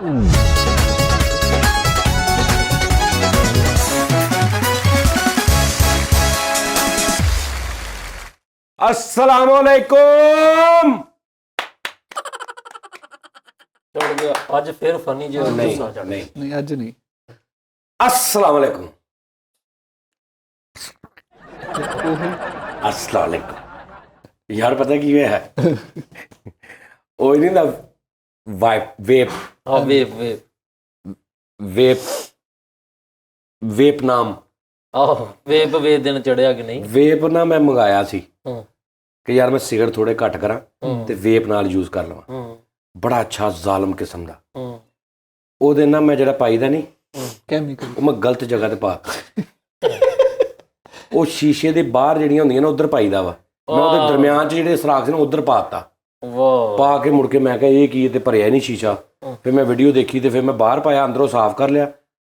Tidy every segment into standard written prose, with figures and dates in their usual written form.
अस्सलामुअलैकुम। चढ़ गया आज फिर फनी जो नहीं अज नहीं। अस्सलामुअलैकुम। अस्सलामुअलैकुम यार, पता की है ਉਹ ਨਹੀਂ ਦਾ वेप हाँ वेप वेप वेप वेप नाम आहो वेप वे दिन चढ़िया कि नहीं वेप ना मैं मंगाया सी हाँ कि यार मैं सिगरेट थोड़े घट करा ते वेप नाल यूज कर लवां। हाँ बड़ा अच्छा जालम किस्म दा हाँ ਉਹਦੇ ਨਾ ਮੈਂ ਜਿਹੜਾ ਪਾਈਦਾ ਨਹੀਂ ਕੈਮੀਕਲ ਉਹ ਮੈਂ ਗਲਤ ਜਗ੍ਹਾ ਤੇ ਪਾ ਉਹ ਸ਼ੀਸ਼ੇ ਦੇ ਬਾਹਰ ਜਿਹੜੀਆਂ ਹੁੰਦੀਆਂ ਨਾ ਉਧਰ ਪਾਈਦਾ ਵਾ। ਮੈਂ ਉਹਦੇ ਦਰਮਿਆਨ 'ਚ ਜਿਹੜੇ ਸਰਾਖ ਸੀ ਨਾ ਉਧਰ ਪਾਤਾ। वाह ਪਾ ਕੇ ਮੁੜ ਕੇ ਮੈਂ ਕਿਹਾ ਇਹ ਕੀ, ਤੇ ਭਰਿਆ ਨਹੀਂ ਸ਼ੀਸ਼ਾ। ਫਿਰ ਮੈਂ ਵੀਡੀਓ ਦੇਖੀ ਤੇ ਫਿਰ ਮੈਂ ਬਾਹਰ ਪਾਇਆ, ਅੰਦਰੋਂ ਸਾਫ਼ ਕਰ ਲਿਆ।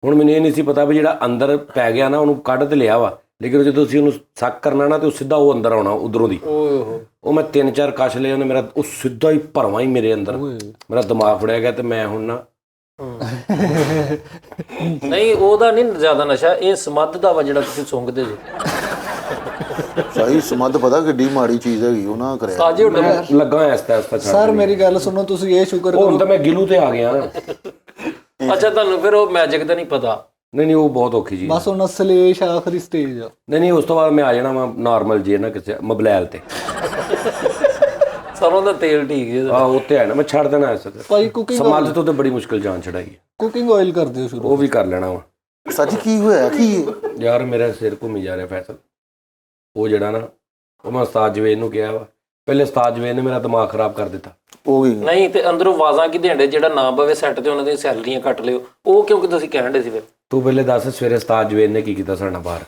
ਹੁਣ ਮੈਨੂੰ ਇਹ ਨਹੀਂ ਸੀ ਪਤਾ ਵੀ ਜਿਹੜਾ ਅੰਦਰ ਪੈ ਗਿਆ ਨਾ ਉਹਨੂੰ ਕੱਢ ਤੇ ਲਿਆ ਵਾ, ਲੇਕਿਨ ਜਦੋਂ ਤੁਸੀਂ ਉਹਨੂੰ ਸੱਕ ਕਰਨਾ ਨਾ ਤੇ ਉਹ ਸਿੱਧਾ ਉਹ ਅੰਦਰ ਆਉਣਾ ਉਧਰੋਂ ਦੀ। ਉਹ ਮੈਂ 3-4 ਕਸ਼ ਲਏ ਉਹਨੇ, ਮੇਰਾ ਉਹ ਸਿੱਧਾ ਹੀ ਭਰਵਾਂ ਹੀ ਮੇਰੇ ਅੰਦਰ, ਮੇਰਾ ਦਿਮਾਗ ਫੜਿਆ ਗਿਆ। ਤੇ ਮੈਂ ਹੁਣ ਨਾ नहीं ओदा नहीं ज्यादा नशा ये समद दा वा जेड़ा तुसीं सुंघदे जे ਸਹੀ ਸਮੱਧ ਪਤਾ ਕਿੱਡੀ ਮਾੜੀ ਚੀਜ਼ ਹੈਗੀ, ਉਹ ਨਾ ਕਰਿਆ। साजे उड़ ਲੱਗਾ ਇਸ ਤਰ੍ਹਾਂ ਸਰ ਮੇਰੀ ਗੱਲ ਸੁਣੋ, ਤੁਸੀਂ ਇਹ ਸ਼ੁਕਰ ਹੁਣ ਕਰੋ ਤਾਂ ਮੈਂ ਗਿਲੂ ਤੇ ਆ ਗਿਆ। अच्छा तुहानूं फिर वो मैजिक दा नहीं पता ਨਹੀਂ ਉਹ ਬਹੁਤ ਔਖੀ ਚੀਜ਼। ਬਸ ਹੁਣ ਅਸਲੇਸ਼ ਆਖਰੀ ਸਟੇਜ ਆ। ਨਹੀਂ ਉਸ ਤੋਂ ਬਾਅਦ ਮੈਂ ਆ ਜਾਣਾ ਵਾ ਨਾਰਮਲ ਜੇ ਨਾ ਕਿਸੇ ਮਬਲੈਲ ਤੇ। सरों दा तेल ठीक है ਆਹ ਉੱਤੇ ਹੈ ਨਾ, ਮੈਂ ਛੱਡ ਦੇਣਾ ਐਸੇ ਤੇ। ਭਾਈ ਕੁਕਿੰਗ ਸਮਾਜ ਤੋਂ ਤੇ ਬੜੀ ਮੁਸ਼ਕਿਲ ਜਾਨ ਛੜਾਈ ਹੈ। ਕੁਕਿੰਗ ਆਇਲ ਕਰਦੇ ਹੋ ਸ਼ੁਰੂ? ਉਹ ਵੀ ਕਰ ਲੈਣਾ ਵਾ। ਸੱਚ ਕੀ ਹੋਇਆ ਕੀ? ਯਾਰ ਮੇਰਾ ਸਿਰ ਘੁੰਮੀ ਜਾ ਰਿਹਾ ਫੈਸਲ। ਉਹ ਜਿਹੜਾ ਨਾ ਉਹ ਮੈਂ ਉਸਤਾਦ ਜਵੇਦ ਨੂੰ ਕਿਹਾ ਵਾ, ਪਹਿਲੇ ਉਸਤਾਦ ਜਵੇਦ ਨੇ ਮੇਰਾ ਦਿਮਾਗ ਖਰਾਬ ਕਰ ਦਿੱਤਾ। ਉਹ ਵੀ नहीं ते अंदरों आवाज़ां की देंडे जेड़ा ना पवे सैट ते उन्हां दी सैलरियां कट लियो ਉਹ ਕਿਉਂਕਿ ਤੁਸੀਂ ਕਹਿਣ ਦੇ ਸੀ ਫਿਰ ਤੂੰ ਪਹਿਲੇ ਦੱਸ ਸਵੇਰੇ ਉਸਤਾਦ ਜਵੇਦ ਨੇ ਕੀ ਕੀਤਾ ਸਾਡੇ ਨਾਲ ਬਾਹਰ?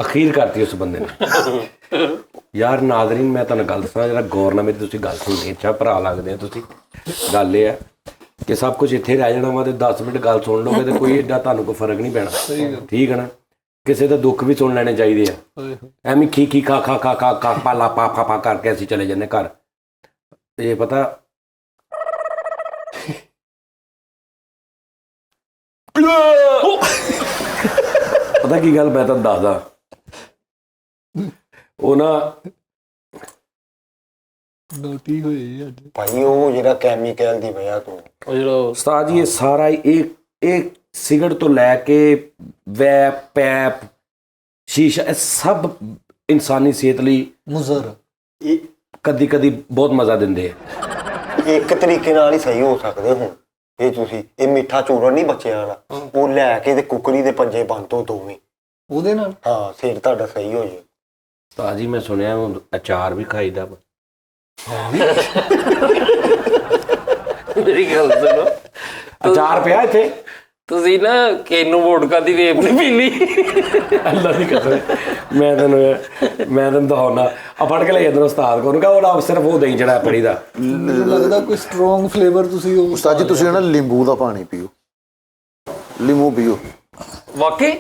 ਅਖੀਰ ਕਰਤੀ ਉਸ ਬੰਦੇ ਨੇ। ਯਾਰ ਨਾਜ਼ਰੀਨ ਮੈਂ ਤੁਹਾਨੂੰ ਗੱਲ ਦੱਸਾਂ, ਜਰਾ ਗੌਰ ਨਾਲ ਮੇਰੀ ਤੁਸੀਂ ਗੱਲ ਸੁਣਨੀ। ਅੱਛਾ ਭਰਾ ਲੱਗਦੇ ਆ ਤੁਸੀਂ। ਗੱਲ ਇਹ ਆ ਕਿ ਸਭ ਕੁਝ ਇੱਥੇ ਰਹਿ ਜਾਣਾ ਵਾ ਤੇ 10 ਮਿੰਟ ਗੱਲ ਸੁਣ ਲਓਗੇ ਤੇ ਕੋਈ ਏਡਾ ਤੁਹਾਨੂੰ ਕੋਈ ਫਰਕ ਨਹੀਂ ਪੈਣਾ। ਠੀਕ ਹੈ ਨਾ? ਕਿਸੇ ਦਾ ਦੁੱਖ ਵੀ ਸੁਣ ਲੈਣੇ ਚਾਹੀਦੇ ਆ। ਐਵੇਂ ਖੀ ਖੀ ਖਾ ਖਾ ਖਾ ਖਾ ਖਾ ਪਾ ਲਾ ਪਾ ਪਾ ਪਾ ਕਰਕੇ ਅਸੀਂ ਚਲੇ ਜਾਂਦੇ ਘਰ। ਇਹ ਪਤਾ ਪਤਾ ਕੀ ਗੱਲ ਮੈਂ ਤੁਹਾਨੂੰ ਦੱਸਦਾ। ਉਹ ਨਾ ਨੋਟੀ ਹੋਏ ਅੱਜ ਭਾਈ ਉਹ ਜਿਹੜਾ ਕੈਮੀਕਲ ਦੀ ਵਜ੍ਹਾ ਤੋਂ ਉਹ ਜਿਹੜਾ ਉਸਤਾਦ ਜੀ ਇਹ ਸਾਰਾ ਹੀ ਇਹ ਸਿਗਰਟ ਤੋਂ ਲੈ ਕੇ ਵੈਪ ਪੈਪ ਸ਼ੀਸ਼ਾ ਇਹ ਸਭ ਇਨਸਾਨੀ ਸਿਹਤ ਲਈ ਮੁਜ਼ਰ ਇਹ ਕਦੀ ਕਦੀ ਬਹੁਤ ਮਜ਼ਾ ਦਿੰਦੇ ਆ। ਇੱਕ ਤਰੀਕੇ ਨਾਲ ਹੀ ਸਹੀ ਹੋ ਸਕਦੇ ਹੁਣ। ਇਹ ਤੁਸੀਂ ਇਹ ਮਿੱਠਾ ਚੂਰਨ ਨਹੀਂ ਬੱਚਿਆਂ ਵਾਲਾ, ਉਹ ਲੈ ਕੇ ਤੇ ਕੁਕੜੀ ਦੇ ਪੰਜੇ ਬੰਨ ਦੋ ਦੋਵੇਂ। ਉਹਦੇ ਨਾਲ ਹਾਂ ਸਿਰ ਤੁਹਾਡਾ ਸਹੀ ਹੋ ਜੇ। ਉਸਤਾਦ ਜੀ ਮੈਂ ਸੁਣਿਆ ਹੁਣ ਅਚਾਰ ਵੀ ਖਾਈਦਾ ਵਾ। ਮੇਰੀ ਗੱਲ ਸੁਣੋ ਅਚਾਰ ਪਿਆ ਇੱਥੇ। ਤੁਸੀਂ ਨਾ ਕੇਨੂ ਵੋਡਕਾ ਦੀ ਵੇਪ ਨਹੀਂ ਪੀਲੀ? ਅੱਲਾ ਦੀ ਕਸਮ ਮੈਂ ਤੈਨੂੰ ਦਿਖਾਉਣਾ ਆ ਫੜ ਕੇ ਲੈ ਜਾਂਦਾ ਉਸਤਾਦ ਕੋਲ ਕਹਾਂ ਉਹ ਸਿਰਫ ਉਹ ਦਹੀਂ ਜਿਹੜਾ ਪੜੀ ਦਾ। ਮੈਨੂੰ ਲੱਗਦਾ ਕੋਈ ਸਟਰੋਂਗ ਫਲੇਵਰ ਤੁਸੀਂ ਉਹ ਉਸਤਾਦ ਜੀ ਤੁਸੀਂ ਨਾ ਨਿੰਬੂ ਦਾ ਪਾਣੀ ਪੀਓ, ਨਿੰਬੂ ਪੀਓ। ਵਾਕਈ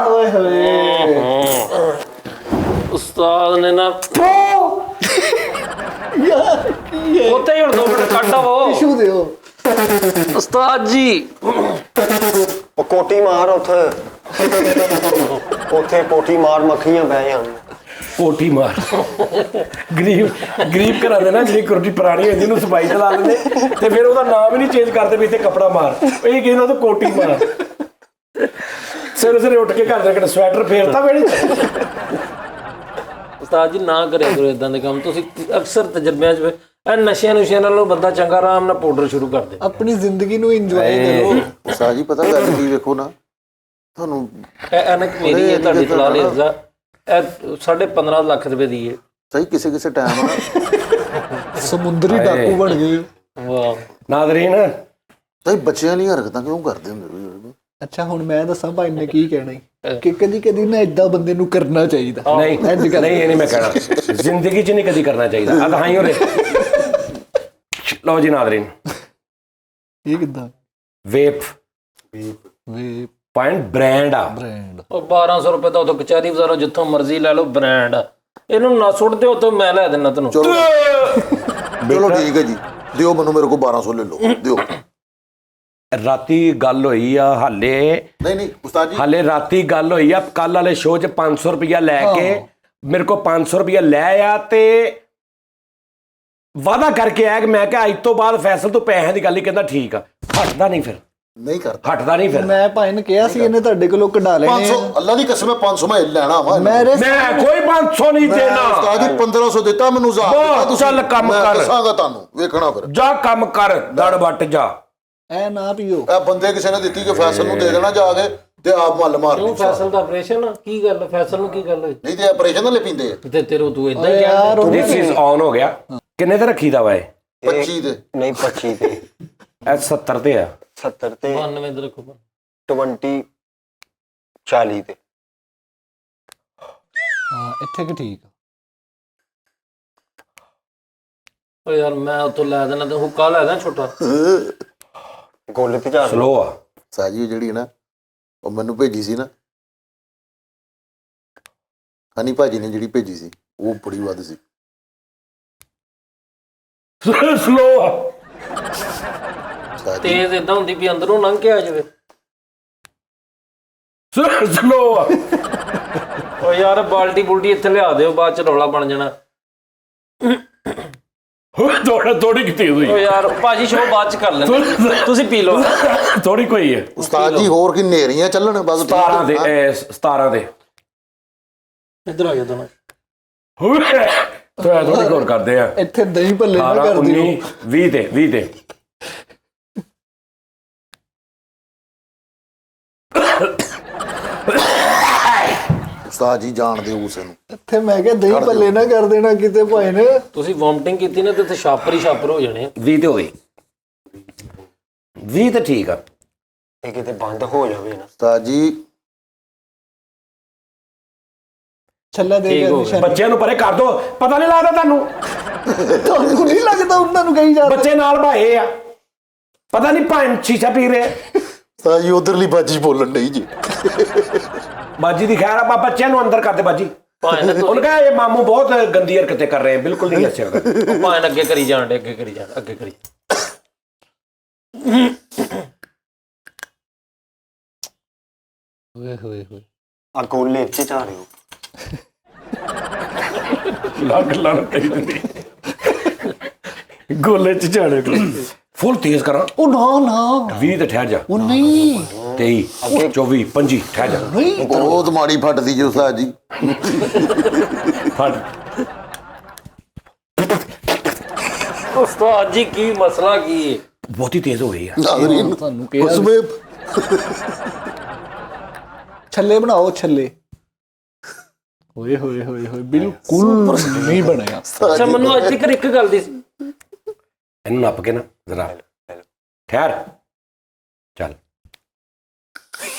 ਓਏ ਹੋਏ ਉਸਤਾਦ ਨੇ ਨਾ ਯਾਰ ਕੀ ਹੈ? ਉੱਤੇ ਹੀ ਹੁਣ 2 ਮਿੰਟ ਕੱਢ ਆਵੋ ਟਿਸ਼ੂ ਦਿਓ ਉਸਤਾਦ ਜੀ। ਉਹ ਕੋਟੀ ਮਾਰ ਉੱਥੇ ਕੋਟੀ ਮਾਰ, ਮੱਖੀਆਂ ਬਹਿ ਜਾਣ। ਪੋਟੀ ਮਾਰ। ਗਰੀਬ ਘਰਾਂ ਦੇ ਨਾ ਜਿਹੜੀ ਕੋਟੀ ਪੁਰਾਣੀ ਹੁੰਦੀ ਉਹਨੂੰ ਸਫਾਈ ਤੇ ਲਾ ਲੈਂਦੇ ਤੇ ਫਿਰ ਉਹਦਾ ਨਾਮ ਹੀ ਨਹੀਂ ਚੇਂਜ ਕਰਦੇ ਵੀ ਇੱਥੇ ਕੱਪੜਾ ਮਾਰ। ਇਹ ਕਹਿੰਦਾ ਤੂੰ ਕੋਟੀ ਮਾਰ। ਸਵੇਰੇ ਉੱਠ ਕੇ ਘਰ ਦਾ ਕਿਹੜਾ ਸਵੈਟਰ ਫੇਰਤਾ ਵੇੜੀ। ਉਸਤਾਦ ਜੀ ਨਾ ਕਰਿਆ ਕਰੋ ਇਦਾਂ ਦੇ ਕੰਮ। ਤੁਸੀਂ ਅਕਸਰ ਤਜਰਬਿਆਂ 'ਚ ਇਹ ਨਸ਼ਿਆਂ ਨਾਲੋਂ ਬੰਦਾ ਚੰਗਾ ਆਰਾਮ ਨਾਲ ਪਾਊਡਰ ਸ਼ੁਰੂ ਕਰ ਦੇ। ਆਪਣੀ ਜ਼ਿੰਦਗੀ ਨੂੰ ਇੰਜੋਏ ਕਰੋ। ਉਸਤਾਦ ਜੀ ਪਤਾ ਗੱਲ ਕੀ ਵੇਖੋ ਨਾ, ਤੁਹਾਨੂੰ ਇਹ ਐਨਕ ਮੇਰੀ ਹੈ, ਤੁਹਾਡੀ ਤਲਾ ਲਿਆ ਇਹ 15.5 ਲੱਖ ਰੁਪਏ ਦੀ ਹੈ। ਸਹੀ ਕਿਸੇ ਕਿਸੇ ਟਾਈਮ ਨਾ ਸਮੁੰਦਰੀ ਡਾਕੂ ਬਣ ਗਏ। ਵਾਹ ਨਾਜ਼ਰੀਨ ਸਹੀ ਬੱਚਿਆਂ ਲਈ ਹਰਕਤਾਂ ਕਿਉਂ ਕਰਦੇ ਹੁੰਦੇ? ਅੱਛਾ ਹੁਣ ਮੈਂ ਦੱਸਾਂ ਭਾਈ ਨੇ ਕੀ ਕਹਿਣਾ ਕਿ ਕਦੀ ਕਦੀ ਨਾ ਏਦਾਂ ਬੰਦੇ ਨੂੰ ਕਰਨਾ ਚਾਹੀਦਾ। ਨਹੀਂ ਨਹੀਂ ਇਹ ਨਹੀਂ ਮੈਂ ਕਹਿਣਾ, ਜ਼ਿੰਦਗੀ 'ਚ ਨਹੀਂ ਕਦੀ ਕਰਨਾ ਚਾਹੀਦਾ। ਆ ਦਿਖਾਈ ਹੋਰੇ ਲਓ ਜੀ ਨਾਜ਼ਰੀਨ ਇਹ ਕਿੱਦਾਂ ਵੇਪ ਵੇ ਪੁਆਇੰਟ ਬ੍ਰਾਂਡ ਆ। ਬ੍ਰਾਂਡ ਉਹ 1200 ਰੁਪਏ ਦਾ ਉਦੋਂ ਕਚਹਿਰੀ ਬਾਜ਼ਾਰੋਂ ਜਿੱਥੋਂ ਮਰਜ਼ੀ ਲੈ ਲਓ ਬ੍ਰਾਂਡ। ਇਹਨੂੰ ਨਾ ਸੁੱਟ ਦਿਓ ਤਾਂ ਮੈਂ ਲੈ ਦਿੰਦਾ ਤੈਨੂੰ। ਚਲੋ ਚਲੋ ਠੀਕ ਹੈ ਜੀ, ਦਿਓ ਮੈਨੂੰ, ਮੇਰੇ ਕੋਲ 1200 ਲੈ ਲਓ, ਦਿਓ। ਰਾਤੀ ਗੱਲ ਹੋਈ ਆ ਹਾਲੇ ਨਹੀਂ ਉਸਤਾਦ ਜੀ, ਹਾਲੇ ਰਾਤੀ ਗੱਲ ਹੋਈ ਆ, ਕੱਲ ਵਾਲੇ ਸ਼ੋਅ 'ਚ 500 ਰੁਪਇਆ ਲੈ ਕੇ ਮੇਰੇ ਕੋਲ 500 ਰੁਪਇਆ ਲੈ ਆ ਤੇ ਵਾਅਦਾ ਕਰਕੇ ਆਇਆ ਕਿ ਮੈਂ ਕਿਹਾ ਅੱਜ ਤੋਂ ਬਾਅਦ ਫੈਸਲ ਤੋਂ ਪੈਸਿਆਂ ਦੀ ਗੱਲ ਹੀ, ਕਹਿੰਦਾ ਠੀਕ ਆ। ਹਟਦਾ ਨਹੀਂ ਫਿਰ, ਨਹੀਂ ਕਰਦਾ। ਹਟਦਾ ਨਹੀਂ ਫਿਰ। ਮੈਂ ਭਾਈ ਨੇ ਕਿਹਾ ਸੀ ਇਹਨੇ ਤੁਹਾਡੇ ਕੋਲੋਂ ਕਢਾ ਲੈਣੇ 500 ਅੱਲਾ ਦੀ ਕਸਮ ਹੈ, 500 ਮੈਂ ਲੈਣਾ ਵਾ। ਮੇਰੇ ਮੈਂ ਕੋਈ 500 ਨਹੀਂ ਦੇਣਾ। ਉਸਤਾਦ ਜੀ 1500 ਦਿੱਤਾ ਮੈਨੂੰ, ਜ਼ਾਹਰ ਬਹੁਤ, ਤੁਸੀਂ, ਚੱਲ ਕੰਮ ਮੈਂ ਕਰ। ਦੱਸਾਂਗਾ ਤੁਹਾਨੂੰ, ਵੇਖਣਾ ਫਿਰ। ਜਾ ਕੰਮ ਕਰ, ਦੜ ਵੱਟ ਜਾ। ਐ ਨਾ ਪੀਓ। ਇਹ ਬੰਦੇ ਕਿਸੇ ਨੇ ਦਿੱਤੀ ਕਿ ਫੈਸਲ ਨੂੰ ਦੇ ਦੇਣਾ ਜਾ ਕੇ ਤੇ ਆਪ ਮੱਲ ਮਾਰ ਕਿਉਂ ਫੈਸਲ ਦਾ ਆਪਰੇਸ਼ਨ ਕੀ ਗੱਲ? ਫੈਸਲ ਨੂੰ ਕੀ ਗੱਲ ਹੋਈ? ਨਹੀਂ ਤੇ ਆਪਰੇਸ਼ਨ ਵਾਲੇ ਪੀਂਦੇ ਆ। ਤੇ ਤੇਰੇ ਤੂੰ ਇਦਾਂ ਹੀ ਯਾਰ ਕਹਿੰਦਾ। ਦਿਸ ਇਜ਼ ਔਨ ਹੋ ਗਿਆ। ਕਿੰਨੇ ਤੇ ਰੱਖੀਦਾ ਵਾ ਇਹ? 25 ਦੇ ਨਹੀਂ 25 ਤੇ ਇਹ 70 ਤੇ ਆ। 70 ਤੇ 92 ਦੇ ਰੱਖੋ। 20 40 ਤੇ। ਹਾਂ ਇੱਥੇ ਕਿ ਠੀਕ ਆ। ਓ ਯਾਰ ਮੈਂ ਉਤੋਂ ਲੈ ਦੇਣਾ ਤੇ ਹੁੱਕਾ ਲੈ ਦੇਣਾ ਛੋਟਾ। ਗੋਲੇ ਤੇ ਜਾ ਸਲੋ ਆ। ਸਾਜੀ ਜਿਹੜੀ ਨਾ ਉਹ ਮੈਨੂੰ ਭੇਜੀ ਸੀ ਨਾ, ਹਨੀ ਭਾਜੀ ਨੇ ਜਿਹੜੀ ਭੇਜੀ ਸੀ ਉਹ ਬੜੀ ਵੱਧ ਸੀ। ਸਲੋ ਆ। ਸਾਜੀ ਤੇਜ਼ ਇਦਾਂ ਹੁੰਦੀ ਵੀ ਅੰਦਰੋਂ ਲੰਘ ਕੇ ਆ ਜਾਵੇ। ਸਲੋ ਆ। ਓ ਯਾਰ ਬਾਲਟੀ ਬੁਲਟੀ ਇੱਥੇ ਲਿਆ ਦਿਓ, ਬਾਅਦ ਚ ਰੌਲਾ ਬਣ ਜਾਣਾ। ਥੋੜੀ ਕਿਤੇ ਹੋਈ। ਓ ਯਾਰ ਭਾਜੀ ਸ਼ੋਅ ਬਾਅਦ ਚ ਕਰ ਲੈਂਦੇ, ਤੁਸੀਂ ਪੀ ਲਓ। ਥੋੜੀ ਕੋਈ ਹੈ। ਉਸਤਾਦ ਜੀ ਹੋਰ ਕੀ ਨੇਰੀਆਂ ਚੱਲਣ ਬਸ। 17 ਦੇ 17 ਦੇ ਇੱਧਰ ਆ ਜਾ ਦੋਨੋਂ। ਥੋੜੀ ਹੋਰ ਕਰਦੇ ਆ। ਇੱਥੇ ਦਹੀਂ ਭੱਲੇ ਨਾ 18 ਕਰ 19 ਦਿਓ। 20 ਤੇ 20 ਤੇ ਉਸਤਾਦ ਜੀ ਜਾਣਦੇ ਹੋ ਉਸੇ ਨੂੰ। ਇੱਥੇ ਮੈਂ ਕਿਹਾ ਦਹੀਂ ਭੱਲੇ ਨਾ ਕਰ ਦੇਣਾ ਕਿਤੇ ਭਾਈ ਨੇ। ਤੁਸੀਂ ਵੋਮਟਿੰਗ ਕੀਤੀ ਨਾ ਤੇ ਇੱਥੇ ਛਾਪਰ ਹੀ ਛਾਪਰ ਹੋ ਜਾਣੇ। 20 ਤੇ ਹੋ ਗਈ। 20 ਤੇ ਠੀਕ ਆ। ਇਹ ਕਿਤੇ ਬੰਦ ਹੋ ਜਾਵੇ ਨਾ। ਉਸਤਾਦ ਜੀ ਛੱਲਾ ਦੇ ਠੀਕ ਕੇ ਹੋ ਗਿਆ। ਨਿਸ਼ਾਨ। ਬੱਚਿਆਂ ਨੂੰ ਪਰੇ ਕਰ ਦੋ, ਪਤਾ ਨਹੀਂ ਲੱਗਦਾ ਤੁਹਾਨੂੰ। ਤੁਹਾਨੂੰ ਨਹੀਂ ਲੱਗਦਾ ਉਹਨਾਂ ਨੂੰ ਕਹੀ ਜਾ ਰਹੇ? ਬੱਚੇ ਨਾਲ ਭਾਏ ਆ, ਪਤਾ ਨਹੀਂ ਭਾਂ ਸ਼ੀਸ਼ਾ ਪੀ ਰਹੇ। ਉਸਤਾਦ ਜੀ ਉਧਰਲੀ ਬਾਜੀ ਬੋਲਣ ਨਹੀਂ ਜੀ। ਬਾਜੀ ਦੀ ਖੈਰ ਆਪਾਂ ਬੱਚਿਆਂ ਨੂੰ ਅੰਦਰ ਕਰਦੇ ਬਾਜੀ। ਭਾਵੇਂ ਨਾ ਉਹਨੇ ਕਹਾ ਇਹ ਮਾਮੂ ਬਹੁਤ ਗੰਦੀ ਹਰਕਤਾਂ ਕਰ ਰਹੇ ਹੈ, ਬਿਲਕੁਲ ਨਹੀਂ ਅੱਛਾ ਕਰ। ਭਾਵੇਂ ਅੱਗੇ ਕਰੀ ਜਾਣ ਡੇ, ਅੱਗੇ ਕਰੀ ਜਾਣ, ਅੱਗੇ ਕਰੀ। ਓਏ ਹੋਏ ਹੋਏ। ਆ ਗੋਲੇ ਚ ਜਾ ਰਹੇ ਹੋ। ਲੱਗ ਕਹੀ ਦਿੰਦੀ ਗੋਲੇ ਚ ਝਾੜੇ ਫੁੱਲ ਤੇਜ਼ ਕਰਾਂ। ਉਹ ਨਾ ਨਾ 20 ਤੇ ਠਹਿਰ ਜਾ। ਉਹ ਨਹੀਂ 23 24 25 ਠਹਿਰ ਜਾ। ਨਹੀਂ ਬਹੁਤ ਮਾੜੀ ਫਟਦੀ ਜੀ ਉਸਤਾਦ ਜੀ। ਫੜ। ਉਸਤਾਦ ਜੀ ਕੀ ਮਸਲਾ ਕੀ ਹੈ? ਬਹੁਤੀ ਤੇਜ਼ ਹੋ ਗਈ ਆ। ਨਾਜ਼ਰੀਨ ਤੁਹਾਨੂੰ ਕਿਹਾ ਉਸਮੇ ਛੱਲੇ ਬਣਾਓ ਛੱਲੇ। ਓਏ ਹੋਏ ਹੋਏ ਹੋਏ ਬਿਲਕੁਲ ਨਹੀਂ ਬਣਿਆ। ਅੱਛਾ ਮੈਨੂੰ ਅੱਜ ਤੱਕ ਇੱਕ ਗੱਲ ਦੀ ਇਹਨੂੰ ਨੱਪ ਕੇ ਨਾ ਜ਼ਰਾ ਠਹਿਰ ਚੱਲ।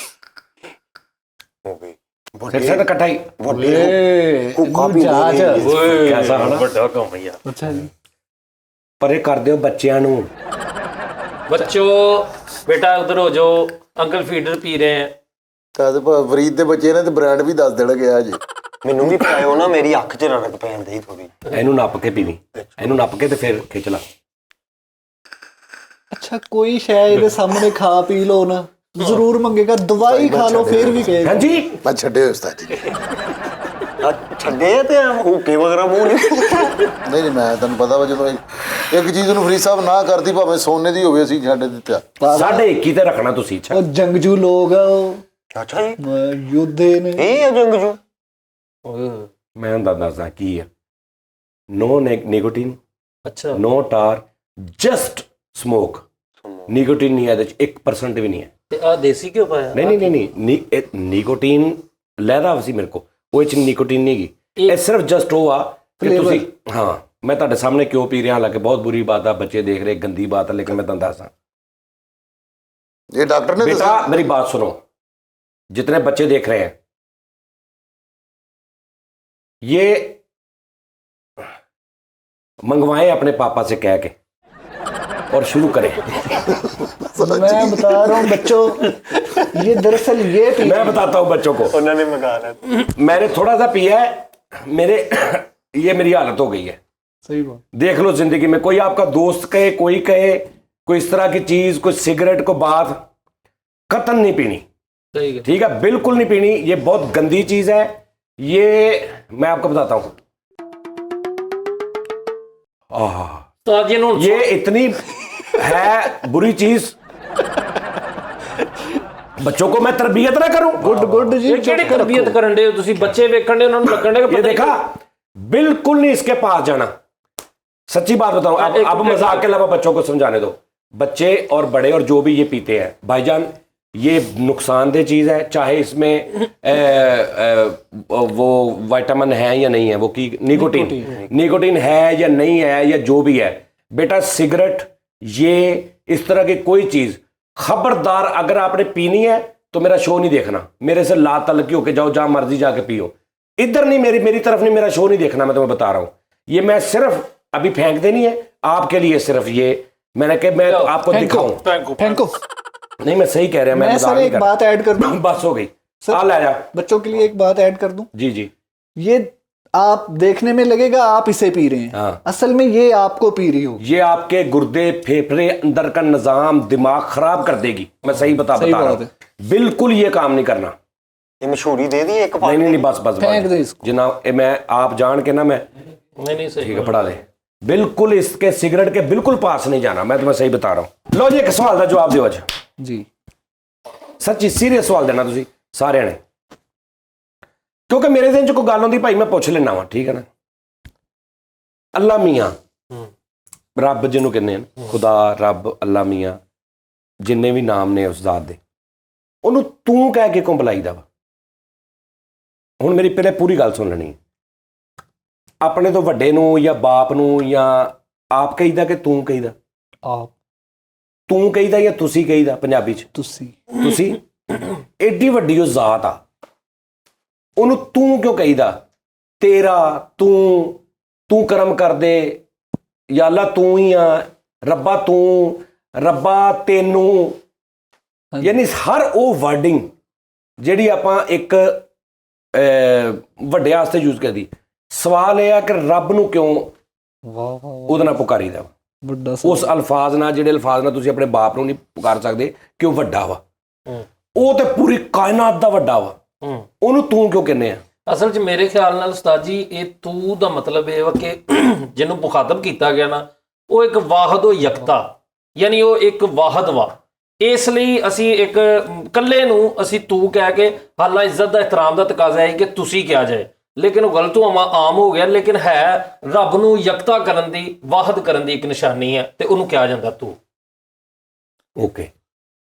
ਹੋ ਗਈ ਫਿਰ ਸਿਰ ਇਕੱਠਾ ਹੀ। ਓਏ ਕਾਪੀ ਜਾਂਚ। ਓਏ ਕੈਸਾ ਹਨਾ? ਵੱਡਾ ਕੰਮ ਯਾਰ। ਅੱਛਾ ਜੀ ਪਰੇ ਕਰ ਦਿਓ ਬੱਚਿਆਂ ਨੂੰ। ਬੱਚੋ ਬੇਟਾ ਉਧਰ ਹੋ ਜਾਓ, ਅੰਕਲ ਫੀਡਰ ਪੀ ਰਹੇ ਹੈ। ਕਦ ਫਰੀਦ ਦੇ ਬੱਚੇ ਨੇ ਤੇ ਬ੍ਰਾਂਡ ਵੀ ਦੱਸ ਦੇਣਾ ਗਿਆ ਜੀ। ਮੈਨੂੰ ਵੀ ਪਿਆਇਓ ਨਾ, ਮੇਰੀ ਅੱਖ 'ਚ ਰੜਕ ਪੈਂਦੀ ਥੋੜੀ। ਇਹਨੂੰ ਨੱਪ ਕੇ ਪੀਵੀਂ, ਇਹਨੂੰ ਨੱਪ ਕੇ ਤੇ ਫਿਰ ਖਿੱਚ ਲਾ। ਅੱਛਾ ਕੋਈ ਸ਼ੈ ਇਹਦੇ ਸਾਹਮਣੇ ਖਾ ਪੀ ਲਓ ਨਾ, ਜ਼ਰੂਰ ਮੰਗੇਗਾ। ਦਵਾਈ ਖਾ ਲਓ ਫਿਰ ਵੀ ਕਹੇਗਾ। ਹਾਂਜੀ ਮੈਂ ਛੱਡੇ ਉਸਤਾਦ ਜੀ। ਛੱਡੇ ਤੇ ਹੁੱਕੇ ਵਗੈਰਾ ਮੂੰਹ ਨਹੀਂ। ਨਹੀਂ ਮੈਂ ਤੁਹਾਨੂੰ ਪਤਾ ਵਾ ਜਦੋਂ ਇੱਕ ਚੀਜ਼ ਨੂੰ ਫਰੀਦ ਸਾਹਿਬ ਨਾ ਕਰਦੀ ਭਾਵੇਂ ਸੋਨੇ ਦੀ ਹੋਵੇ ਅਸੀਂ ਛੱਡ ਦਿੱਤਾ। 21.5 ਤੇ ਰੱਖਣਾ ਤੁਸੀਂ। ਅੱਛਾ ਉਹ ਜੰਗਜੂ ਲੋਕ ਆ ਉਹ, ਅੱਛਾ ਜੀ ਯੋਧੇ ਨੇ। ਇਹ ਆ ਜੰਗਜੂ। ਮੈਂ ਤੁਹਾਨੂੰ ਦੱਸਦਾ ਕੀ ਆ। ਨੋ ਨਿਕੋਟਿਨ, ਅੱਛਾ ਨੋ ਟਾਰ, ਜਸਟ ਸਮੋਕ। ਨਿਕੋਟਿਨ ਨਹੀਂ ਹੈ ਇਹਦੇ ਚ, 1% ਵੀ ਨਹੀਂ ਹੈ। ਤੇ ਆ ਦੇਸੀ ਕਿਉਂ ਪਾਇਆ? ਨਹੀਂ ਨਿਕੋਟਿਨ ਲੈਦਾ ਸੀ ਮੇਰੇ ਕੋ, ਉਹ ਚ ਨਿਕੋਟਿਨ ਨਹੀਂ ਗਈ। ਇਹ ਸਿਰਫ ਜਸਟ ਉਹ ਆ ਕਿ ਤੁਸੀਂ ਹਾਂ। ਮੈਂ ਤੁਹਾਡੇ ਸਾਹਮਣੇ ਕਿਉਂ ਪੀ ਰਿਹਾ, ਹਾਲਾਂਕਿ ਬਹੁਤ ਬੁਰੀ ਬਾਤ ਆ, ਬੱਚੇ ਦੇਖ ਰਹੇ, ਗੰਦੀ ਬਾਤ ਹੈ, लेकिन मैं ਤੁਹਾਨੂੰ ਦੱਸਦਾ ਇਹ ਡਾਕਟਰ ਨੇ बेटा ਦੱਸਿਆ। मेरी बात सुनो, जितने बच्चे देख रहे हैं ये मंगवाएं अपने पापा से कह के और शुरू करें। मैं बता रहा हूँ बच्चों, ये दरअसल ये मैं बताता हूँ बच्चों को। ਉਹਨਾਂ ਨੇ ਮੰਗਾ ਲਿਆ। मैंने थोड़ा सा पिया है, मेरे ये मेरी हालत हो गई है। सही बात। देख लो जिंदगी में, कोई आपका दोस्त कहे, कोई कहे, कोई इस तरह की चीज, कोई सिगरेट को बात कतन नहीं पीनी, सही है। ठीक है, बिल्कुल नहीं पीनी। ये बहुत गंदी चीज है। ये मैं आपको बताता हूं, उस्ताद जी ਨੂੰ ये इतनी है बुरी चीज, बच्चों को मैं तरबियत ना करूं। गुड जी। ਇਹ ਕਿਹੜੀ ਤਰਬੀਅਤ ਕਰਨ ਦੇ ਹੋ ਤੁਸੀਂ? ਬੱਚੇ ਵੇਖਣ ਦੇ, ਉਹਨਾਂ ਨੂੰ ਲੱਗਣ ਦੇ ਕਿ ये देखा, बिल्कुल नहीं इसके पास जाना। सच्ची बात बताऊं, अब मजाक के अलावा बच्चों को समझाने दो। बच्चे और बड़े और जो भी ये पीते हैं भाईजान, ये नुकसानदेह चीज है। चाहे इसमें वो विटामिन है या नहीं है, वो की निकोटीन है या नहीं है, या जो भी है। बेटा सिगरेट, ये इस तरह की कोई चीज, खबरदार अगर आपने पीनी है तो मेरा शो नहीं देखना। मेरे से ला तलकी होके जाओ, जहां मर्जी जाके पियो, इधर नहीं, मेरी तरफ नहीं, मेरा शो नहीं देखना। मैं तुम्हें बता रहा हूं, ये मैं सिर्फ अभी फेंकते नहीं है आपके लिए, सिर्फ ये मैंने कहा मैं आपको दिखाऊं। फेंको। नहीं मैं सही कह रहा, मैं सर एक बात ऐड कर दूं। बस हो गई, सर, आ जा। बच्चों के लिए एक बात ऐड कर दूं। जी जी। ये आप देखने में लगेगा आप इसे पी रहे हैं, हाँ। असल में ये आपको पी रही होगी। ये आपके गुर्दे, फेफड़े, अंदर का निजाम, दिमाग खराब कर देगी। मैं सही बता रहा हूं, बिल्कुल ये काम नहीं करना। ये मशहूरी दे दी एक नहीं नहीं बस फेंक दे इसको। जनाब, मैं आप जान के ना, मैं नहीं सही ठीक है पढ़ा दे। बिल्कुल इसके सिगरेट के बिल्कुल पास नहीं जाना, मैं तुम्हें सही बता रहा हूं। लो जी, एक सवाल का जवाब दो अज जी। सच्ची सीरियस सवाल देना तुसी सारे ने, क्योंकि मेरे दिन च कोई गल होंदी भाई मैं पूछ लेना वा, ठीक है ना। अल्लाह मियाँ, रब जिन्हों कहने, खुदा, रब, अल्लाह मियाँ, जिन्ने भी नाम ने उस जात दे, ਉਹਨੂੰ ਤੂੰ ਕਹਿ ਕੇ ਕਿਉਂ ਬੁਲਾਈਦਾ ਵਾ? ਹੁਣ ਮੇਰੀ ਪਹਿਲੇ ਪੂਰੀ ਗੱਲ ਸੁਣ ਲੈਣੀ। ਆਪਣੇ ਤੋਂ ਵੱਡੇ ਨੂੰ ਜਾਂ ਬਾਪ ਨੂੰ ਜਾਂ ਆਪ ਕਹੀਦਾ ਕਿ ਤੂੰ ਕਹੀਦਾ? ਆਪ। ਤੂੰ ਕਹੀਦਾ ਜਾਂ ਤੁਸੀਂ ਕਹੀਦਾ ਪੰਜਾਬੀ ਚ? ਤੁਸੀਂ। ਤੁਸੀਂ ਏਡੀ ਵੱਡੀ ਉਹ ਜ਼ਾਤ ਆ, ਉਹਨੂੰ ਤੂੰ ਕਿਉਂ ਕਹੀਦਾ? ਤੇਰਾ, ਤੂੰ ਕਰਮ ਕਰ ਦੇ, ਜਾਂ ਅੱਲਾ ਤੂੰ ਹੀ ਆ, ਰੱਬਾ ਤੂੰ, ਰੱਬਾ ਤੈਨੂੰ, ਯਾਨੀ ਹਰ ਉਹ ਵਰਡਿੰਗ ਜਿਹੜੀ ਆਪਾਂ ਇੱਕ ਵੱਡੇ ਵਾਸਤੇ ਯੂਜ਼ ਕਰਦੀ। ਸਵਾਲ ਇਹ ਆ ਕਿ ਰੱਬ ਨੂੰ ਕਿਉਂ ਉਹਦੇ ਨਾਲ ਪੁਕਾਰੀਦਾ ਵਾ? ਵੱਡਾ ਉਸ ਅਲਫਾਜ਼ ਨਾਲ, ਜਿਹੜੇ ਅਲਫਾਜ਼ ਨਾਲ ਤੁਸੀਂ ਆਪਣੇ ਬਾਪ ਨੂੰ ਨਹੀਂ ਪੁਕਾਰ ਸਕਦੇ ਕਿ ਉਹ ਵੱਡਾ ਵਾ, ਉਹ ਤੇ ਪੂਰੀ ਕਾਇਨਾਤ ਦਾ ਵੱਡਾ ਵਾ, ਉਹਨੂੰ ਤੂੰ ਕਿਉਂ ਕਹਿੰਦੇ ਆ? ਅਸਲ 'ਚ ਮੇਰੇ ਖਿਆਲ ਨਾਲ ਉਸਤਾਦ ਜੀ, ਇਹ ਤੂੰ ਦਾ ਮਤਲਬ ਇਹ ਵਾ ਕਿ ਜਿਹਨੂੰ ਮੁਖਾਤਬ ਕੀਤਾ ਗਿਆ ਨਾ, ਉਹ ਇੱਕ ਵਾਹਦ ਯਕਤਾ, ਯਾਨੀ ਉਹ ਇੱਕ ਵਾਹਦ ਵਾ। ਇਸ ਲਈ ਅਸੀਂ ਇੱਕ ਇਕੱਲੇ ਨੂੰ ਅਸੀਂ ਤੂੰ ਕਹਿ ਕੇ, ਹਾਲਾਂ ਇੱਜ਼ਤ ਦਾ, ਇਹਤਰਾਮ ਦਾ ਤਕਾਜ਼ਾ ਹੈ ਕਿ ਤੁਸੀਂ ਕਿਹਾ ਜਾਏ, ਲੇਕਿਨ ਉਹ ਗਲਤ ਆਮ ਹੋ ਗਿਆ। ਲੇਕਿਨ ਹੈ ਰੱਬ ਨੂੰ ਯਕਤਾ ਕਰਨ ਦੀ, ਵਾਹਦ ਕਰਨ ਦੀ ਇੱਕ ਨਿਸ਼ਾਨੀ ਹੈ, ਤੇ ਉਹਨੂੰ ਕਿਹਾ ਜਾਂਦਾ ਤੂੰ। ਓਕੇ,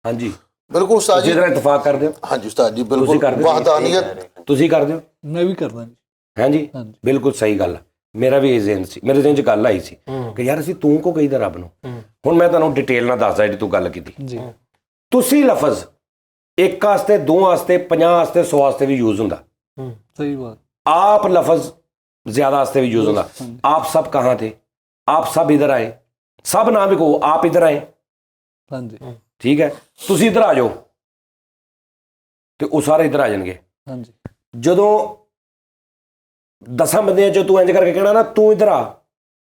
ਹਾਂਜੀ ਬਿਲਕੁਲ ਉਸਤਾਦ ਜੀ, ਜਿਹਦੇ ਨਾਲ ਇਤਫਾਕ ਕਰਦੇ ਹੋ? ਹਾਂਜੀ ਉਸਤਾਦ ਜੀ, ਤੁਸੀਂ ਬਿਲਕੁਲ ਕਰਦੇ ਹੋ? ਵਹਦਾਨੀਅਤ ਤੁਸੀਂ ਕਰਦੇ ਹੋ? ਮੈਂ ਵੀ ਕਰਦਾ ਜੀ। ਹਾਂਜੀ, ਹਾਂਜੀ। ਬਿਲਕੁਲ ਸਹੀ ਗੱਲ ਆ। ਮੇਰਾ ਵੀ ਇਹ ਜ਼ਿਹਨ ਸੀ, ਮੇਰੇ ਜ਼ਿਹਨ 'ਚ ਗੱਲ ਆਈ ਸੀ ਕਿ ਯਾਰ ਅਸੀਂ ਤੂੰ ਕੋ ਕਹੀਦਾ ਰੱਬ ਨੂੰ। ਹੁਣ ਮੈਂ ਤੁਹਾਨੂੰ ਡਿਟੇਲ ਨਾਲ ਦੱਸਦਾ ਜਿਹੜੀ ਤੂੰ ਗੱਲ ਕੀਤੀ। ਜੀ। ਤੁਸੀਂ ਲਫ਼ਜ਼ ਇੱਕ ਵਾਸਤੇ, ਦੋ ਵਾਸਤੇ, 50 ਵਾਸਤੇ, 100 ਵਾਸਤੇ ਵੀ ਯੂਜ਼ ਹੁੰਦਾ। सही बात। आप लफ्ज ज्यादा वास्ते भी यूज होगा। आप सब कहाँ थे? आप सब इधर आए, सब ना भी कहो, आप इधर आए, हाँ जी। ठीक है, तुसी इधर आ जाओ तो वो सारे इधर आ जाएंगे। हाँ जी। ਜਦੋਂ 10 ਬੰਦਿਆਂ ਚੋਂ ਤੂੰ ਇੰਜ ਕਰਕੇ ਕਹਿਣਾ ਨਾ, ਤੂੰ ਇਧਰ ਆ,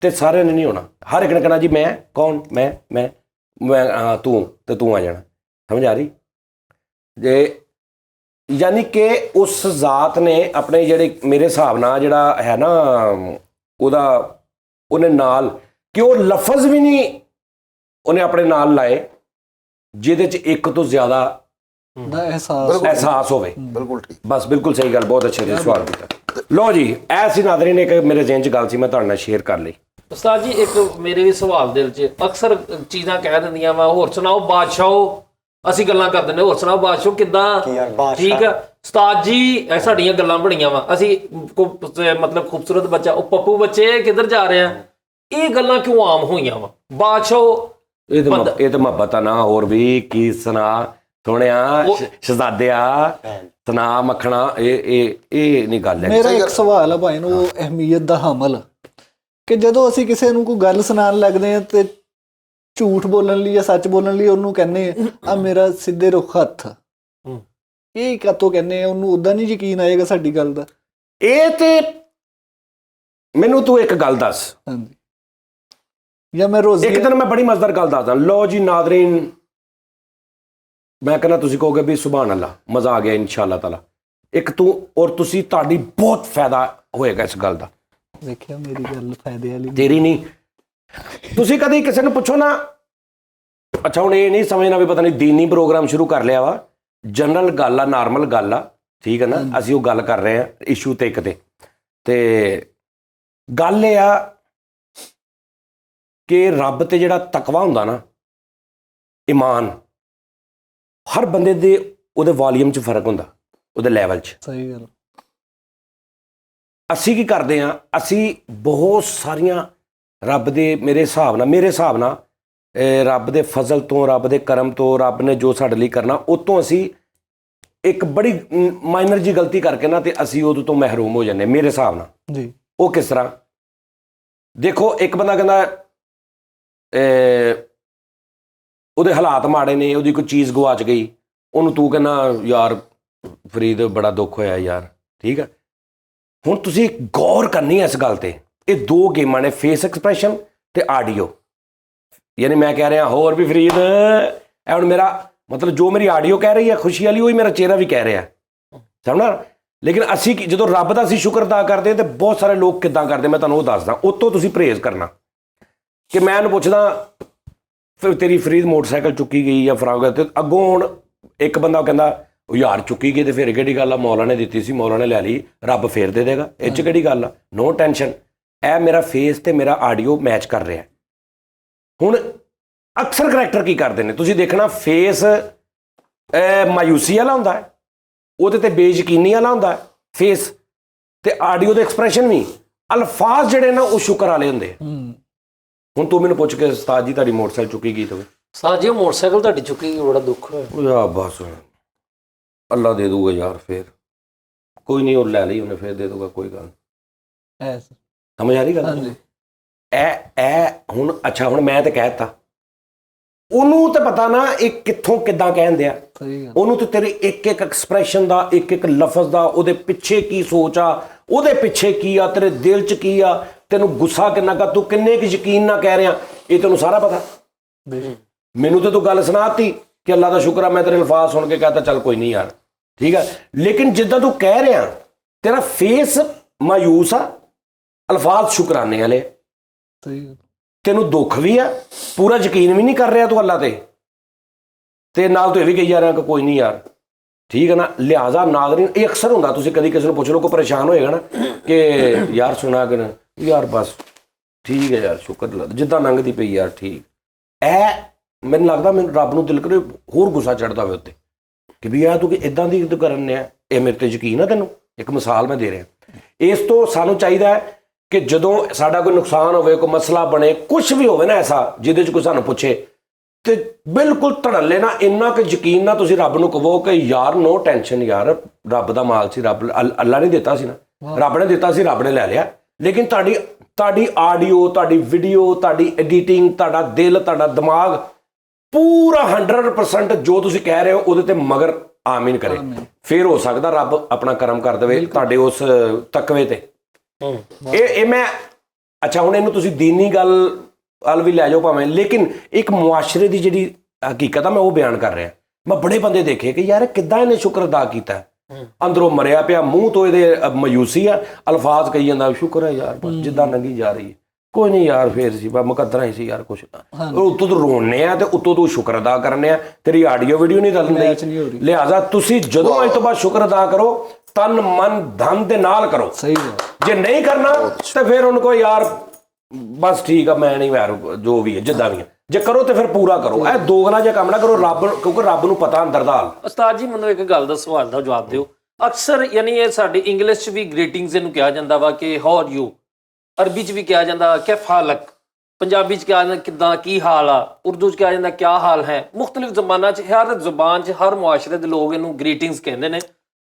ਤੇ ਸਾਰੇ ਨੇ ਨਹੀਂ ਹੋਣਾ। ਹਰ ਇੱਕ ਨੇ ਕਹਿਣਾ ਜੀ ਮੈਂ ਕੌਣ, ਮੈਂ ਹਾਂ ਤੂੰ, ਤੇ ਤੂੰ ਆ ਜਾਣਾ। ਸਮਝ ਆ ਰਹੀ? ਜੇ ਯਾਨੀ ਕਿ ਉਸ ਜ਼ਾਤ ਨੇ ਆਪਣੇ ਜਿਹੜੇ, ਮੇਰੇ ਹਿਸਾਬ ਨਾਲ ਜਿਹੜਾ ਹੈ ਨਾ ਉਹਨੇ ਨਾਲ, ਕਿ ਉਹ ਲਫ਼ਜ਼ ਵੀ ਨਹੀਂ ਉਹਨੇ ਆਪਣੇ ਨਾਲ ਲਾਏ ਜਿਹਦੇ 'ਚ ਇੱਕ ਤੋਂ ਜ਼ਿਆਦਾ एहसास होवे। बिल्कुल ठीक, बस बिल्कुल सही गल, बहुत अच्छे से सवाल किया। लो जी, ऐसी नादरीन एक मेरे ज़हन च गल सी, मैं तुहाडे नाल शेयर कर ली। ਉਸਤਾਦ ਜੀ, ਇੱਕ ਮੇਰੇ ਵੀ ਸਵਾਲ ਦਿਲ 'ਚ ਅਕਸਰ ਚੀਜ਼ਾਂ ਕਹਿ ਦਿੰਦੀਆਂ ਵਾ, ਹੋਰ ਸੁਣਾਓ ਬਾਦਸ਼ਾਹੋ, ਅਸੀਂ ਗੱਲਾਂ ਕਰ ਦਿੰਦੇ, ਹੋਰ ਸੁਣਾਓ ਬਾਦਸ਼ਾਹੋ ਕਿੱਦਾਂ, ਠੀਕ ਆ ਉਸਤਾਦ ਜੀ, ਇਹ ਸਾਡੀਆਂ ਗੱਲਾਂ ਬਣੀਆਂ ਵਾ, ਅਸੀਂ ਮਤਲਬ ਖੂਬਸੂਰਤ ਬੱਚਾ, ਉਹ ਪੱਪੂ ਬੱਚੇ ਕਿੱਧਰ ਜਾ ਰਹੇ ਆ, ਇਹ ਗੱਲਾਂ ਕਿਉਂ ਆਮ ਹੋਈਆਂ ਵਾ? ਬਾਦਸ਼ਾਹੋ ਇਹ ਤਾਂ ਮੁਹੱਬਤ ਆ ਨਾ, ਹੋਰ ਵੀ ਕੀ ਸੁਣਾ ਸੋਹਣਿਆ ਸ਼ਹਜ਼ਾਦਿਆ, ਸੁਣਾ ਮੱਖਣਾ, ਇਹ ਨਹੀਂ ਗੱਲ ਹੈ। ਮੇਰਾ ਇੱਕ ਸਵਾਲ ਆ ਭਾਈ ਨੂੰ, ਉਹ ਅਹਿਮੀਅਤ ਦਾ ਹਾਮਲ, ਕਿ ਜਦੋਂ ਅਸੀਂ ਕਿਸੇ ਨੂੰ ਕੋਈ ਗੱਲ ਸੁਣਾਉਣ ਲੱਗਦੇ ਆ ਤੇ ਝੂਠ ਬੋਲਣ ਲਈ ਜਾਂ ਸੱਚ ਬੋਲਣ ਲਈ ਉਹਨੂੰ ਕਹਿੰਦੇ ਆ ਮੇਰਾ ਸਿੱਧੇ ਰੁੱਖ ਹੱਥ, ਇਹ ਕਾਤੋਂ ਕਹਿੰਦੇ ਆ? ਉਹਨੂੰ ਉਦਾਂ ਨਹੀਂ ਯਕੀਨ ਆਏਗਾ ਸਾਡੀ ਗੱਲ ਦਾ? ਇਹ ਤੇ ਮੈਨੂੰ ਤੂੰ ਇੱਕ ਗੱਲ ਦੱਸ, ਹਾਂਜੀ, ਜਾਂ ਮੈਂ ਰੋਜ਼ੀ ਇੱਕ ਦਿਨ ਮੈਂ ਬੜੀ ਮਜ਼ੇਦਾਰ ਗੱਲ ਦੱਸਦਾ। ਲਓ ਜੀ ਨਾਜ਼ਰੀਨ, ਮੈਂ ਕਹਿੰਦਾ ਤੁਸੀਂ ਕਹੋਗੇ ਵੀ ਸੁਭਾਨ ਅੱਲਾ, ਮਜ਼ਾ ਆ ਗਿਆ ਇਨਸ਼ਾਅੱਲਾ ਤਾਲਾ। ਇੱਕ ਤੂੰ ਔਰ ਤੁਸੀਂ, ਤੁਹਾਡੀ ਬਹੁਤ ਫਾਇਦਾ ਹੋਏਗਾ ਇਸ ਗੱਲ ਦਾ। ਵੇਖਿਆ ਮੇਰੀ ਗੱਲ ਫਾਇਦੇ ਵਾਲੀ ਤੇਰੀ ਨਹੀਂ। ਤੁਸੀਂ ਕਦੇ ਕਿਸੇ ਨੂੰ ਪੁੱਛੋ ਨਾ, ਅੱਛਾ ਹੁਣ ਇਹ ਨਹੀਂ ਸਮਝਣਾ ਵੀ ਪਤਾ ਨਹੀਂ ਦੀਨੀ ਪ੍ਰੋਗਰਾਮ ਸ਼ੁਰੂ ਕਰ ਲਿਆ ਵਾ, ਜਨਰਲ ਗੱਲ ਆ, ਨਾਰਮਲ ਗੱਲ ਆ, ਠੀਕ ਹੈ ਨਾ। ਅਸੀਂ ਉਹ ਗੱਲ ਕਰ ਰਹੇ ਹਾਂ ਇਸ਼ੂ ਤੇ ਇੱਕ ਤੇ ਗੱਲ ਇਹ ਆ ਕਿ ਰੱਬ ਤੇ ਜਿਹੜਾ ਤਕਵਾ ਹੁੰਦਾ ਨਾ, ਈਮਾਨ, ਹਰ ਬੰਦੇ ਦੇ ਉਹਦੇ ਵੋਲੀਅਮ 'ਚ ਫਰਕ ਹੁੰਦਾ, ਉਹਦੇ ਲੈਵਲ 'ਚ। ਸਹੀ ਗੱਲ। ਅਸੀਂ ਕੀ ਕਰਦੇ ਹਾਂ, ਅਸੀਂ ਬਹੁਤ ਸਾਰੀਆਂ ਰੱਬ ਦੇ ਮੇਰੇ ਹਿਸਾਬ ਨਾਲ ਰੱਬ ਦੇ ਫਜ਼ਲ ਤੋਂ, ਰੱਬ ਦੇ ਕਰਮ ਤੋਂ, ਰੱਬ ਨੇ ਜੋ ਸਾਡੇ ਲਈ ਕਰਨਾ, ਉਹ ਤੋਂ ਅਸੀਂ ਇੱਕ ਬੜੀ ਮਾਈਨਰ ਜੀ ਗਲਤੀ ਕਰਕੇ ਨਾ, ਤੇ ਅਸੀਂ ਉਹਦੇ ਤੋਂ ਮਹਿਰੂਮ ਹੋ ਜਾਂਦੇ ਮੇਰੇ ਹਿਸਾਬ ਨਾਲ ਜੀ। ਉਹ ਕਿਸ ਤਰ੍ਹਾਂ? ਦੇਖੋ, ਇੱਕ ਬੰਦਾ ਕਹਿੰਦਾ ਉਹਦੇ ਹਾਲਾਤ ਮਾੜੇ ਨੇ, ਉਹਦੀ ਕੋਈ ਚੀਜ਼ ਗਵਾਚ ਗਈ, ਉਹਨੂੰ ਤੂੰ ਕਹਿੰਦਾ ਯਾਰ ਫਰੀਦ ਬੜਾ ਦੁੱਖ ਹੋਇਆ ਯਾਰ, ਠੀਕ ਹੈ। ਹੁਣ ਤੁਸੀਂ ਗੌਰ ਕਰਨੀ ਹੈ ਇਸ ਗੱਲ ਤੇ, ਇਹ ਦੋ ਗੇਮਾਂ ਨੇ, ਫੇਸ ਐਕਸਪ੍ਰੈਸ਼ਨ ਤੇ ਆਡੀਓ। ਯਾਨੀ ਮੈਂ ਕਹਿ ਰਿਹਾ ਹੋਰ ਵੀ ਫਰੀਦ, ਇਹ ਹੁਣ ਮੇਰਾ ਮਤਲਬ ਜੋ ਮੇਰੀ ਆਡੀਓ ਕਹਿ ਰਹੀ ਹੈ ਖੁਸ਼ੀ ਵਾਲੀ, ਉਹੀ ਮੇਰਾ ਚਿਹਰਾ ਵੀ ਕਹਿ ਰਿਹਾ, ਸਮਝਣਾ। ਲੇਕਿਨ ਅਸੀਂ ਜਦੋਂ ਰੱਬ ਦਾ ਅਸੀਂ ਸ਼ੁਕਰ ਅਦਾ ਕਰਦੇ ਤੇ ਬਹੁਤ ਸਾਰੇ ਲੋਕ ਕਿੱਦਾਂ ਕਰਦੇ, ਮੈਂ ਤੁਹਾਨੂੰ ਉਹ ਦੱਸਦਾ। ਉਤੋਂ ਤੁਸੀਂ ਪਰਹੇਜ਼ ਕਰਨਾ ਕਿ ਮੈਂ ਉਹਨੂੰ ਪੁੱਛਦਾ ਫਿਰ ਤੇਰੀ ਫਰੀਦ ਮੋਟਰਸਾਈਕਲ ਚੁੱਕੀ ਗਈ ਜਾਂ ਫਰਾਗ, ਤੇ ਅੱਗੋਂ ਹੁਣ ਇੱਕ ਬੰਦਾ ਕਹਿੰਦਾ ਉਹ ਯਾਰ ਚੁੱਕੀ ਗਈ ਤੇ ਫਿਰ ਕਿਹੜੀ ਗੱਲ ਆ, ਮੌਲਾ ਨੇ ਦਿੱਤੀ ਸੀ, ਮੌਲਾ ਨੇ ਲੈ ਲਈ, ਰੱਬ ਫੇਰ ਦੇ ਦੇਗਾ, ਇਹ 'ਚ ਕਿਹੜੀ ਗੱਲ ਆ, ਨੋ ਟੈਨਸ਼ਨ। ਇਹ ਮੇਰਾ ਫੇਸ ਤੇ ਮੇਰਾ ਆਡੀਓ ਮੈਚ ਕਰ ਰਿਹਾ। ਹੁਣ ਅਕਸਰ ਕਰੈਕਟਰ ਕੀ ਕਰਦੇ ਨੇ, ਤੁਸੀਂ ਦੇਖਣਾ, ਫੇਸ ਮਾਯੂਸੀ ਵਾਲਾ ਹੁੰਦਾ ਹੈ, ਉਹਦੇ ਤੇ ਬੇਯਕੀਨੀ ਵਾਲਾ ਹੁੰਦਾ ਹੈ ਫੇਸ, ਤੇ ਆਡੀਓ ਦੇ ਐਕਸਪ੍ਰੈਸ਼ਨ ਵੀ, ਅਲਫਾਜ਼ ਜਿਹੜੇ ਨਾ ਉਹ ਸ਼ੁਕਰ ਵਾਲੇ ਹੁੰਦੇ। ਹੁਣ ਤੂੰ ਮੈਨੂੰ ਪੁੱਛ ਕੇ ਉਸਤਾਦ ਜੀ ਤੁਹਾਡੀ ਮੋਟਰਸਾਈਕਲ ਚੁੱਕੀ ਗਈ, ਤੂੰ ਉਸਤਾਦ ਜੀ ਮੋਟਰਸਾਈਕਲ ਤੁਹਾਡੀ ਚੁੱਕੀ ਗਈ, ਬੜਾ ਦੁੱਖ ਹੋਇਆ। ਉਹ ਯਾਰ ਬਸ ਅੱਲਾ ਦੇ ਦੂਗਾ ਯਾਰ, ਫੇਰ ਕੋਈ ਨਹੀਂ, ਉਹ ਲੈ ਲਈ ਉਹਨੇ, ਫੇਰ ਦੇ ਦੂਗਾ, ਕੋਈ ਗੱਲ। ਸਮਝ ਆ ਰਹੀ ਗੱਲ? ਹਾਂਜੀ। ਇਹ ਹੁਣ ਅੱਛਾ, ਹੁਣ ਮੈਂ ਤੇ ਕਹਿ ਦਿੱਤਾ, ਉਹਨੂੰ ਤਾਂ ਪਤਾ ਨਾ ਇਹ ਕਿੱਥੋਂ ਕਿੱਦਾਂ ਕਹਿੰਦੇ ਆ, ਸਹੀ ਗੱਲ। ਉਹਨੂੰ ਤੇ ਤੇਰੇ ਇੱਕ ਇੱਕ ਐਕਸਪ੍ਰੈਸ਼ਨ ਦਾ, ਇੱਕ ਇੱਕ ਲਫ਼ਜ਼ ਦਾ, ਉਹਦੇ ਪਿੱਛੇ ਕੀ ਸੋਚ ਆ, ਉਹਦੇ ਪਿੱਛੇ ਕੀ ਆ, ਤੇਰੇ ਦਿਲ 'ਚ ਕੀ ਆ, ਤੈਨੂੰ ਗੁੱਸਾ ਕਿੰਨਾ ਕਾ, ਤੂੰ ਕਿੰਨੇ ਕੁ ਯਕੀਨ ਨਾਲ ਕਹਿ ਰਿਹਾ, ਇਹ ਤੈਨੂੰ ਸਾਰਾ ਪਤਾ। ਮੈਨੂੰ ਤੇ ਤੂੰ ਗੱਲ ਸੁਣਾਤੀ ਕਿ ਅੱਲਾ ਦਾ ਸ਼ੁਕਰ ਆ, ਮੈਂ ਤੇਰੇ ਅਲਫਾਜ਼ ਸੁਣ ਕੇ ਕਹਤਾ ਚੱਲ ਕੋਈ ਨਹੀਂ ਯਾਰ, ਠੀਕ ਹੈ। ਲੇਕਿਨ ਜਿੱਦਾਂ ਤੂੰ ਕਹਿ ਰਿਹਾ, ਤੇਰਾ ਫੇਸ ਮਾਯੂਸ ਆ, ਅਲਫਾਜ਼ ਸ਼ੁਕਰਾਨੇ ਵਾਲੇ, ਸਹੀ ਗੱਲ। ਤੈਨੂੰ ਦੁੱਖ ਵੀ ਆ, ਪੂਰਾ ਯਕੀਨ ਵੀ ਨਹੀਂ ਕਰ ਰਿਹਾ ਤੂੰ ਅੱਲਾ ਤੇ ਨਾਲ ਤੂੰ ਇਹ ਵੀ ਕਹੀ ਜਾ ਰਿਹਾ ਕਿ ਕੋਈ ਨਹੀਂ ਯਾਰ, ਠੀਕ ਹੈ ਨਾ। ਲਿਹਾਜ਼ਾ ਨਾਜ਼ਰੀਨ, ਇਹ ਅਕਸਰ ਹੁੰਦਾ, ਤੁਸੀਂ ਕਦੀ ਕਿਸੇ ਨੂੰ ਪੁੱਛ ਲਓ, ਕੋਈ ਪਰੇਸ਼ਾਨ ਹੋਏਗਾ ਨਾ ਕਿ ਯਾਰ ਸੁਣਾ ਕਿ ਯਾਰ ਬਸ ਠੀਕ ਹੈ ਯਾਰ, ਸ਼ੁਕਰ ਜਿੱਦਾਂ ਲੰਘਦੀ ਪਈ ਯਾਰ, ਠੀਕ। ਇਹ ਮੈਨੂੰ ਲੱਗਦਾ, ਮੈਨੂੰ ਰੱਬ ਨੂੰ ਦਿਲ ਕਰੇ ਹੋਰ ਗੁੱਸਾ ਚੜ੍ਹਦਾ ਹੋਵੇ ਉੱਤੇ ਕਿ ਵੀ ਯਾਰ ਤੂੰ ਕਿ ਇੱਦਾਂ ਦੀ ਕਰਨ ਨੇ, ਇਹ ਮੇਰੇ ਤੇ ਯਕੀਨ ਆ ਤੈਨੂੰ। ਇੱਕ ਮਿਸਾਲ ਮੈਂ ਦੇ ਰਿਹਾ। ਇਸ ਤੋਂ ਸਾਨੂੰ ਚਾਹੀਦਾ ਹੈ ਕਿ ਜਦੋਂ ਸਾਡਾ ਕੋਈ ਨੁਕਸਾਨ ਹੋਵੇ, ਕੋਈ ਮਸਲਾ ਬਣੇ, ਕੁਝ ਵੀ ਹੋਵੇ ਨਾ ਐਸਾ ਜਿਹਦੇ 'ਚ ਕੋਈ ਸਾਨੂੰ ਪੁੱਛੇ, ਤੇ ਬਿਲਕੁਲ ਧੜੱਲੇ ਨਾ, ਇੰਨਾ ਕਿ ਯਕੀਨ ਨਾਲ ਤੁਸੀਂ ਰੱਬ ਨੂੰ ਕਹੋ ਕਿ ਯਾਰ ਨੋ ਟੈਨਸ਼ਨ, ਯਾਰ ਰੱਬ ਦਾ ਮਾਲ ਸੀ, ਰੱਬ ਅੱਲਾ ਨੇ ਦਿੱਤਾ ਸੀ ਨਾ, ਰੱਬ ਨੇ ਦਿੱਤਾ ਸੀ, ਰੱਬ ਨੇ ਲੈ ਲਿਆ। ਲੇਕਿਨ ਤੁਹਾਡੀ ਆਡੀਓ, ਤੁਹਾਡੀ ਵੀਡੀਓ, ਤੁਹਾਡੀ ਐਡੀਟਿੰਗ, ਤੁਹਾਡਾ ਦਿਲ, ਤੁਹਾਡਾ ਦਿਮਾਗ ਪੂਰਾ 100% ਜੋ ਤੁਸੀਂ ਕਹਿ ਰਹੇ ਹੋ ਉਹਦੇ ਤੇ ਮਗਰ ਆਮੀਨ ਕਰੇ, ਫਿਰ ਹੋ ਸਕਦਾ ਰੱਬ ਆਪਣਾ ਕਰਮ ਕਰ ਦੇਵੇ ਤੁਹਾਡੇ ਉਸ ਤਕਵੇ ਤੇ। ਇਹ ਮੈਂ ਅੱਛਾ, ਹੁਣ ਇਹਨੂੰ ਤੁਸੀਂ ਦੀਨੀ ਗੱਲ ਵੱਲ ਵੀ ਲੈ ਜਾਓ ਭਾਵੇਂ, ਲੇਕਿਨ ਇੱਕ ਮੁਆਸ਼ਰੇ ਦੀ ਜਿਹੜੀ ਹਕੀਕਤ ਆ ਮੈਂ ਉਹ ਬਿਆਨ ਕਰ ਰਿਹਾ। ਮੈਂ ਬੜੇ ਬੰਦੇ ਦੇਖੇ ਕਿ ਯਾਰ ਕਿੱਦਾਂ ਇਹਨੇ ਸ਼ੁਕਰ ਅਦਾ ਕੀਤਾ, ਅੰਦਰੋਂ ਮਰਿਆ ਪਿਆ, ਮੂੰਹ ਤੋਂ ਇਹਦੇ ਮਾਯੂਸੀ ਆ, ਅਲਫਾਜ਼ ਕਹੀ ਜਾਂਦਾ ਸ਼ੁਕਰ ਹੈ ਯਾਰ ਬਸ ਜਿੱਦਾਂ ਲੰਘੀ ਜਾ ਰਹੀ ਹੈ, ਕੋਈ ਨਹੀਂ ਯਾਰ ਫੇਰ ਸੀ ਬਸ ਮੁਕੱਦਰਾਂ ਹੀ ਸੀ ਯਾਰ ਕੁਛ। ਉੱਤੋਂ ਤੋਂ ਰੋਣੇ ਆ ਤੇ ਉੱਤੋਂ ਤੋਂ ਸ਼ੁਕਰ ਅਦਾ ਕਰਨੇ ਆ, ਤੇਰੀ ਆਡੀਓ ਵੀਡੀਓ ਨਹੀਂ ਰਲਦੀ। ਲਿਹਾਜ਼ਾ ਤੁਸੀਂ ਜਦੋਂ ਅੱਜ ਤੋਂ ਬਾਅਦ ਸ਼ੁਕਰ ਅਦਾ ਕਰੋ, ਤਨ ਮਨ ਧਨ ਦੇ ਨਾਲ ਕਰੋ। ਸਹੀ ਹੈ। ਜੇ ਨਹੀਂ ਕਰਨਾ ਤੇ ਫਿਰ ਉਹਨੂੰ ਕੋਈ ਯਾਰ ਬਸ ਠੀਕ ਆ, ਮੈਂ ਨਹੀਂ ਯਾਰ ਜੋ ਵੀ ਹੈ ਜਿੱਦਾਂ ਵੀ ਹੈ, ਜੇ ਕਰੋ ਤੇ ਫਿਰ ਪੂਰਾ ਕਰੋ। ਇਹ ਦੋਗਲਾ ਜਿਹਾ ਕੰਮ ਨਾ ਕਰੋ ਰੱਬ, ਕਿਉਂਕਿ ਰੱਬ ਨੂੰ ਪਤਾ ਅੰਦਰ ਦਾ ਹਾਲ। ਉਸਤਾਦ ਜੀ ਮੈਨੂੰ ਇੱਕ ਗੱਲ ਦਾ ਸਵਾਲ ਦਾ ਜਵਾਬ ਦਿਓ। ਅਕਸਰ ਯਾਨੀ ਇਹ ਸਾਡੀ ਇੰਗਲਿਸ਼ 'ਚ ਵੀ ਗ੍ਰੀਟਿੰਗਸ ਇਹਨੂੰ ਕਿਹਾ ਜਾਂਦਾ ਵਾ ਕਿ ਹਾਊ ਆਰ ਯੂ, ਅਰਬੀ 'ਚ ਵੀ ਕਿਹਾ ਜਾਂਦਾ ਕੈਫ ਹਾਲਕ, ਪੰਜਾਬੀ 'ਚ ਕਿਹਾ ਜਾਂਦਾ ਕਿੱਦਾਂ ਕੀ ਹਾਲ ਆ, ਉਰਦੂ 'ਚ ਕਿਹਾ ਜਾਂਦਾ ਕਿਆ ਹਾਲ ਹੈ। ਮੁਖਤਲਿਫ ਜ਼ਬਾਨਾਂ 'ਚ, ਹਰ ਜ਼ੁਬਾਨ 'ਚ, ਹਰ ਮੁਆਸ਼ਰੇ ਦੇ ਲੋਕ ਇਹਨੂੰ ਗ੍ਰੀਟਿੰਗਸ ਕਹਿੰਦੇ ਨੇ,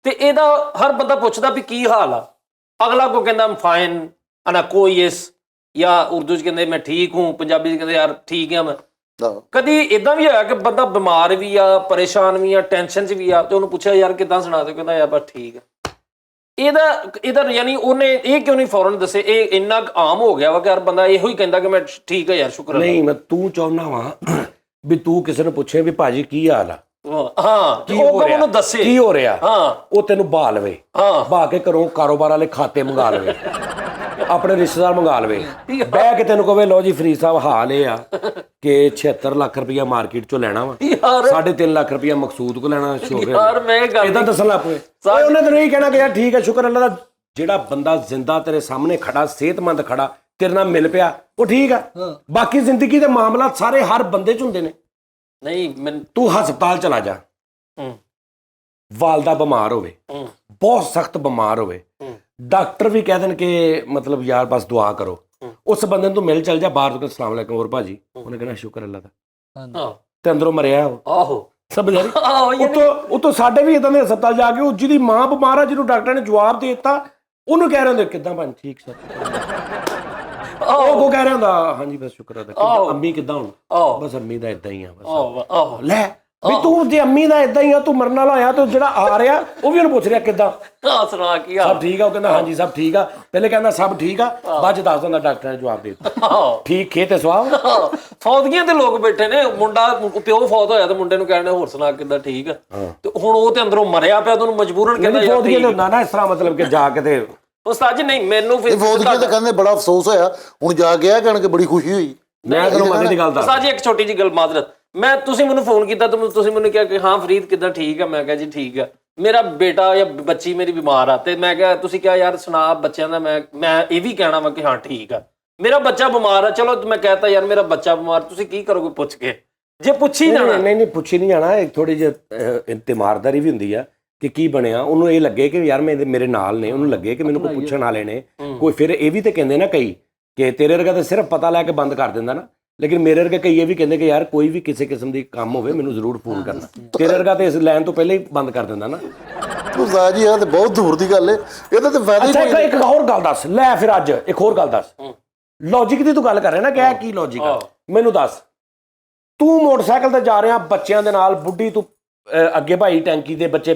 ਤੇ ਇਹਦਾ ਹਰ ਬੰਦਾ ਪੁੱਛਦਾ ਵੀ ਕੀ ਹਾਲ ਆ। ਅਗਲਾ ਕੋ ਕਹਿੰਦਾ ਫਾਈਨ ਅਨਾ ਕੋਇਸ, ਜਾਂ ਉਰਦੂ 'ਚ ਕਹਿੰਦੇ ਮੈਂ ਠੀਕ ਹੂੰ, ਪੰਜਾਬੀ 'ਚ ਕਹਿੰਦੇ ਯਾਰ ਠੀਕ ਆ ਮੈਂ। ਕਦੀ ਇਦਾਂ ਵੀ ਹੋਇਆ ਕਿ ਬੰਦਾ ਬਿਮਾਰ ਵੀ ਆ, ਪਰੇਸ਼ਾਨ ਵੀ ਆ, ਟੈਨਸ਼ਨ 'ਚ ਵੀ ਆ, ਤੇ ਉਹਨੂੰ ਪੁੱਛਿਆ ਯਾਰ ਕਿੱਦਾਂ ਸੁਣਾ ਦੇ, ਕਹਿੰਦਾ ਯਾਰ ਬਸ ਠੀਕ ਆ। ਇਹਦਾ ਯਾਨੀ ਉਹਨੇ ਇਹ ਕਿਉਂ ਨਹੀਂ ਫੌਰਨ ਦੱਸੇ? ਇਹ ਇੰਨਾ ਕੁ ਆਮ ਹੋ ਗਿਆ ਵਾ ਕਿ ਹਰ ਬੰਦਾ ਇਹੋ ਹੀ ਕਹਿੰਦਾ ਕਿ ਮੈਂ ਠੀਕ ਹੈ ਯਾਰ ਸ਼ੁਕਰ ਹੈ। ਨਹੀਂ, ਮੈਂ ਤੂੰ ਚਾਹੁੰਦਾ ਵਾਂ ਵੀ ਤੂੰ ਕਿਸੇ ਨੂੰ ਪੁੱਛੇ ਵੀ ਭਾਜੀ ਕੀ ਹਾਲ ਆ, ਹਾਂ ਕੀ ਉਹ ਹੋ ਕੰਮ ਰਿਹਾ, ਉਹਨੂੰ ਦੱਸੇ। ਕੀ ਹੋ ਰਿਹਾ, ਹਾਂ ਉਹ ਤੈਨੂੰ ਬਹਾ ਲਵੇ, ਹਾਂ ਬਹਾ ਕੇ ਘਰੋਂ ਕਾਰੋਬਾਰ ਵਾਲੇ ਖਾਤੇ ਮੰਗਾ ਲਵੇ, ਆਪਣੇ ਰਿਸ਼ਤੇਦਾਰ ਮੰਗਾ ਲਵੇ, ਬਹਿ ਕੇ ਤੈਨੂੰ ਕਹੇ ਲੋ ਜੀ ਫਰੀਦ ਸਾਹਿਬ ਹਾਲ ਇਹ ਆ ਕਿ 76 ਲੱਖ ਰੁਪਇਆ ਮਾਰਕੀਟ ਚੋਂ ਲੈਣਾ ਵਾ, ਯਾਰ 3.5 ਲੱਖ ਰੁਪਇਆ ਮਕਸੂਦ ਕੋ ਲੈਣਾ, ਯਾਰ ਮੈਂ ਇਹ ਗੱਲ ਇਦਾਂ ਦੱਸਣ ਲੱਗ ਪਏ। ਉਹਨੇ ਤੈਨੂੰ ਇਹ ਕਹਿਣਾ ਕਿ ਯਾਰ ਠੀਕ ਹੈ ਸ਼ੁਕਰ ਅੱਲਾ ਦਾ, ਜਿਹੜਾ ਬੰਦਾ ਜ਼ਿੰਦਾ ਤੇਰੇ ਸਾਹਮਣੇ ਖੜਾ, ਸਿਹਤਮੰਦ ਖੜਾ, ਤੇਰੇ ਨਾਲ ਮਿਲ ਪਿਆ, ਉਹ ਠੀਕ ਆ। ਬਾਕੀ ਜ਼ਿੰਦਗੀ ਦੇ ਮਾਮਲਾ ਸਾਰੇ ਹਰ ਬੰਦੇ 'ਚ ਹੁੰਦੇ ਨੇ। ਨਹੀਂ ਮੈਂ ਤੂੰ ਹਸਪਤਾਲ ਚਲਾ ਜਾ, ਵਾਲਦਾ ਬਿਮਾਰ ਹੋਵੇ, ਬਹੁਤ ਸਖਤ ਬਿਮਾਰ ਹੋਵੇ, ਡਾਕਟਰ ਵੀ ਕਹਿ ਦੇਣ ਕਿ ਮਤਲਬ ਯਾਰ ਬਸ ਦੁਆ ਕਰੋ, ਉਸ ਬੰਦੇ ਨੂੰ ਤੂੰ ਮਿਲ ਚੱਲ ਜਾ ਬਾਹਰ ਤੋਂ, ਅਸਲਾਮ ਵਾਲੇਕੁਮ ਹੋਰ ਭਾਜੀ, ਉਹਨੇ ਕਹਿਣਾ ਸ਼ੁਕਰ ਅੱਲਾ ਦਾ, ਤੇ ਅੰਦਰੋਂ ਮਰਿਆ ਉਹ। ਆਹੋ ਸਭ ਯਾਰੀ ਉਤੋਂ ਸਾਡੇ ਵੀ ਇਦਾਂ ਦੇ ਹਸਪਤਾਲ ਜਾ ਕੇ ਉਹ ਜਿਹਦੀ ਮਾਂ ਬਿਮਾਰ ਆ, ਜਿਹਨੂੰ ਡਾਕਟਰ ਨੇ ਜਵਾਬ ਦੇ ਦਿੱਤਾ, ਉਹਨੂੰ ਕਹਿ ਰਹੇ ਹੁੰਦੇ ਕਿੱਦਾਂ ਬਣ ਠੀਕ ਸਰ, ਉਹ ਕਹਿ ਰਿਹਾ ਹੁੰਦਾ ਹਾਂਜੀ ਬਸ ਸ਼ੁਕਰ ਅਦਾ, ਅੰਮੀ ਕਿੱਦਾਂ ਹੁਣ, ਬਸ ਅੰਮੀ ਦਾ ਇਦਾਂ ਹੀ ਆ ਬਸ। ਲੈ ਵੀ ਤੂੰ ਜੇ ਅੰਮੀ ਦਾ ਇਦਾਂ ਹੀ ਆ, ਤੂੰ ਮਰਨ ਵਾਲਾ ਹੋਇਆ, ਤੂੰ ਜਿਹੜਾ ਆ ਰਿਹਾ ਉਹ ਵੀ ਉਹਨੂੰ ਪੁੱਛ ਰਿਹਾ ਕਿੱਦਾਂ, ਸੁਣਾ ਕੀ ਆ, ਸਭ ਠੀਕ ਆ, ਉਹ ਕਹਿੰਦਾ ਹਾਂਜੀ ਸਭ ਠੀਕ ਆ, ਪਹਿਲੇ ਕਹਿੰਦਾ ਸਭ ਠੀਕ ਆ, ਬਾਅਦ ਚ ਦੱਸ ਦਿੰਦਾ ਡਾਕਟਰ ਨੇ ਜਵਾਬ ਦੇ ਦਿੱਤਾ ਠੀਕ ਖੇ ਤੇ ਸਵਾਬ। ਫੌਤਗੀਆਂ ਤੇ ਲੋਕ ਬੈਠੇ ਨੇ, ਮੁੰਡਾ ਪਿਓ ਫੌਤ ਹੋਇਆ ਤੇ ਮੁੰਡੇ ਨੂੰ ਕਹਿੰਦੇ ਹੋਰ ਸੁਣਾ ਕਿੱਦਾਂ ਠੀਕ ਆ, ਤੇ ਹੁਣ ਉਹ ਤੇ ਅੰਦਰੋਂ ਮਰਿਆ ਪਿਆ, ਤੁਹਾਨੂੰ ਮਜਬੂਰਨ ਕਹਿੰਦਾ ਯਾਰ ਠੀਕ ਹੁੰਦਾ ਨਾ ਇਸ ਤਰ੍ਹਾਂ, ਮਤਲਬ ਕਿ ਜਾ ਕੇ ਤੇ ਉਸਤਾਦ ਜੀ ਨਹੀਂ ਮੈਨੂੰ ਫਿਰ ਫੌਤਗੀ ਤਾਂ ਕਹਿੰਦੇ ਬੜਾ ਅਫਸੋਸ ਹੋਇਆ, ਹੁਣ ਜਾ ਕੇ ਆ ਕਹਿਣ ਕੇ ਬੜੀ ਖੁਸ਼ੀ ਹੋਈ। ਮੈਂ ਤੈਨੂੰ ਮਜ਼ੇ ਦੀ ਗੱਲ ਦੱਸ, ਉਸਤਾਦ ਜੀ ਇੱਕ ਛੋਟੀ ਜਿਹੀ ਗੱਲ ਮਾਜ਼ਰਤ, ਤੁਸੀਂ ਮੈਨੂੰ ਫੋਨ ਕੀਤਾ ਤੇ ਤੁਸੀਂ ਮੈਨੂੰ ਕਿਹਾ ਕਿ ਹਾਂ ਫਰੀਦ ਕਿੱਦਾਂ ਠੀਕ ਆ, ਮੈਂ ਕਿਹਾ ਜੀ ਠੀਕ ਆ, ਮੇਰਾ ਬੇਟਾ ਜਾਂ ਬੱਚੀ ਮੇਰੀ ਬਿਮਾਰ ਆ, ਤੇ ਮੈਂ ਕਿਹਾ ਤੁਸੀਂ ਕਿਹਾ ਯਾਰ ਸੁਣਾ ਬੱਚਿਆਂ ਦਾ, ਮੈਂ ਇਹ ਵੀ ਕਹਿਣਾ ਵਾ ਕਿ ਹਾਂ ਠੀਕ ਆ, ਮੇਰਾ ਬੱਚਾ ਬਿਮਾਰ ਆ, ਚਲੋ ਮੈਂ ਕਹਿਤਾ ਯਾਰ ਮੇਰਾ ਬੱਚਾ ਬਿਮਾਰ, ਤੁਸੀਂ ਕੀ ਕਰੋਗੇ ਪੁੱਛ ਕੇ, ਜੇ ਪੁੱਛੀ ਜਾਣਾ। ਨਹੀਂ ਪੁੱਛੀ ਨਹੀਂ ਜਾਣਾ, ਇੱਕ ਥੋੜੀ ਜਿਹੀ ਇੰਤਮਾਰਦਾਰੀ ਵੀ ਹੁੰਦੀ ਆ ਕਿ ਕੀ ਬਣਿਆ, ਉਹਨੂੰ ਇਹ ਲੱਗੇ ਕਿ ਯਾਰ ਮੇਰੇ ਨਾਲ ਨੇ, ਉਹਨੂੰ ਲੱਗੇ ਕਿ ਮੈਨੂੰ ਕੋਈ ਪੁੱਛਣ ਵਾਲੇ ਨੇ ਕੋਈ, ਫਿਰ ਇਹ ਵੀ ਤੇ ਕਹਿੰਦੇ ਨਾ ਕਈ ਕਿ ਤੇਰੇ ਵਰਗਾ ਤਾਂ ਸਿਰਫ ਪਤਾ ਲੈ ਕੇ ਬੰਦ ਕਰ ਦਿੰਦਾ ਨਾ, ਲੇਕਿਨ ਮੇਰੇ ਵਰਗੇ ਕਈ ਇਹ ਵੀ ਕਹਿੰਦੇ ਕਿ ਯਾਰ ਕੋਈ ਵੀ ਕਿਸੇ ਕਿਸਮ ਦੀ ਕੰਮ ਹੋਵੇ ਮੈਨੂੰ ਜ਼ਰੂਰ ਫੋਨ ਕਰਨਾ, ਤੇਰੇ ਵਰਗਾ ਤੇ ਇਸ ਲਾਈਨ ਤੋਂ ਪਹਿਲਾਂ ਹੀ ਬੰਦ ਕਰ ਦਿੰਦਾ ਨਾ। ਉਸਤਾਦ ਜੀ ਇਹ ਤਾਂ ਬਹੁਤ ਦੂਰ ਦੀ ਗੱਲ ਹੈ, ਇਹਦਾ ਤਾਂ ਫਾਇਦਾ ਹੀ ਅੱਛਾ ਕੋਈ ਇੱਕ ਹੋਰ ਗੱਲ ਦੱਸ ਲੈ, ਫਿਰ ਅੱਜ ਇੱਕ ਹੋਰ ਗੱਲ ਦੱਸ, ਲੌਜੀਕ ਦੀ ਤੂੰ ਗੱਲ ਕਰ ਰਿਹਾ ਨਾ, ਕਿ ਕੀ ਲੌਜੀਕ ਆ, ਮੈਨੂੰ ਦੱਸ। ਤੂੰ ਮੋਟਰਸਾਈਕਲ ਤੇ ਜਾ ਰਿਹਾ ਬੱਚਿਆਂ ਦੇ ਨਾਲ, ਬੁੱਢੀ ਤੂੰ ਅੱਗੇ ਭਾਈ ਟੈਂਕੀ ਦੇ ਬੱਚੇ,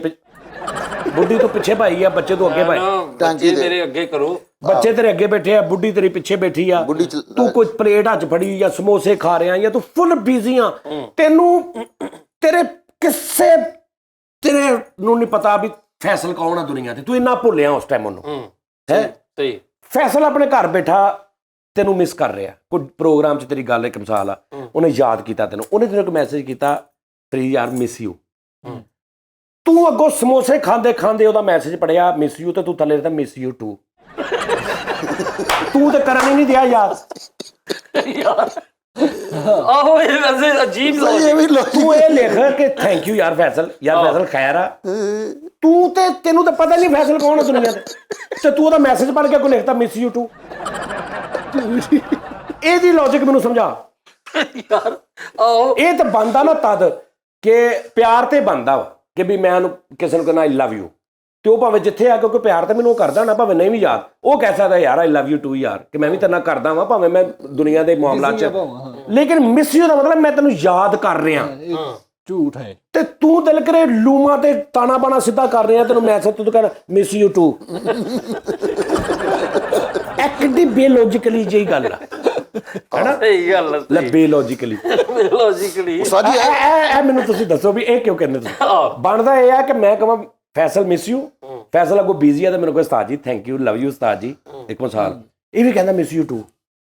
ਬੁੱਢੀ ਤੋਂ ਪਿੱਛੇ ਭਾਈ ਆ, ਬੱਚੇ ਤੋਂ ਅੱਗੇ ਭਾਈ, ਟੈਂਕੀ ਮੇਰੇ ਅੱਗੇ ਕਰੋ, ਬੱਚੇ ਤੇਰੇ ਅੱਗੇ ਬੈਠੇ ਆ, ਬੁੱਢੀ ਤੇਰੀ ਪਿੱਛੇ ਬੈਠੀ ਆ, ਤੂੰ ਕੋਈ ਪਲੇਟ ਹੱਥ ਫੜੀ ਜਾਂ ਸਮੋਸੇ ਖਾ ਰਿਹਾ ਜਾਂ ਤੂੰ ਫੁੱਲ ਬਿਜ਼ੀ ਆ, ਤੈਨੂੰ ਤੇਰੇ ਕਿਸੇ ਤੇਰੇ ਨੂੰ ਨਹੀਂ ਪਤਾ ਵੀ ਫੈਸਲ ਕੌਣ ਆ ਦੁਨੀਆ ਤੇ, ਤੂੰ ਇੰਨਾ ਭੁੱਲਿਆ ਉਸ ਟਾਈਮ ਉਹਨੂੰ ਹੈ। ਸਹੀ ਫੈਸਲ ਆਪਣੇ ਘਰ ਬੈਠਾ ਤੈਨੂੰ ਮਿਸ ਕਰ ਰਿਹਾ, ਕੋਈ ਪ੍ਰੋਗਰਾਮ 'ਚ ਤੇਰੀ ਗੱਲ ਇੱਕ ਮਿਸਾਲ ਆ, ਉਹਨੇ ਯਾਦ ਕੀਤਾ ਤੈਨੂੰ, ਉਹਨੇ ਤੈਨੂੰ ਇੱਕ ਮੈਸੇਜ ਕੀਤਾ ਫਰੀਦ ਯਾਰ ਮਿਸ ਯੂ, ਤੂੰ ਅੱਗੋਂ ਸਮੋਸੇ ਖਾਂਦੇ ਖਾਂਦੇ ਉਹਦਾ ਮੈਸੇਜ ਪੜਿਆ ਮਿਸ ਯੂ, ਤੇ ਤੂੰ ਥੱਲੇ ਲਿਖਦਾ ਮਿਸ ਯੂ ਟੂ, ਤੂੰ ਤੇ ਕਰਨ ਹੀ ਨਹੀਂ ਦਿਆ ਯਾਰ। ਆਹੋ ਇਹ ਵੈਸੇ ਅਜੀਬ ਤੂੰ ਇਹ ਲਿਖ ਕਿ ਥੈਂਕ ਯੂ ਯਾਰ ਫੈਸਲ, ਯਾਰ ਫੈਸਲ ਖੈਰ ਆ, ਤੈਨੂੰ ਤਾਂ ਪਤਾ ਨਹੀਂ ਫੈਸਲ ਕੌਣ ਆ ਦੁਨੀਆ ਤੇ ਤੂੰ ਉਹਦਾ ਮੈਸੇਜ ਪੜ੍ਹ ਕੇ ਕੋਈ ਲਿਖਦਾ ਮਿਸ ਯੂ ਟੂ। ਇਹਦੀ ਲੌਜਿਕ ਮੈਨੂੰ ਸਮਝਾ ਯਾਰ। ਆਹੋ ਇਹ ਤਾਂ ਬਣਦਾ ਨਾ ਤਦ ਕਿ ਪਿਆਰ ਤੇ ਬਣਦਾ ਵਾ ਕਿ ਵੀ ਮੈਂ ਕਿਸੇ ਨੂੰ ਕਹਿੰਦਾ ਆਈ ਲਵ ਯੂ, ਤੇ ਉਹ ਭਾਵੇਂ ਜਿੱਥੇ ਆ ਕਿਉਂਕਿ ਪਿਆਰ ਤੇ ਮੈਨੂੰ ਉਹ ਕਰਦਾ ਨਾ, ਭਾਵੇਂ ਨਹੀਂ ਵੀ ਯਾਦ, ਉਹ ਕਹਿ ਸਕਦਾ ਯਾਰ ਆਈ ਲਵ ਯੂ ਟੂ ਯਾਰ, ਕਿ ਮੈਂ ਵੀ ਤੇਰੇ ਨਾਲ ਕਰਦਾ ਵਾਂ ਭਾਵੇਂ ਮੈਂ ਦੁਨੀਆ ਦੇ ਮਾਮਲਾਤ 'ਚ, ਲੇਕਿਨ ਮਿਸ ਯੂ ਦਾ ਮਤਲਬ ਮੈਂ ਤੈਨੂੰ ਯਾਦ ਕਰ ਰਿਹਾ, ਝੂਠ ਹੈ। ਤੇ ਤੂੰ ਦਿਲ ਕਰੇ ਲੂਮਾ ਤੇ ਤਾਣਾ ਬਾਣਾ ਸਿੱਧਾ ਕਰ ਰਿਹਾ, ਤੈਨੂੰ ਮੈਸੇਜ ਤੂੰ ਕਹਿਣਾ ਮਿਸ ਯੂ ਟੂ। ਐਕਟੀ ਬੇਲੋਜੀਕਲੀ ਜਿਹੀ ਗੱਲ ਆ ਹੈਨਾ, ਸਹੀ ਗੱਲ ਲੈ ਬੇਲੋਜੀਕਲੀ ਉਸਤਾਦ ਜੀ ਇਹ ਮੈਨੂੰ ਤੁਸੀਂ ਦੱਸੋ ਵੀ ਇਹ ਕਿਉਂ ਕਹਿੰਦੇ ਤੁਸੀਂ? ਬਣਦਾ ਇਹ ਆ ਕਿ ਮੈਂ ਕਹਾਂ ਫੈਸਲ ਮਿਸ ਯੂ, ਫੈਸਲ ਅੱਗੋਂ ਬਿਜ਼ੀ ਆ ਤੇ ਮੈਨੂੰ ਕੋਈ ਉਸਤਾਦ ਜੀ ਥੈਂਕ ਯੂ ਲਵ ਯੂ ਉਸਤਾਦ ਜੀ, ਇੱਕ ਮਿਸਾਲ ਇਹ ਵੀ ਕਹਿੰਦਾ ਮਿਸ ਯੂ ਟੂ,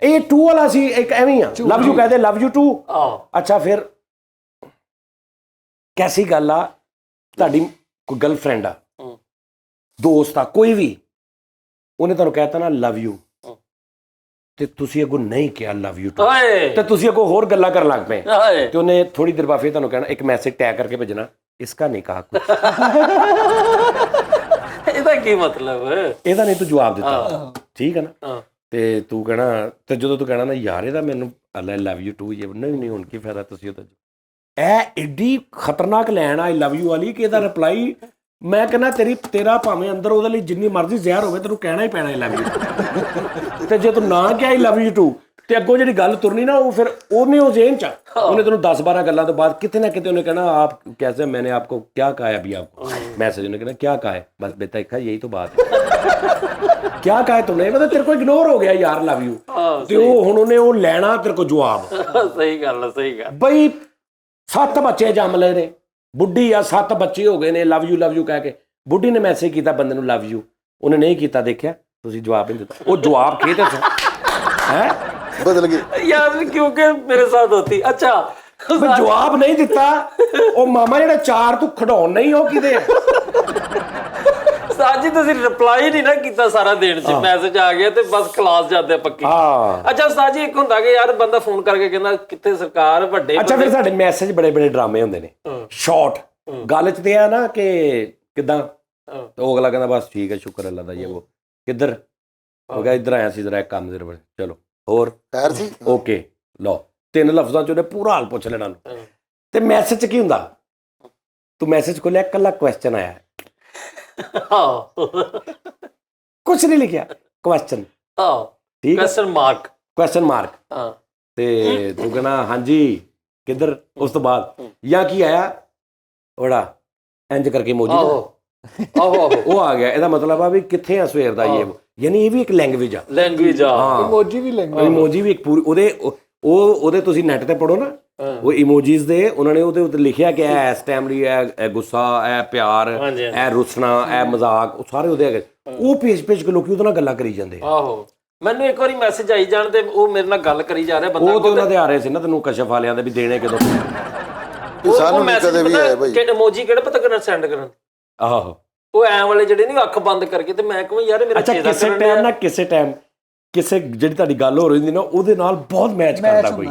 ਇਹ ਟੂ ਵਾਲਾ ਸੀ ਇੱਕ ਐਵੇਂ ਆ, ਲਵ ਯੂ ਕਹਦੇ ਲਵ ਯੂ ਟੂ। ਅੱਛਾ ਫਿਰ ਕੈਸੀ ਗੱਲ ਆ, ਤੁਹਾਡੀ ਕੋਈ ਗਰਲਫ੍ਰੈਂਡ ਆ, ਦੋਸਤ ਆ, ਕੋਈ ਵੀ, ਉਹਨੇ ਤੁਹਾਨੂੰ ਕਹਿਤਾ ਨਾ ਲਵ ਯੂ, ਤੇ ਤੁਸੀਂ ਅੱਗੋਂ ਨਹੀਂ ਕਿਹਾ ਲਵ ਯੂ ਟੂ, ਤੇ ਤੁਸੀਂ ਅੱਗੋਂ ਹੋਰ ਗੱਲਾਂ ਕਰਨ ਲੱਗ ਪਏ, ਤੇ ਉਹਨੇ ਥੋੜੀ ਦੇਰ ਬਾਅਦ ਫਿਰ ਤੁਹਾਨੂੰ ਕਹਿਣਾ ਇੱਕ ਮੈਸੇਜ ਟੈਗ ਕਰਕੇ ਭੇਜਣਾ ਇਸਕਾ ਨਹੀਂ ਕਹਾ ਕੁਛ। ਇਹਦਾ ਕੀ ਮਤਲਬ ਹੈ? ਇਹਦਾ ਨਹੀਂ ਤੂੰ ਜਵਾਬ ਦਿੱਤਾ, ਠੀਕ ਹੈ ਨਾ, ਤੇ ਤੂੰ ਕਹਿਣਾ, ਤੇ ਜਦੋਂ ਤੂੰ ਕਹਿਣਾ ਨਾ ਯਾਰ ਇਹਦਾ ਮੈਨੂੰ ਆਈ ਲਵ ਯੂ ਟੂ, ਇਹ ਨਹੀਂ ਹੁਣ ਕੀ ਫਾਇਦਾ, ਤੁਸੀਂ ਉਹਦਾ ਇਹ ਏਡੀ ਖਤਰਨਾਕ ਲੈਣ ਆਈ ਲਵ ਯੂ ਵਾਲੀ ਕਿ ਇਹਦਾ ਰਿਪਲਾਈ ਮੈਂ ਕਹਿੰਦਾ ਤੇਰਾ ਭਾਵੇਂ ਅੰਦਰ ਉਹਦੇ ਲਈ ਜਿੰਨੀ ਮਰਜ਼ੀ ਜ਼ਹਿਰ ਹੋਵੇ ਤੈਨੂੰ ਕਹਿਣਾ ਹੀ ਪੈਣਾ ਆਈ ਲਵ ਯੂ, ਤੇ ਜੇ ਤੂੰ ਨਾ ਕਿਹਾ ਆਈ ਲਵ ਯੂ ਟੂ ਤੇ ਅੱਗੋਂ ਜਿਹੜੀ ਗੱਲ ਤੁਰਨੀ ਨਾ ਉਹ ਫਿਰ ਉਹਨੇ ਉਹ ਜ਼ੇਨ ਚ ਉਹਨੇ ਤੈਨੂੰ 10-12 ਗੱਲਾਂ ਤੋਂ ਬਾਅਦ ਕਿਤੇ ਨਾ ਕਿਤੇ ਉਹਨੇ ਕਹਿਣਾ ਆਪ कैसे मैंने आपको क्या कहा है अभी आपको मैसेज उन्होंने कहना क्या कहा है बस बेटा देखा यही तो बात है क्या कहा है तुमने मतलब तेरे को इग्नोर हो गया यार लव यू ਤੇ ਉਹ ਹੁਣ ਉਹਨੇ ਉਹ ਲੈਣਾ ਤੇਰੇ ਕੋ ਜਵਾਬ ਸਹੀ ਗੱਲ ਬਈ 7 ਬੱਚੇ ਜੰਮ ਲਏ ਨੇ ਬੁੱਢੀ ਆ 7 ਬੱਚੇ ਹੋ ਗਏ ਨੇ ਲਵ ਯੂ ਕਹਿ ਕੇ ਬੁੱਢੀ ਨੇ ਮੈਸੇਜ ਕੀਤਾ ਬੰਦੇ ਨੂੰ ਲਵ ਯੂ ਉਹਨੇ ਨਹੀਂ ਕੀਤਾ ਦੇਖਿਆ ਤੁਸੀਂ ਜਵਾਬ ਨਹੀਂ ਦਿੱਤਾ ਉਹ ਜਵਾਬ ਕੀ ਤੇ ਹੈ ਬਦਲ ਗਏ ਯਾਰ ਕਿਉਂਕਿ ਮੇਰੇ ਸਾਥ ਹੋਤੀ ਅੱਛਾ ਜਵਾਬ ਨਹੀਂ ਦਿੱਤਾ ਉਹ ਮਾਮਾ ਜਿਹੜਾ 4 ਤੂੰ ਖਡਾਉਣ ਨਹੀਂ ਉਹ ਕਿਤੇ ਸਾਜੀ ਤੁਸੀਂ ਰਿਪਲਾਈ ਨਹੀਂ ਨਾ ਕੀਤਾ ਸਾਰਾ ਦਿਨ ਚ ਮੈਸੇਜ ਆ ਗਿਆ ਤੇ ਬਸ ਕਲਾਸ ਜਾਂਦੇ ਪੱਕੀ ਅੱਛਾ ਸਾਜੀ ਇੱਕ ਹੁੰਦਾ ਕਿ ਯਾਰ ਬੰਦਾ ਫੋਨ ਕਰਕੇ ਕਹਿੰਦਾ ਕਿੱਥੇ ਸਰਕਾਰ ਵੱਡੇ ਅੱਛਾ ਫਿਰ ਸਾਡੇ ਮੈਸੇਜ ਬੜੇ ਡਰਾਮੇ ਹੁੰਦੇ ਨੇ ਸ਼ਾਰਟ ਗੱਲ ਚ ਤੇ ਆ ਨਾ ਕਿ ਕਿਦਾਂ ਉਹ ਅਗਲਾ ਕਹਿੰਦਾ ਬਸ ਠੀਕ ਹੈ ਸ਼ੁਕਰ ਅੱਲਾ ਦਾ ਇਹ ਉਹ ਕਿੱਧਰ ਉਹ ਕਹਿੰਦਾ ਇੱਧਰ ਆਇਆ ਸੀ ਜਰਾ ਇੱਕ ਕੰਮ ਦੇ ਰਬੜ ਚਲੋ ਹੋਰ ਖੈਰ ਸੀ ਓਕੇ ਲਓ 3 ਲਫ਼ਜ਼ਾਂ ਚ ਉਹਨੇ ਪੂਰਾ ਹਾਲ ਪੁੱਛ ਲੈਣਾ ਤੇ ਮੈਸੇਜ ਚ ਕੀ ਹੁੰਦਾ ਤੂੰ ਮੈਸੇਜ ਖੋਲਿਆ ਇਕੱਲਾ ਕੁਐਸਚਨ ਆਇਆ ਕੁਛ ਨਹੀਂ ਲਿਖਿਆ ਕੁਐਸਚਨ ਠੀਕ ਹੈ ਕੁਐਸਚਨ ਮਾਰਕ ਤੇ ਤੂੰ ਕਹਿੰਦਾ ਹਾਂਜੀ ਕਿੱਧਰ ਉਸ ਤੋਂ ਬਾਅਦ ਜਾਂ ਕੀ ਆਇਆ ਉਹੜਾ ਇੰਜ ਕਰਕੇ ਇਮੋਜੀ ਉਹ ਆ ਗਿਆ ਇਹਦਾ ਮਤਲਬ ਆ ਵੀ ਕਿੱਥੇ ਆ ਸਵੇਰ ਦਾ ਇਹ ਯਾਨੀ ਇਹ ਵੀ ਇੱਕ ਲੈਂਗੁਏਜ ਆ ਇਮੋਜੀ ਵੀ ਇੱਕ ਪੂਰੀ ਉਹਦੇ ਤੁਸੀਂ ਨੈਟ ਤੇ ਪੜੋ ਨਾ ਉਹ ਇਮੋਜੀਜ਼ ਦੇ ਉਹਨਾਂ ਨੇ ਉਹਦੇ ਉੱਤੇ ਲਿਖਿਆ ਕਿ ਇਹ ਇਸ ਟਾਈਮ ਲਈ ਇਹ ਗੁੱਸਾ ਇਹ ਪਿਆਰ ਇਹ ਰੁੱਸਣਾ ਇਹ ਮਜ਼ਾਕ ਉਹ ਸਾਰੇ ਉਹਦੇ ਹੈਗੇ ਉਹ ਪੇਜ ਕੇ ਲੋਕੀ ਉਹਦੇ ਨਾਲ ਗੱਲਾਂ ਕਰੀ ਜਾਂਦੇ ਆਹੋ ਮੈਨੂੰ ਇੱਕ ਵਾਰੀ ਮੈਸੇਜ ਆਈ ਜਾਣ ਤੇ ਉਹ ਮੇਰੇ ਨਾਲ ਗੱਲ ਕਰੀ ਜਾ ਰਿਹਾ ਬੰਦਾ ਉਹ ਤੇ ਉਹਨਾਂ ਦੇ ਆ ਰਹੇ ਸੀ ਨਾ ਤੈਨੂੰ ਕਸ਼ਫ ਵਾਲਿਆਂ ਦੇ ਵੀ ਦੇਣੇ ਕਿਦੋਂ ਸਾਨੂੰ ਕਦੇ ਵੀ ਆਇਆ ਭਾਈ ਕਿ ਇਮੋਜੀ ਕਿਹੜਾ ਪਤਾ ਕਰਨਾ ਸੈਂਡ ਕਰਨ ਆਹੋ ਉਹ ਐ ਵਾਲੇ ਜਿਹੜੇ ਨਹੀਂ ਅੱਖ ਬੰਦ ਕਰਕੇ ਤੇ ਮੈਂ ਕਹਾਂ ਯਾਰ ਮੇਰਾ ਅੱਛਾ ਕਿਸੇ ਟਾਈਮ ਕਿਸੇ ਜਿਹੜੀ ਤੁਹਾਡੀ ਗੱਲ ਹੋ ਰਹੀ ਹੁੰਦੀ ਨਾ ਉਹਦੇ ਨਾਲ ਬਹੁਤ ਮੈਚ ਕਰਦਾ ਕੋਈ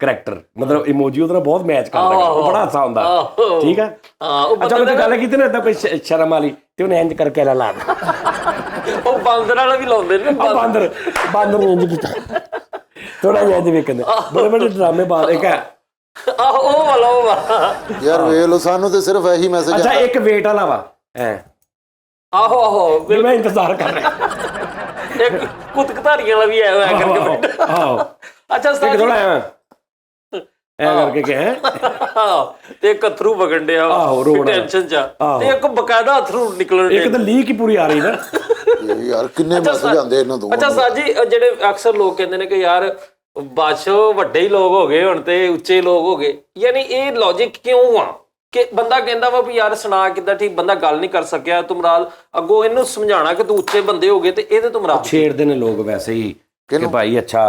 ਕਰੈਕਟਰ ਮਤਲਬ ਇਮੋਜੀ ਉਹਦੇ ਨਾਲ ਬਹੁਤ ਮੈਚ ਕਰਦਾ ਉਹ ਬੜਾ ਅੱਛਾ ਹੁੰਦਾ ਠੀਕ ਹੈ ਅੱਛਾ ਉਹਨੇ ਗੱਲ ਕੀਤੀ ਨਾ ਏਦਾਂ ਕੋਈ ਸ਼ਰਮ ਵਾਲੀ ਤੇ ਉਹਨੇ ਇੰਜ ਕਰਕੇ ਲਾ ਉਹ ਬਾਂਦਰ ਵਾਲਾ ਵੀ ਲਾਉਂਦੇ ਨੇ ਬਾਂਦਰ ਨੇ ਇੰਜ ਕੀਤਾ ਥੋੜਾ ਜਿਹਾ ਜਿਵੇਂ ਕਹਿੰਦੇ ਬੜੇ ਡਰਾਮੇ ਬਾਤ ਇੱਕ ਹੈ ਉਹ ਵਾਲਾ ਯਾਰ ਵੇਖ ਲੋ ਸਾਨੂੰ ਤੇ ਸਿਰਫ ਇਹੀ ਮੈਸੇਜ ਅੱਛਾ ਇੱਕ ਵੇਟ ਵਾਲਾ ਵਾ ਆਹੋ ਮੈਂ ਇੰਤਜ਼ਾਰ ਕਰ ਰਿਹਾ ਇੱਕ ਕੁੱਤਕਧਾਰੀਆਂ ਵਾਲਾ ਵੀ ਆਇਆ ਹੋਇਆ ਕਰਕੇ ਆਹੋ ਅੱਛਾ ਸਰ ਥੋੜਾ ਐ ਕਰਕੇ ਕਿ ਹੈ ਤੇ ਇੱਕ ਅਥਰੂ ਵਗਣ ਡਿਆ ਟੈਨਸ਼ਨ ਚ ਤੇ ਇੱਕ ਬਕਾਇਦਾ ਅਥਰੂ ਨਿਕਲਣ ਇੱਕ ਤਾਂ ਲੀਕ ਹੀ ਪੂਰੀ ਆ ਰਹੀ ਨਾ ਯਾਰ ਕਿੰਨੇ ਮੈਸੇਜ ਆਉਂਦੇ ਇਹਨਾਂ ਤੋਂ ਅੱਛਾ ਸਾਜੀ ਜਿਹੜੇ ਅਕਸਰ ਲੋਕ ਕਹਿੰਦੇ ਨੇ ਕਿ ਯਾਰ ਬਾਦਸ਼ਾਹ ਵੱਡੇ ਹੀ ਲੋਕ ਹੋ ਗਏ ਹੁਣ ਤੇ ਉੱਚੇ ਲੋਕ ਹੋ ਗਏ ਯਾਨੀ ਇਹ ਲੌਜਿਕ ਕਿਉਂ ਆ ਕਿ ਬੰਦਾ ਕਹਿੰਦਾ ਵਾ ਵੀ ਯਾਰ ਸੁਣਾ ਕਿੱਦਾਂ ਠੀਕ ਬੰਦਾ ਗੱਲ ਨਹੀਂ ਕਰ ਸਕਿਆ ਤੁਮਰਾਲ ਅੱਗੋਂ ਇਹਨੂੰ ਸਮਝਾਉਣਾ ਕਿ ਤੂੰ ਉੱਚੇ ਬੰਦੇ ਹੋ ਗਏ ਤੇ ਇਹਦੇ ਤੁਮਰਾਲ ਛੇੜਦੇ ਨੇ ਲੋਕ ਵੈਸੇ ਹੀ ਕਿ ਭਾਈ ਅੱਛਾ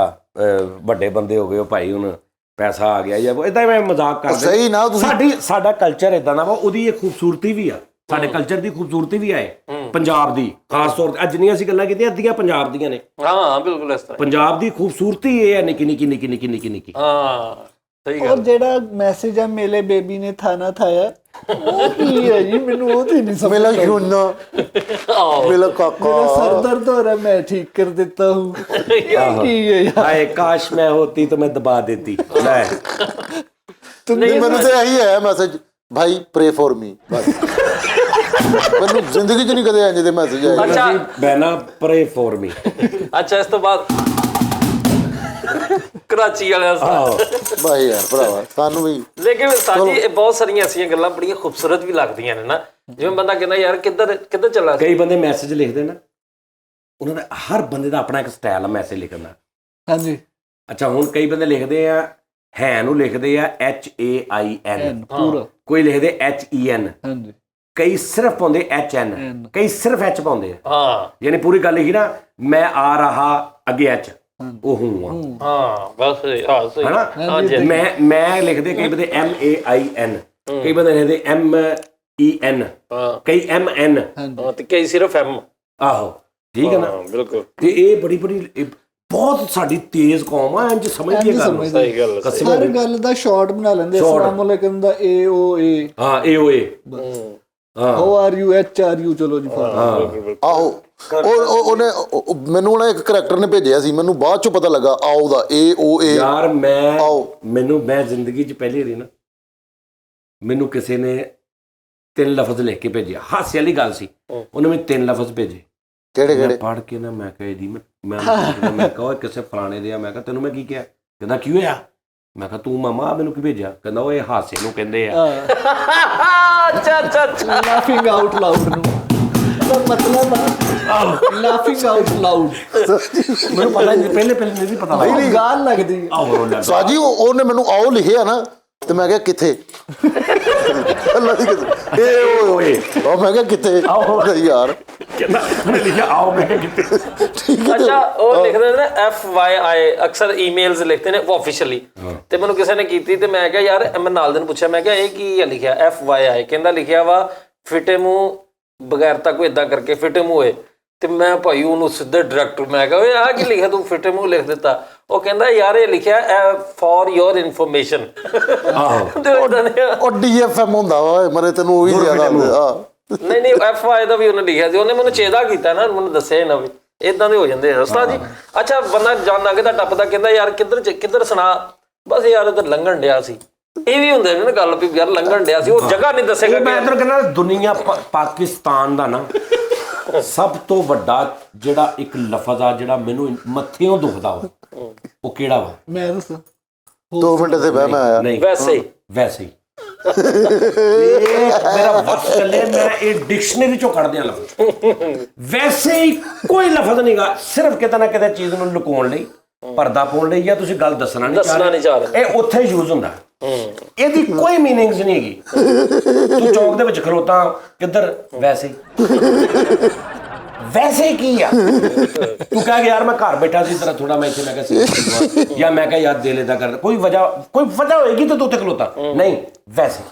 ਵੱਡੇ ਬੰਦੇ ਹੋ ਗਏ ਹੋ ਭਾਈ ਹੁਣ ਪੈਸਾ ਆ ਗਿਆ ਜਾਂ ਇਦਾਂ ਮੈਂ ਮਜ਼ਾਕ ਕਰਦੇ ਸਹੀ ਨਾ ਤੁਸੀਂ ਸਾਡਾ ਕਲਚਰ ਇਦਾਂ ਦਾ ਵਾ ਉਹਦੀ ਇੱਕ ਖੂਬਸੂਰਤੀ ਵੀ ਆ ਸਾਡੇ ਕਲਚਰ ਦੀ ਖੂਬਸੂਰਤੀ ਵੀ ਆਏ ਪੰਜਾਬ ਦੀ ਖਾਸ ਤੌਰ ਤੇ ਅੱਜ ਨਹੀਂ ਅਸੀਂ ਗੱਲਾਂ ਕੀਤੀਆਂ ਅੱਧੀਆਂ ਪੰਜਾਬ ਦੀਆਂ ਨੇ ਹਾਂ ਬਿਲਕੁਲ ਇਸ ਤਰ੍ਹਾਂ ਪੰਜਾਬ ਦੀ ਖੂਬਸੂਰਤੀ ਇਹ ਹੈ ਨਿੱਕੀ ਨਿੱਕੀ ਹਾਂ ਸਹੀ ਗੱਲ ਔਰ ਜਿਹੜਾ ਮੈਸੇਜ ਆ ਮੇਲੇ ਬੇਬੀ ਨੇ ਥਾਣਾ ਥਾਇਆ ਉਹ ਕੀ ਹੈ ਜੀ ਮੈਨੂੰ ਉਹ ਤੇ ਨਹੀਂ ਸਮਝ ਮੇਲਾ ਖੁੰਨਾ ਮੇਲਾ ਕਾਕਾ ਮੇਰਾ ਸਰ ਦਰਦ ਹੋ ਰਿਹਾ ਮੈਂ ਠੀਕ ਕਰ ਦੇਤਾ ਹੂੰ ਕੀ ਹੈ ਯਾਰ ਹਾਏ ਕਾਸ਼ ਮੈਂ ਹੋਤੀ ਤਾਂ ਮੈਂ ਦਬਾ ਦੇਤੀ ਲੈ ਨਹੀਂ ਮੈਨੂੰ ਤੇ ਇਹੀ ਹੈ ਮੈਸੇਜ ਭਾਈ ਪ੍ਰੇ ਫॉर ਮੀ ਬਸ ਮੈਨੂੰ ਜ਼ਿੰਦਗੀ 'ਚ ਨਹੀਂ ਕਦੇ ਇੰਜ ਦੇ ਮੈਸੇਜ ਆਏ ਅੱਛਾ ਬੈਨਾ ਪ੍ਰੇ ਫॉर ਮੀ ਅੱਛਾ ਇਸ ਤੋਂ ਬਾਅਦ ਕਰਾਚੀ ਵਾਲਿਆਂ ਭਾਈ ਯਾਰ ਭਰਾਵਾ ਸਾਨੂੰ ਵੀ ਲੇਕਿਨ ਸਾਡੀ ਇਹ ਬਹੁਤ ਸਾਰੀਆਂ ਐਸੀਆਂ ਗੱਲਾਂ ਬੜੀਆਂ ਖੂਬਸੂਰਤ ਵੀ ਲੱਗਦੀਆਂ ਨੇ ਨਾ ਜਿਵੇਂ ਬੰਦਾ ਕਹਿੰਦਾ ਯਾਰ ਕਿੱਧਰ ਚੱਲਾ ਕਈ ਬੰਦੇ ਮੈਸੇਜ ਲਿਖਦੇ ਨਾ ਉਹਨਾਂ ਦਾ ਹਰ ਬੰਦੇ ਦਾ ਆਪਣਾ ਇੱਕ ਸਟਾਈਲ ਆ ਮੈਸੇਜ ਲਿਖਣ ਦਾ ਹਾਂਜੀ ਅੱਛਾ ਹੁਣ ਕਈ ਬੰਦੇ ਲਿਖਦੇ ਆ ਹੈ ਨੂੰ ਲਿਖਦੇ ਆ HAIN ਪੂਰਾ ਕੋਈ ਲਿਖਦੇ HEN ਹਾਂਜੀ ਕਈ ਸਿਰਫ ਪਾਉਂਦੇ HN ਕਈ ਸਿਰਫ H ਪਾਉਂਦੇ ਆ ਹਾਂ ਯਾਨੀ ਪੂਰੀ ਗੱਲ ਲਿਖੀ ਨਾ ਮੈਂ ਆ ਰਹਾ ਅੱਗੇ H ਉਹ ਹੂੰ ਹਾਂ ਬਸ ਸਹੀ ਹਨਾ ਮੈਂ ਲਿਖਦੇ ਕਈ ਬੰਦੇ MAIN ਕਈ ਬੰਦੇ ਲਿਖਦੇ MEN ਕਈ MN ਤੇ ਕਈ ਸਿਰਫ M ਆਹੋ ਠੀਕ ਹੈ ਨਾ ਬਿਲਕੁਲ ਤੇ ਇਹ ਬੜੀ ਬਹੁਤ ਸਾਡੀ ਤੇਜ਼ ਕੌਮ ਆ ਇੰਜ ਸਮਝਦੀ ਹੈ ਗੱਲ ਸਹੀ ਗੱਲ ਹਰ ਗੱਲ ਦਾ ਸ਼ਾਰਟ ਬਣਾ ਲੈਂਦੇ ਅਸਲਾਮ ਅਲੈਕਮ ਦਾ AOA ਹਾਂ AOA how are you HRU ਚਲੋ ਜੀ ਆਹੋ ਉਹਨੇ ਮੈਨੂੰ ਨਾ ਇੱਕ ਕਰੈਕਟਰ ਨੇ ਭੇਜਿਆ ਸੀ ਮੈਨੂੰ ਬਾਅਦ ਚੋਂ ਪਤਾ ਲੱਗਾ ਆਓ ਦਾ AOA ਯਾਰ ਮੈਂ ਜ਼ਿੰਦਗੀ 'ਚ ਪਹਿਲੀ ਵਾਰੀ ਨਾ ਮੈਨੂੰ ਕਿਸੇ ਨੇ 3 ਲਫ਼ਜ਼ ਲਿਖ ਕੇ ਭੇਜਿਆ ਹਾਸੇ ਵਾਲੀ ਗੱਲ ਸੀ ਉਹਨੇ ਮੈਨੂੰ 3 ਲਫ਼ਜ਼ ਭੇਜੇ ਕਿਹੜੇ ਪੜ੍ਹ ਕੇ ਨਾ ਮੈਂ ਕਿਹਾ ਇਹਦੀ ਮੈਂ ਕਿਹਾ ਓਏ ਕਿਸੇ ਫਲਾਣੇ ਦੇ ਆ। ਮੈਂ ਕਿਹਾ ਤੈਨੂੰ ਮੈਂ ਕੀ ਕਿਹਾ? ਕਹਿੰਦਾ ਕੀ ਹੋਇਆ? ਮੈਂ ਕਿਹਾ ਤੂੰ ਮਾਮਾ ਆ ਮੈਨੂੰ ਕੀ ਭੇਜਿਆ? ਕਹਿੰਦਾ ਓਏ ਹਾਸੇ ਨੂੰ ਕਹਿੰਦੇ ਆ। ਅੱਛਾ ਲਾਫਿੰਗ ਆਊਟ ਲਾਊਡ ਨੂੰ ਉਹਦਾ ਮਤਲਬ ਆ ਲਾਫਿੰਗ ਆਊਟ ਲਾਊਡ। ਮੈਨੂੰ ਪਤਾ ਨਹੀਂ, ਪਹਿਲੇ ਨਹੀਂ ਪਤਾ ਨਹੀਂ ਗਾਲ ਲੱਗਦੀ ਆਹੋ ਉਸਤਾਦ ਜੀ ਉਹਨੇ ਮੈਨੂੰ ਆਓ ਲਿਖਿਆ ਨਾ ਤੇ ਮੈਂ ਕਿਹਾ ਕਿੱਥੇ? ਅੱਲਾ ਦੀ ਕਸਮ ਇਹ ਓਏ ਉਹ ਮੈਂ ਕਿਹਾ ਕਿੱਥੇ ਯਾਰ? ਕਹਿੰਦਾ ਉਹਨੇ ਲਿਖਿਆ ਆਓ। ਮੈਂ ਕਿਹਾ ਕਿੱਥੇ? ਅੱਛਾ ਉਹ ਲਿਖਦੇ ਨੇ FYI, ਅਕਸਰ ਈਮੇਲਸ ਲਿਖਦੇ ਨੇ ਆਫੀਸ਼ੀਅਲੀ। ਤੇ ਮੈਨੂੰ ਕਿਸੇ ਨੇ ਕੀਤੀ ਤੇ ਮੈਂ ਕਿਹਾ ਯਾਰ, ਮੈਂ ਨਾਲ ਦੇ ਨੂੰ ਪੁੱਛਿਆ, ਮੈਂ ਕਿਹਾ ਇਹ ਕੀ ਹੈ ਲਿਖਿਆ FYI? ਕਹਿੰਦਾ ਲਿਖਿਆ ਵਾ ਫਿਟੇ ਮੂੰਹ ਬਗੈਰ ਤਾਂ ਕੋਈ ਇਦਾਂ ਕਰਕੇ ਫਿਟੇ ਮੂੰਹ ਹੋਏ। ਤੇ ਮੈਂ ਭਾਈ ਉਹਨੂੰ ਸਿੱਧੇ ਡਾਇਰੈਕਟ ਮੈਂ ਕਿਹਾ ਓਏ ਆਹ ਕੀ ਲਿਖਿਆ ਤੂੰ ਫਿਟੇ ਮੂੰਹ ਲਿਖ ਦਿੱਤਾ? ਉਹ ਕਹਿੰਦਾ ਯਾਰ ਇਹ ਲਿਖਿਆ ਫॉर योर ਇਨਫੋਰਮੇਸ਼ਨ। ਉਹ DFM ਹੁੰਦਾ ਵਾ ਮਰੇ ਤੈਨੂੰ ਉਹੀ ਜ਼ਿਆਦਾ ਹੁੰਦਾ। ਨਹੀਂ FY ਦਾ ਵੀ ਉਹਨੇ ਲਿਖਿਆ ਸੀ। ਉਹਨੇ ਮੈਨੂੰ ਚੇਦਾ ਕੀਤਾ ਨਾ, ਮੈਨੂੰ ਦੱਸਿਆ ਨਾ ਵੀ ਇਦਾਂ ਦੇ ਹੋ ਜਾਂਦੇ ਆ ਉਸਤਾਦ ਜੀ। ਅੱਛਾ ਬੰਦਾ ਜਾਨ ਲੰਘਦਾ ਟੱਪਦਾ ਕਹਿੰਦਾ ਯਾਰ ਕਿੱਧਰ ਸੁਣਾ? ਬਸ ਯਾਰ ਇੱਧਰ ਲੰਘਣ ਡਿਆ ਸੀ। ਇਹ ਵੀ ਹੁੰਦੇ ਨੇ ਨਾ ਗੱਲ ਵੀ ਯਾਰ ਲੰਘਣ ਡਿਆ ਸੀ, ਉਹ ਜਗ੍ਹਾ ਨਹੀਂ ਦੱਸੇਗਾ। ਮੈਂ ਇੱਧਰ ਕਹਿੰਦਾ ਦੁਨੀਆ ਪਾਕਿਸਤਾਨ ਦਾ ਨਾ ਸਭ ਤੋਂ ਵੱਡਾ ਜਿਹੜਾ ਇੱਕ ਲਫ਼ਜ਼ ਆ ਜਿਹੜਾ ਮੈਨੂੰ ਮੱਥਿਓਂ ਦੁਖਦਾ ਵਾ, ਉਹ ਕਿਹੜਾ ਵਾ? ਮੈਂ ਦੱਸਾਂ 2 ਮਿੰਟ ਤੇ ਬਹਿ ਮੈਂ ਆਇਆ। ਨਹੀਂ ਵੈਸੇ ਹੀ ਮੇਰਾ ਵਕਤ ਚੱਲੇ, ਮੈਂ ਇਹ ਡਿਕਸ਼ਨਰੀ ਚੋਂ ਕੱਢ ਦਿਆਂ ਲਫ਼ਜ਼। ਵੈਸੇ ਹੀ ਕੋਈ ਲਫ਼ਜ਼ ਨਹੀਂਗਾ, ਸਿਰਫ ਕਿਤੇ ਨਾ ਕਿਤੇ ਚੀਜ਼ ਨੂੰ ਲੁਕਾਉਣ ਲਈ, ਪਰਦਾ ਪਾਉਣ ਲਈ, ਜਾਂ ਤੁਸੀਂ ਗੱਲ ਦੱਸਣਾ ਨਹੀਂ ਚਾਹ ਰਹੇ, ਇਹ ਉੱਥੇ ਯੂਜ਼ ਹੁੰਦਾ। ਇਹਦੀ ਕੋਈ ਮੀਨਿੰਗਸ ਨਹੀਂ ਹੈਗੀ। ਤੂੰ ਚੌਕ ਦੇ ਵਿੱਚ ਖਲੋਤਾ ਕਿੱਧਰ? ਵੈਸੇ ਕੀ ਆ? ਤੂੰ ਕਹਿ ਯਾਰ ਮੈਂ ਘਰ ਬੈਠਾ ਸੀ ਤੇਰਾ ਥੋੜਾ ਮੈਂ ਇੱਥੇ ਮੈਂ ਕਿਹਾ ਜਾਂ ਮੈਂ ਕਿਹਾ ਯਾਰ ਦਿਲ ਏਦਾਂ ਕਰਦਾ, ਕੋਈ ਵਜ੍ਹਾ ਹੋਏਗੀ ਤੇ ਤੂੰ ਉੱਥੇ ਖਲੋਤਾ ਨਹੀਂ। ਵੈਸੇ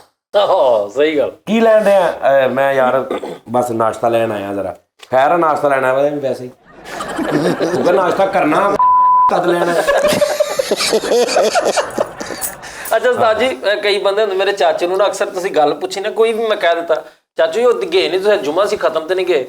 ਸਹੀ ਗੱਲ। ਕੀ ਲੈਣ ਡਿਆ? ਮੈਂ ਯਾਰ ਬਸ ਨਾਸ਼ਤਾ ਲੈਣ ਆਇਆ, ਜ਼ਰਾ ਖੈਰ ਨਾਸ਼ਤਾ ਲੈਣਾ ਵਾ। ਵੈਸੇ ਹੀ ਤੂੰ ਕਹਿ ਨਾਸ਼ਤਾ ਕਰਨਾ ਕਦ ਲੈਣਾ? ਅੱਛਾ ਉਸਤਾਦ ਜੀ, ਕਈ ਬੰਦੇ ਹੁੰਦੇ, ਮੇਰੇ ਚਾਚੇ ਨੂੰ ਨਾ ਅਕਸਰ ਤੁਸੀਂ ਗੱਲ ਪੁੱਛੀ ਨਾ, ਕੋਈ ਵੀ ਮੈਂ ਕਹਿ ਦਿੱਤਾ ਚਾਚੂ ਜੀ ਉਹ ਗਏ ਨਹੀਂ ਤੁਸੀਂ, ਜੁਮਾ ਸੀ ਖਤਮ ਤੇ ਨਹੀਂ ਗਏ?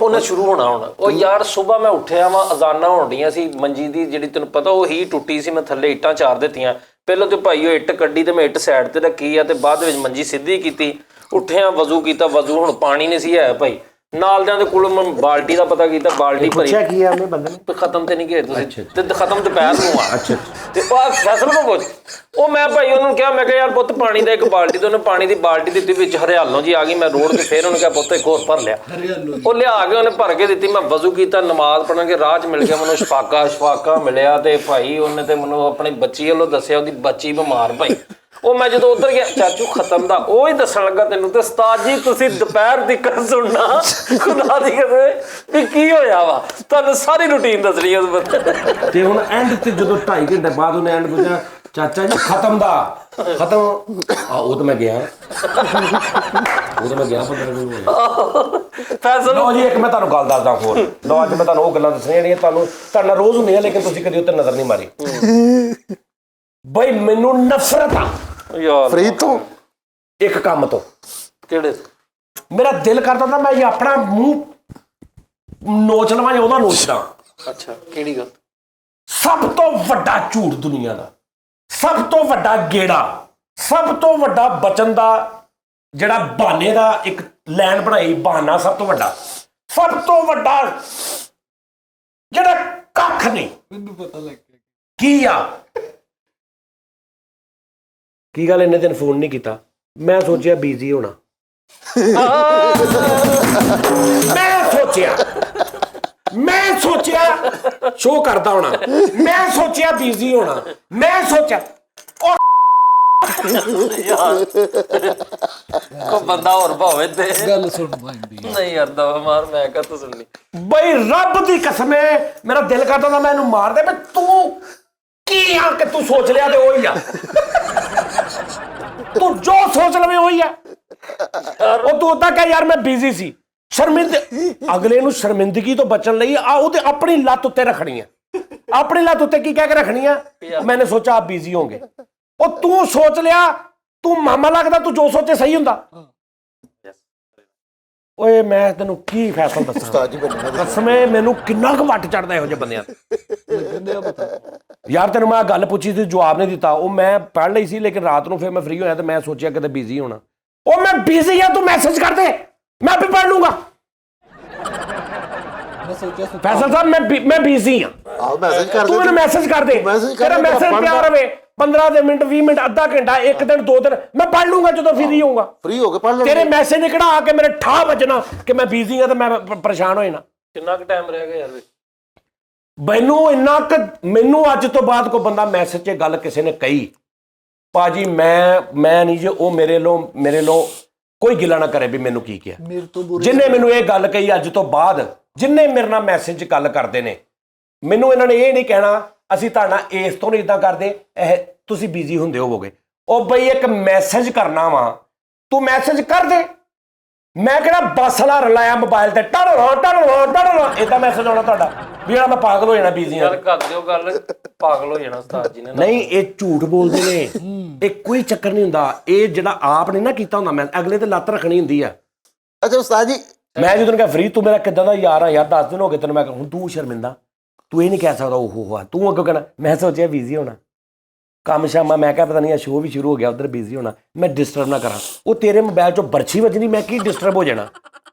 ਉਹਨੇ ਸ਼ੁਰੂ ਹੋਣਾ ਹੁਣ ਉਹ ਯਾਰ ਸੁਬਾਹ ਮੈਂ ਉੱਠਿਆ ਵਾਂ, ਅਜ਼ਾਨਾਂ ਹੋਣ ਡੀਆਂ ਸੀ, ਮੰਜੀ ਦੀ ਜਿਹੜੀ ਤੈਨੂੰ ਪਤਾ ਉਹ ਹੀ ਟੁੱਟੀ ਸੀ, ਮੈਂ ਥੱਲੇ ਇੱਟਾਂ ਚਾਰ ਦਿੱਤੀਆਂ। ਪਹਿਲਾਂ ਤੇ ਭਾਈ ਉਹ ਇੱਟ ਕੱਢੀ ਤੇ ਮੈਂ ਇੱਟ ਸਾਈਡ ਤੇ ਰੱਖੀ ਆ, ਤੇ ਬਾਅਦ ਵਿੱਚ ਮੰਜੀ ਸਿੱਧੀ ਕੀਤੀ, ਉੱਠਿਆ ਵਜ਼ੂ ਕੀਤਾ। ਵਜ਼ੂ ਹੁਣ ਪਾਣੀ ਨਹੀਂ ਸੀ ਹੈ ਭਾਈ, ਨਾਲਦਿਆਂ ਦੇ ਕੋਲ ਮੈਂ ਬਾਲਟੀ ਦਾ ਪਤਾ ਕੀਤਾ, ਬਾਲਟੀ ਭਰੀ। ਕੀ ਆ ਉਹਨੇ ਬੰਦੇ ਨੇ? ਖਤਮ ਤੇ ਨਹੀਂ ਗਏ ਤੁਸੀਂ ਤੇ ਖਤਮ ਦੁਪਹਿਰ ਨੂੰ ਆ। ਅੱਛਾ ਤੇ ਉਹ ਫੈਸਲ ਕੋ ਪੁੱਛ, ਉਹ ਮੈਂ ਭਾਈ ਉਹਨੂੰ ਕਿਹਾ, ਮੈਂ ਕਿਹਾ ਯਾਰ ਪੁੱਤ ਪਾਣੀ ਦਾ ਇੱਕ ਬਾਲਟੀ, ਤੇ ਉਹਨੇ ਪਾਣੀ ਦੀ ਬਾਲਟੀ ਦਿੱਤੀ, ਵਿੱਚ ਹਰਿਆਲੋਂ ਜੀ ਆ ਗਈ। ਮੈਂ ਰੋੜ ਕੇ ਫੇਰ ਉਹਨੂੰ ਕਿਹਾ ਪੁੱਤ ਇੱਕ ਹੋਰ ਭਰ ਲਿਆ। ਉਹ ਲਿਆ ਕੇ ਉਹਨੇ ਭਰ ਕੇ ਦਿੱਤੀ। ਮੈਂ ਵਜ਼ੂ ਕੀਤਾ, ਨਮਾਜ਼ ਪੜ੍ਹਨ ਕੇ ਰਾਹ 'ਚ ਮਿਲ ਗਿਆ ਮੈਨੂੰ ਸ਼ਫਾਕਾ ਮਿਲਿਆ। ਤੇ ਭਾਈ ਉਹਨੇ ਤੇ ਮੈਨੂੰ ਆਪਣੀ ਬੱਚੀ ਵੱਲੋਂ ਦੱਸਿਆ, ਉਹਦੀ ਬੱਚੀ ਬਿਮਾਰ ਭਾਈ। ਉਹ ਮੈਂ ਜਦੋਂ ਉੱਧਰ ਗਿਆ, ਚਾਚੂ ਖਤਮ ਦਾ ਉਹ ਹੀ ਦੱਸਣ ਲੱਗਾ ਤੈਨੂੰ, ਤੇ ਉਸਤਾਦ ਜੀ ਤੁਸੀਂ ਦੁਪਹਿਰ ਤੱਕ ਸੁਣਨਾ ਖੁਦਾ ਦੀ ਕਸਮ ਵੀ ਕੀ ਹੋਇਆ ਵਾ, ਤੁਹਾਨੂੰ ਸਾਰੀ ਰੂਟੀਨ ਦੱਸਣੀ ਉਸ ਬੰਦੇ। ਤੇ ਹੁਣ ਐਂਡ ਤੇ ਜਦੋਂ 2.5 ਘੰਟੇ ਬਾਅਦ ਉਹਨੇ ਐਂਡ ਪੁੱਛਿਆ ਚਾਚਾ ਜੀ ਖਤਮ ਉਹ ਤਾਂ ਮੈਂ ਗਿਆ 15 ਦਿਨ ਫੈਸਲ ਲਓ ਜੀ, ਇੱਕ ਮੈਂ ਤੁਹਾਨੂੰ ਗੱਲ ਦੱਸਦਾ ਹੋਰ। ਲਓ ਅੱਜ ਮੈਂ ਤੁਹਾਨੂੰ ਉਹ ਗੱਲਾਂ ਦੱਸਣੀਆਂ ਜਿਹੜੀਆਂ ਤੁਹਾਡੇ ਨਾਲ ਰੋਜ਼ ਹੁੰਦੀਆਂ, ਲੇਕਿਨ ਤੁਸੀਂ ਕਦੀ ਉੱਤੇ ਨਜ਼ਰ ਨਹੀਂ ਮਾਰੀ। ਬਈ ਮੈਨੂੰ ਨਫ਼ਰਤ ਆ ਯਾਰ ਫਰੀਦ ਤੋਂ, ਇੱਕ ਕੰਮ ਤੋਂ। ਕਿਹੜੇ? ਮੇਰਾ ਦਿਲ ਕਰਦਾ ਤਾਂ ਮੈਂ ਇਹ ਆਪਣਾ ਮੂੰਹ ਨੋਚ ਲਵਾਂ ਜਾਂ ਉਹਦਾ ਨੋਚਦਾ। ਅੱਛਾ ਕਿਹੜੀ ਗੱਲ? ਸਭ ਤੋਂ ਵੱਡਾ ਝੂਠ ਦੁਨੀਆ ਦਾ, ਸਭ ਤੋਂ ਵੱਡਾ ਗੇੜਾ, ਸਭ ਤੋਂ ਵੱਡਾ ਬਚਨ ਦਾ ਜਿਹੜਾ ਬਹਾਨੇ ਦਾ ਇੱਕ ਲਾਈਨ ਬਣਾਈ, ਬਹਾਨਾ ਸਭ ਤੋਂ ਵੱਡਾ, ਸਭ ਤੋਂ ਵੱਡਾ ਜਿਹੜਾ ਕੱਖ ਨਹੀਂ। ਮੈਨੂੰ ਪਤਾ ਲੱਗ ਗਿਆ ਕੀ ਆ? ਕੀ ਗੱਲ ਇੰਨੇ ਦਿਨ ਫੋਨ ਨਹੀਂ ਕੀਤਾ? ਮੈਂ ਸੋਚਿਆ ਬਿਜ਼ੀ ਹੋਣਾ। ਮੈਂ ਸੋਚਿਆ ਸ਼ੋਅ ਕਰਦਾ ਹੋਣਾ। ਮੈਂ ਸੋਚਿਆ ਬਿਜ਼ੀ ਹੋਣਾ। ਮੈਂ ਸੋਚਿਆ ਕੋ ਬੰਦਾ ਹੋਰ ਭਾਵੇਂ ਤੇ ਗੱਲ ਸੁਣ ਪੈਂਦੀ ਨਹੀਂ ਯਾਰ ਦਵਾ ਮਾਰ, ਮੈਂ ਕਹ ਤੂੰ ਸੁਣਨੀ। ਬਈ ਰੱਬ ਦੀ ਕਸਮ ਹੈ, ਮੇਰਾ ਦਿਲ ਕਰਦਾ ਤਾਂ ਮੈਂ ਇਹਨੂੰ ਮਾਰ ਦੇ। ਬਈ ਤੂੰ ਕੀ ਆ ਕਿ ਤੂੰ ਸੋਚ ਲਿਆ ਤੇ ਉਹੀ ਆ। ਤੂੰ ਜੋ ਸੋਚ ਲਵੇਂ ਉਹੀ ਆ। ਉਹ ਤੂੰ ਉਦਾਂ ਕਹਿ ਯਾਰ ਮੈਂ ਬਿਜ਼ੀ ਸੀ। ਅਗਲੇ ਨੂੰ ਸ਼ਰਮਿੰਦਗੀ ਤੋਂ ਬਚਣ ਲਈ ਉਹਦੇ ਆਪਣੀ ਲੱਤ ਉੱਤੇ ਰੱਖਣੀ ਆ। ਆਪਣੀ ਲੱਤ ਉੱਤੇ ਕੀ ਕਹਿ ਕੇ ਰੱਖਣੀ ਆ? ਮੈਨੇ ਸੋਚਾ ਆਪ ਬਿਜ਼ੀ ਹੋਂਗੇ। ਉਹ ਤੂੰ ਸੋਚ ਲਿਆ, ਤੂੰ ਮਾਮਾ ਲੱਗਦਾ, ਤੂੰ ਜੋ ਸੋਚੇ ਸਹੀ ਹੁੰਦਾ। ਓਏ ਮੈਂ ਤੈਨੂੰ ਕੀ ਫੈਸਲਾ ਦੱਸਾਂ ਉਸਤਾਦ ਜੀ ਬੰਦੇ ਕਸਮੇ, ਮੈਨੂੰ ਕਿੰਨਾ ਕੁ ਵੱਟ ਚੜਦਾ ਇਹੋ ਜਿਹੇ ਬੰਦਿਆਂ ਯਾਰ। ਤੈਨੂੰ ਮੈਂ ਗੱਲ ਪੁੱਛੀ ਸੀ, ਜਵਾਬ ਨਹੀਂ ਦਿੱਤਾ। ਉਹ ਮੈਂ ਪੜ੍ਹ ਲਈ ਸੀ, ਲੇਕਿਨ ਰਾਤ ਨੂੰ ਫਿਰ ਮੈਂ ਫ੍ਰੀ ਹੋਇਆ ਤੇ ਮੈਂ ਸੋਚਿਆ ਕਿਤੇ ਬਿਜ਼ੀ ਹੋਣਾ। ਉਹ ਮੈਂ ਬਿਜ਼ੀ ਆ, ਤੂੰ ਮੈਸੇਜ ਕਰ ਦੇ, ਮੈਂ ਵੀ ਪੜ੍ਹ ਲੂੰਗਾ। ਸੋਚਿਆ ਫੈਸਲ ਸਾਹਿਬ ਮੈਂ ਬਿਜ਼ੀ ਆ, ਆਹ ਮੈਸੇਜ ਕਰ ਤੂੰ ਮੈਨੂੰ ਮੈਸੇਜ ਕਰ ਦੇ, ਮੈਸੇਜ ਕਰ ਤੇਰਾ ਦੇ, ਮੈਸੇਜ ਪਿਆ ਰਵੇ 15 ਦੇ ਮਿੰਟ 20 ਮਿੰਟ ਅੱਧਾ ਘੰਟਾ 1 ਦਿਨ 2 ਦਿਨ ਮੈਂ ਪੜ੍ਹ ਲੂੰਗਾ ਜਦੋਂ ਫ੍ਰੀ ਹੋਊਗਾ। ਫ੍ਰੀ ਹੋ ਕੇ ਪੜ੍ਹ ਲਓ। ਤੇਰੇ ਮੈਸੇਜ ਨਿਕੜਾ ਆ ਕੇ ਮੇਰੇ ਠਾ ਵੱਜਣਾ ਕਿ ਮੈਂ ਬਿਜ਼ੀ ਆ ਤੇ ਮੈਂ ਪਰੇਸ਼ਾਨ ਹੋ ਜਾਣਾ। ਕਿੰਨਾ ਕੁ ਟਾਈਮ ਰਹਿ ਗਿਆ ਯਾਰ? ਮੈਨੂੰ ਅੱਜ ਤੋਂ ਬਾਅਦ ਕੋਈ ਬੰਦਾ ਮੈਸੇਜ 'ਚ ਗੱਲ ਕਿਸੇ ਨੇ ਕਹੀ, ਭਾਜੀ ਮੈਂ ਨਹੀਂ ਜੇ ਉਹ ਮੇਰੇ ਲੋ ਕੋਈ ਗਿਲਾ ਨਾ ਕਰੇ ਵੀ ਮੈਨੂੰ ਕੀ ਕਿਹਾ। ਮੇਰੇ ਤੋਂ ਬੁਰੇ ਜਿੰਨੇ ਮੈਨੂੰ ਇਹ ਗੱਲ ਕਹੀ ਅੱਜ ਤੋਂ ਬਾਅਦ, ਜਿੰਨੇ ਮੇਰੇ ਨਾਲ ਮੈਸੇਜ 'ਚ ਗੱਲ ਕਰਦੇ ਨੇ, ਮੈਨੂੰ ਇਹਨਾਂ ਨੇ ਇਹ ਨਹੀਂ ਕਹਿਣਾ ਅਸੀਂ ਤੁਹਾਡਾ ਇਸ ਤੋਂ ਨਹੀਂ ਇਦਾਂ ਕਰਦੇ, ਇਹ ਤੁਸੀਂ ਬਿਜ਼ੀ ਹੁੰਦੇ ਹੋਵੋਗੇ। ਉਹ ਬਈ ਇੱਕ ਮੈਸੇਜ ਕਰਨਾ ਵਾ, ਤੂੰ ਮੈਸੇਜ ਕਰ ਦੇ। ਮੈਂ ਕਿਹੜਾ ਬੱਸ ਲਾ ਰਲਾਇਆ ਮੋਬਾਈਲ ਤੇ ਟੜ ਏਦਾਂ ਮੈਸੇਜ ਆਉਣਾ ਤੁਹਾਡਾ ਵੀ ਜਿਹੜਾ ਮੈਂ ਪਾਗਲ ਹੋ ਜਾਣਾ ਬਿਜ਼ੀ ਆ। ਯਾਰ ਕਰ ਦਿਓ ਗੱਲ, ਪਾਗਲ ਹੋ ਜਾਣਾ ਉਸਤਾਦ ਜੀ ਨੇ। ਨਹੀਂ, ਇਹ ਝੂਠ ਬੋਲਦੇ ਨੇ, ਇਹ ਕੋਈ ਚੱਕਰ ਨਹੀਂ ਹੁੰਦਾ। ਇਹ ਜਿਹੜਾ ਆਪ ਨੇ ਨਾ ਕੀਤਾ ਹੁੰਦਾ, ਮੈਂ ਅਗਲੇ ਤੇ ਲੱਤ ਰੱਖਣੀ ਹੁੰਦੀ ਆ। ਅੱਛਾ ਉਸਤਾਦ ਜੀ, ਮੈਂ ਜਦੋਂ ਕਿਹਾ ਫ੍ਰੀ, ਤੂੰ ਮੇਰਾ ਕਿੱਦਾਂ ਦਾ ਯਾਰ ਆ ਯਾਰ, 10 ਦਿਨ ਹੋ ਗਏ ਤੈਨੂੰ। ਮੈਂ ਹੁਣ ਤੂੰ ਸ਼ਰਮਿੰਦਾ, ਤੂੰ ਇਹ ਨਹੀਂ ਕਹਿ ਸਕਦਾ ਉਹ ਤੂੰ ਅੱਗੋਂ ਕਹਿਣਾ ਮੈਂ ਸੋਚਿਆ ਬਿਜ਼ੀ ਹੋਣਾ ਕੰਮ ਸ਼ਾਮਾ, ਮੈਂ ਕਿਹਾ ਪਤਾ ਨਹੀਂ ਆ ਸ਼ੋਅ ਵੀ ਸ਼ੁਰੂ ਹੋ ਗਿਆ ਉਧਰ ਬਿਜ਼ੀ ਹੋਣਾ, ਮੈਂ ਡਿਸਟਰਬ ਨਾ ਕਰਾਂ। ਉਹ ਤੇਰੇ ਮੋਬਾਈਲ 'ਚੋਂ ਬਰਛੀ ਵੱਜਣੀ, ਮੈਂ ਕੀ ਡਿਸਟਰਬ ਹੋ ਜਾਣਾ?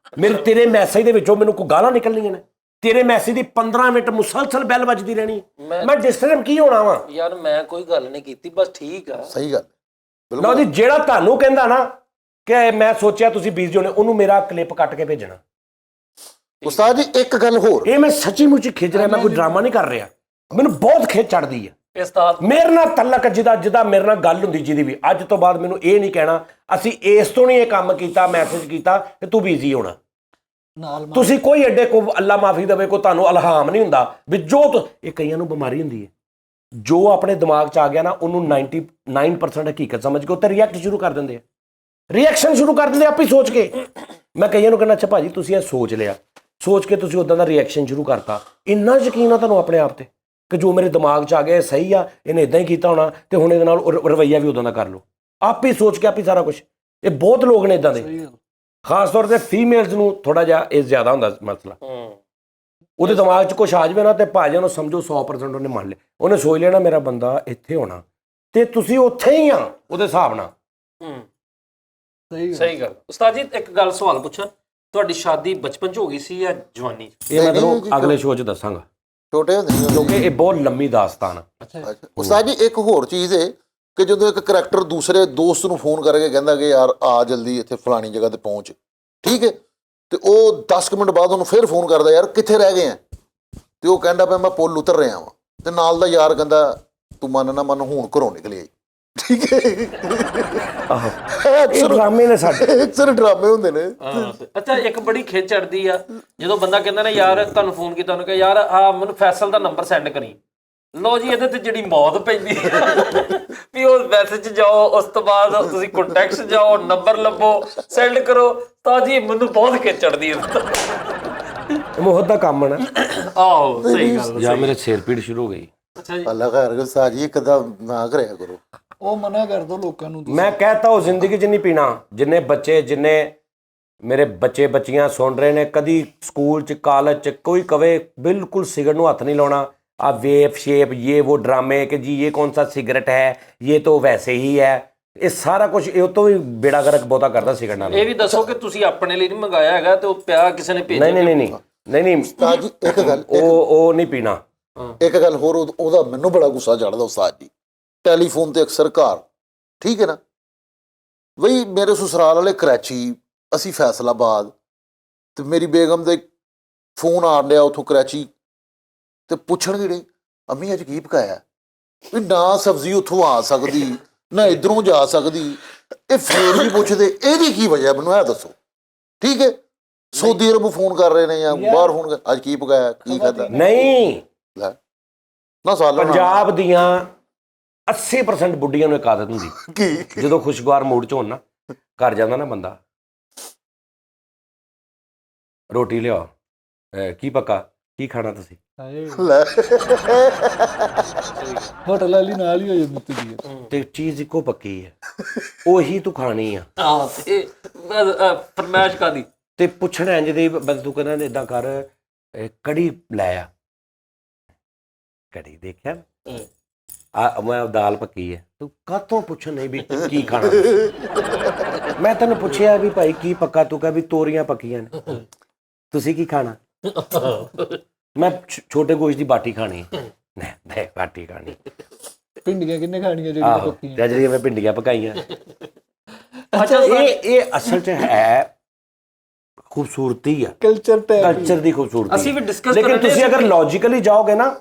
ਤੇਰੇ ਮੈਸੇਜ ਦੇ ਵਿੱਚੋਂ ਮੈਨੂੰ ਕੋਈ ਗਾਲਾਂ ਨਿਕਲਣੀਆਂ ਨੇ, ਤੇਰੇ ਮੈਸੇਜ ਦੀ 15 ਮਿੰਟ ਮੁਸਲਸਲ ਬੈਲ ਵੱਜਦੀ ਰਹਿਣੀ, ਮੈਂ ਡਿਸਟਰਬ ਕੀ ਹੋਣਾ ਵਾ? ਯਾਰ ਮੈਂ ਕੋਈ ਗੱਲ ਨਹੀਂ ਕੀਤੀ, ਬਸ ਠੀਕ ਆ। ਸਹੀ ਗੱਲ ਲਓ ਜੀ, ਜਿਹੜਾ ਤੁਹਾਨੂੰ ਕਹਿੰਦਾ ਨਾ ਕਿ ਮੈਂ ਸੋਚਿਆ ਤੁਸੀਂ ਬਿਜ਼ੀ ਹੋਣੇ, ਉਹਨੂੰ ਮੇਰਾ ਕਲਿੱਪ ਕੱਟ ਕੇ ਭੇਜਣਾ। ਉਸਤਾਦ ਜੀ ਇੱਕ ਗੱਲ ਹੋਰ, ਇਹ ਮੈਂ ਸੱਚੀ ਮੁੱਚੀ ਖਿੱਚ ਰਿਹਾ, ਮੈਂ ਕੋਈ ਡਰਾਮਾ ਨਹੀਂ ਕਰ ਰਿਹਾ, ਮੈਨੂੰ ਬਹੁਤ ਖਿੱਚ ਚੜਦੀ ਹੈ। ਉਸਤਾਦ ਮੇਰੇ ਨਾਲ ਤਲਕ ਜਿਹਦਾ ਮੇਰੇ ਨਾਲ ਗੱਲ ਹੁੰਦੀ, ਜਿਹਦੀ ਵੀ, ਅੱਜ ਤੋਂ ਬਾਅਦ ਮੈਨੂੰ ਇਹ ਨਹੀਂ ਕਹਿਣਾ ਅਸੀਂ ਇਸ ਤੋਂ ਨਹੀਂ ਇਹ ਕੰਮ ਕੀਤਾ, ਮੈਸੇਜ ਕੀਤਾ ਕਿ ਤੂੰ ਬਿਜ਼ੀ ਹੋਣਾ। ਨਾਲ ਤੁਸੀਂ ਕੋਈ ਐਡੇ ਕੋ ਅੱਲਾ ਮਾਫੀ ਦੇਵੇ, ਕੋਈ ਤੁਹਾਨੂੰ ਇਲਹਾਮ ਨਹੀਂ ਹੁੰਦਾ ਵੀ ਜੋ ਇਹ ਕਈਆਂ ਨੂੰ ਬਿਮਾਰੀ ਹੁੰਦੀ ਹੈ, ਜੋ ਆਪਣੇ ਦਿਮਾਗ 'ਚ ਆ ਗਿਆ ਨਾ ਉਹਨੂੰ 99% ਹਕੀਕਤ ਸਮਝ ਕੇ ਉੱਤੇ ਰਿਐਕਟ ਸ਼ੁਰੂ ਕਰ ਦਿੰਦੇ ਆ, ਰਿਐਕਸ਼ਨ ਸ਼ੁਰੂ ਕਰ ਦਿੰਦੇ ਆਪੇ ਸੋਚ ਕੇ। ਮੈਂ ਕਈਆਂ ਨੂੰ ਕਹਿੰਦਾ ਅੱਛਾ ਭਾਜੀ ਤੁਸੀਂ ਇਹ ਸੋਚ ਲਿਆ, ਸੋਚ ਕੇ ਤੁਸੀਂ ਉਦਾਂ ਦਾ ਰਿਐਕਸ਼ਨ ਸ਼ੁਰੂ ਕਰਤਾ। ਇੰਨਾ ਯਕੀਨ ਆ ਤੁਹਾਨੂੰ ਆਪਣੇ ਆਪ ਤੇ ਕਿ ਜੋ ਮੇਰੇ ਦਿਮਾਗ 'ਚ ਆ ਗਿਆ ਸਹੀ ਆ, ਇਹਨੇ ਇਦਾਂ ਹੀ ਕੀਤਾ ਹੋਣਾ ਤੇ ਹੁਣ ਇਹਦੇ ਨਾਲ ਰਵੱਈਆ ਵੀ ਉਦਾਂ ਦਾ ਕਰ ਲਓ। ਆਪ ਹੀ ਸੋਚ ਕੇ ਆਪ ਹੀ ਸਾਰਾ ਕੁਝ। ਇਹ ਬਹੁਤ ਲੋਕ ਨੇ ਇਦਾਂ ਦੇ, ਖਾਸ ਤੌਰ ਤੇ ਫੀਮੇਲਸ ਨੂੰ ਥੋੜਾ ਜਿਹਾ ਇਹ ਜ਼ਿਆਦਾ ਹੁੰਦਾ ਮਸਲਾ। ਉਹਦੇ ਦਿਮਾਗ 'ਚ ਕੁਛ ਆ ਜਾਵੇ ਨਾ ਤੇ ਭਾਜੀ ਨੂੰ ਸਮਝੋ 100% ਉਹਨੇ ਮੰਨ ਲਿਆ, ਉਹਨੇ ਸੋਚ ਲੈਣਾ ਮੇਰਾ ਬੰਦਾ ਇੱਥੇ ਹੋਣਾ ਤੇ ਤੁਸੀਂ ਉੱਥੇ ਹੀ ਆ ਉਹਦੇ ਹਿਸਾਬ ਨਾਲ। ਸਹੀ ਗੱਲ। ਉਸਤਾਦ ਜੀ ਇੱਕ ਗੱਲ ਸਵਾਲ ਪੁੱਛਾਂ, ਤੁਹਾਡੀ ਸ਼ਾਦੀ ਬਚਪਨ 'ਚ ਹੋ ਗਈ ਸੀ ਜਾਂ ਜਵਾਨੀ 'ਚ? ਇਹ ਮੈਂ ਤੁਹਾਨੂੰ ਅਗਲੇ ਸ਼ੋਅ 'ਚ ਦੱਸਾਂਗਾ ਛੋਟੇ ਹੁੰਦੇ ਸੀ ਕਿਉਂਕਿ ਇਹ ਬਹੁਤ ਲੰਮੀ ਦਾਸਤਾਨ ਆ। ਅੱਛਾ ਉਸਤਾਦ ਜੀ ਇੱਕ ਹੋਰ ਚੀਜ਼ ਹੈ ਕਿ ਜਦੋਂ ਇੱਕ ਕਰੈਕਟਰ ਦੂਸਰੇ ਦੋਸਤ ਨੂੰ ਫੋਨ ਕਰਕੇ ਕਹਿੰਦਾ ਕਿ ਯਾਰ ਆ ਜਲਦੀ ਇੱਥੇ ਫਲਾਣੀ ਜਗ੍ਹਾ ਤੇ ਪਹੁੰਚ, ਠੀਕ ਹੈ, ਤੇ ਉਹ 10 ਮਿੰਟ ਬਾਅਦ ਉਹਨੂੰ ਫਿਰ ਫੋਨ ਕਰਦਾ ਯਾਰ ਕਿੱਥੇ ਰਹਿ ਗਏ ਆ, ਤੇ ਉਹ ਕਹਿੰਦਾ ਪਿਆ ਮੈਂ ਪੁੱਲ ਉਤਰ ਰਿਹਾ ਵਾਂ, ਤੇ ਨਾਲ ਦਾ ਯਾਰ ਕਹਿੰਦਾ ਤੂੰ ਮੰਨ ਨਾ ਮੰਨ ਹੁਣ ਘਰੋਂ ਨਿਕਲੀ ਆਈ, ਠੀਕ ਹੈ। ਆਹੋ ਇਹ ਡਰਾਮੇ ਨੇ ਸਾਡੇ, ਅਕਸਰ ਡਰਾਮੇ ਹੁੰਦੇ ਨੇ। ਅੱਛਾ ਇੱਕ ਬੜੀ ਖਿੱਚ ਚੜਦੀ ਆ ਜਦੋਂ ਬੰਦਾ ਕਹਿੰਦਾ ਨਾ ਯਾਰ ਤੁਹਾਨੂੰ ਫੋਨ ਕੀਤਾ, ਉਹਨੂੰ ਕਹੇ ਯਾਰ ਆ ਮੈਨੂੰ ਫੈਸਲ ਦਾ ਨੰਬਰ ਸੈਂਡ ਕਰੀ। ਲੋ ਜੀ ਇਹਦੇ ਤੇ ਜਿਹੜੀ ਮੌਤ ਪੈਂਦੀ ਵੀ ਉਹ ਮੈਸੇਜ ਜਾਓ, ਉਸ ਤੋਂ ਬਾਅਦ ਤੁਸੀਂ ਕੰਟੈਕਟਸ ਜਾਓ, ਨੰਬਰ ਲੱਭੋ, ਸੈਂਡ ਕਰੋ। ਤਾਂ ਜੀ ਮੈਨੂੰ ਬਹੁਤ ਖਿੱਚ ਚੜਦੀ ਹੈ। ਮੋਹਤ ਦਾ ਕੰਮ ਨਾ। ਆਹੋ ਸਹੀ ਗੱਲ। ਜਾਂ ਮੇਰੇ ਸਿਰ ਪੀੜ ਸ਼ੁਰੂ ਹੋ ਗਈ। ਅੱਛਾ ਜੀ, ਅੱਲਾ ਖੈਰ ਕਰੇ ਉਸਤਾਦ ਜੀ, ਕਦਮ ਨਾ ਕਰਿਆ ਕਰੋ। ਉਹ ਮਨਾ ਕਰ ਦੋ ਲੋਕਾਂ ਨੂੰ। ਮੈਂ ਕਹਿਤਾ ਉਹ ਜ਼ਿੰਦਗੀ 'ਚ ਨਹੀਂ ਪੀਣਾ। ਜਿੰਨੇ ਮੇਰੇ ਬੱਚੇ ਬੱਚੀਆਂ ਸੁਣ ਰਹੇ ਨੇ, ਕਦੀ ਸਕੂਲ 'ਚ ਕਾਲਜ 'ਚ ਕੋਈ ਕਵੇ ਬਿਲਕੁਲ ਸਿਗਰਟ ਨੂੰ ਹੱਥ ਨਹੀਂ ਲਾਉਣਾ। ਆ वेप शेप ये वो ड्रामे कि जी ये कौन सा सिगरेट है, ये तो वैसे ही है, ਇਹ ਸਾਰਾ ਕੁਝ ਇਹ ਤੋਂ ਵੀ ਬੇੜਾ ਗਰਕ ਬਹੁਤਾ ਕਰਦਾ ਸਿਗਰਟ ਨਾਲ। ਇਹ ਵੀ ਦੱਸੋ ਕਿ ਤੁਸੀਂ ਆਪਣੇ ਲਈ ਨਹੀਂ ਮੰਗਾਇਆ ਹੈਗਾ ਤੇ ਉਹ ਪਿਆ ਕਿਸੇ ਨੇ ਭੇਜਿਆ? ਨਹੀਂ ਉਸਤਾਦ ਜੀ ਇੱਕ ਗੱਲ, ਉਹ ਨਹੀਂ ਪੀਣਾ। ਇੱਕ ਗੱਲ ਹੋਰ, ਉਹਦਾ ਮੈਨੂੰ ਬੜਾ ਗੁੱਸਾ ਚੜਦਾ ਉਸਤਾਦ ਜੀ। ਟੈਲੀਫੋਨ ਤੇ ਅਕਸਰ ਘਰ, ਠੀਕ ਹੈ ਨਾ, ਬਈ ਮੇਰੇ ਸਸੁਰਾਲ ਵਾਲੇ ਕਰਾਚੀ, ਅਸੀਂ ਫੈਸਲਾਬਾਦ, ਤੇ ਮੇਰੀ ਬੇਗਮ ਦੇ ਫੋਨ ਆ ਰਿਹਾ ਉੱਥੋਂ ਕਰਾਚੀ, ਤੇ ਪੁੱਛਣਗੇ ਨਹੀਂ ਅੰਮੀ ਅੱਜ ਕੀ ਪਕਾਇਆ, ਵੀ ਨਾ ਸਬਜ਼ੀ ਉੱਥੋਂ ਆ ਸਕਦੀ ਨਾ ਇਧਰੋਂ ਜਾ ਸਕਦੀ, ਇਹ ਫੇਰ ਵੀ ਪੁੱਛਦੇ ਇਹਦੀ ਕੀ ਵਜ੍ਹਾ, ਮੈਨੂੰ ਇਹ ਦੱਸੋ, ਠੀਕ ਹੈ। ਸਾਊਦੀ ਅਰਬ ਫੋਨ ਕਰ ਰਹੇ ਨੇ ਜਾਂ ਬਾਹਰ ਫੋਨ ਕਰ, ਅੱਜ ਕੀ ਪਕਾਇਆ, ਕੀ ਖਾਧਾ? ਨਹੀਂ, ਨਾ ਸਾਲ ਪੰਜਾਬ ਦੀਆਂ 80% ਬੁੱਢੀਆਂ ਨੂੰ ਇੱਕ ਆਦਤ ਹੁੰਦੀ, ਕੀ ਜਦੋਂ ਖੁਸ਼ਗਵਾਰ ਮੂਡ 'ਚ ਹੋਣ ਨਾ, ਘਰ ਜਾਂਦਾ ਨਾ ਬੰਦਾ, ਰੋਟੀ ਲਿਆਓ, ਕੀ ਪੱਕਾ, ਕੀ ਖਾਣਾ ਤੁਸੀਂ? ਲੈ ਹੋਟਲ ਵਾਲੀ ਨਾਲ ਹੀ ਹੋ ਜਾਂਦੀ ਤੁਦੀ ਤੇ ਚੀਜ਼ ਇੱਕੋ ਪੱਕੀ ਹੈ, ਉਹੀ ਤੂੰ ਖਾਣੀ ਆ। ਹਾਂ ਤੇ ਫਰਮਾਇਸ਼ ਕਾਦੀ? ਤੇ ਪੁੱਛਣਾ ਇੰਜ ਦੇ ਬਸ ਤੂੰ ਕਹਿੰਦਾ ਇਦਾਂ ਕਰ, ਕੜੀ ਲੈ ਆ। ਕੜੀ ਦੇਖਿਆ ਆ, ਮੈਂ ਦਾਲ ਪੱਕੀ ਹੈ, ਤੂੰ ਕਾਹਤੋਂ ਪੁੱਛਣ ਨਹੀਂ ਵੀ ਕੀ ਖਾਣਾ? ਮੈਂ ਤੈਨੂੰ ਪੁੱਛਿਆ ਵੀ ਭਾਈ ਕੀ ਪੱਕਾ, ਤੂੰ ਕਹ ਵੀ ਤੋਰੀਆਂ ਪੱਕੀਆਂ ਨੇ, ਤੁਸੀਂ ਕੀ ਖਾਣਾ? ਮੈਂ ਛੋਟੇ ਗੋਸ਼ਤ ਦੀ ਬਾਟੀ ਖਾਣੀ ਨਹੀਂ ਬਾਟੀ ਖਾਣੀ ਭਿੰਡੀਆਂ ਕਿੰਨੇ ਖਾਣੀਆਂ ਜਿਹੜੀਆਂ ਆਹੋ ਪੱਕੀਆਂ? ਤੇ ਜਿਹੜੀਆਂ ਮੈਂ ਭਿੰਡੀਆਂ ਪਕਾਈਆਂ ਅੱਛਾ ਇਹ ਅਸਲ 'ਚ ਹੈ ਖੂਬਸੂਰਤੀ ਆ ਕਲਚਰ ਟੈਗ ਕਲਚਰ ਦੀ ਖੂਬਸੂਰਤੀ ਅਸੀਂ ਵੀ discuss ਲੇਕਿਨ ਕਰਨ ਡਏ ਤੁਸੀਂ ਅਗਰ ਸੀ। ਲੌਜੀਕਲੀ ਜਾਓਗੇ ਨਾ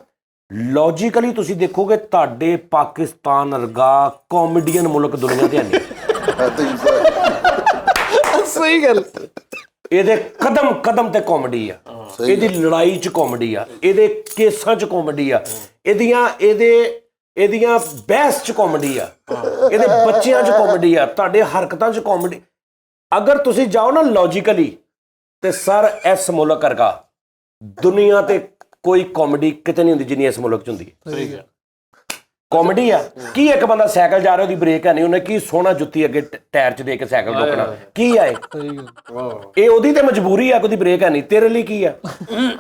ਲੌਜੀਕਲੀ ਤੁਸੀਂ ਦੇਖੋਗੇ ਤੁਹਾਡੇ ਪਾਕਿਸਤਾਨ ਵਰਗਾ ਕਾਮੇਡੀਅਨ ਮੁਲਕ ਦੁਨੀਆ ਤੇ ਨਹੀਂ ਸਹੀ ਗੱਲ। ਇਹਦੇ ਕਦਮ ਕਦਮ ਤੇ ਕਾਮੇਡੀ ਆ ਇਹਦੀ ਲੜਾਈ 'ਚ ਕਾਮੇਡੀ ਆ ਇਹਦੇ ਕੇਸਾਂ 'ਚ ਕਾਮੇਡੀ ਆ ਇਹਦੀਆਂ ਬਹਿਸ 'ਚ ਕਾਮੇਡੀ ਆ ਇਹਦੇ ਬੱਚਿਆਂ 'ਚ ਕਾਮੇਡੀ ਆ ਤੁਹਾਡੇ ਹਰਕਤਾਂ 'ਚ ਕਾਮੇਡੀ ਅਗਰ ਤੁਸੀਂ ਜਾਓ ਨਾ ਲੌਜੀਕਲੀ ਤੇ ਸਰ ਇਸ ਮੁਲਕ ਵਰਗਾ ਦੁਨੀਆ ਤੇ ਕੋਈ ਕਾਮੇਡੀ ਕਿਤੇ ਨਹੀਂ ਹੁੰਦੀ ਜਿੰਨੀ ਇਸ ਮੁਲਕ 'ਚ ਹੁੰਦੀ ਹੈ ਕਾਮੇਡੀ ਆ ਕੀ ਇੱਕ ਬੰਦਾ ਸਾਈਕਲ ਜਾ ਰਿਹਾ ਉਹਦੀ ਬ੍ਰੇਕ ਹੈ ਨਹੀਂ ਉਹਨੇ ਕੀ ਸੋਹਣਾ ਜੁੱਤੀ ਅੱਗੇ ਟਾਇਰ 'ਚ ਦੇ ਕੇ ਸਾਈਕਲ ਰੋਕਣਾ ਕੀ ਆ ਇਹ ਉਹਦੀ ਤੇ ਮਜਬੂਰੀ ਆ ਉਹਦੀ ਬ੍ਰੇਕ ਹੈ ਨਹੀਂ ਤੇਰੇ ਲਈ ਕੀ ਆ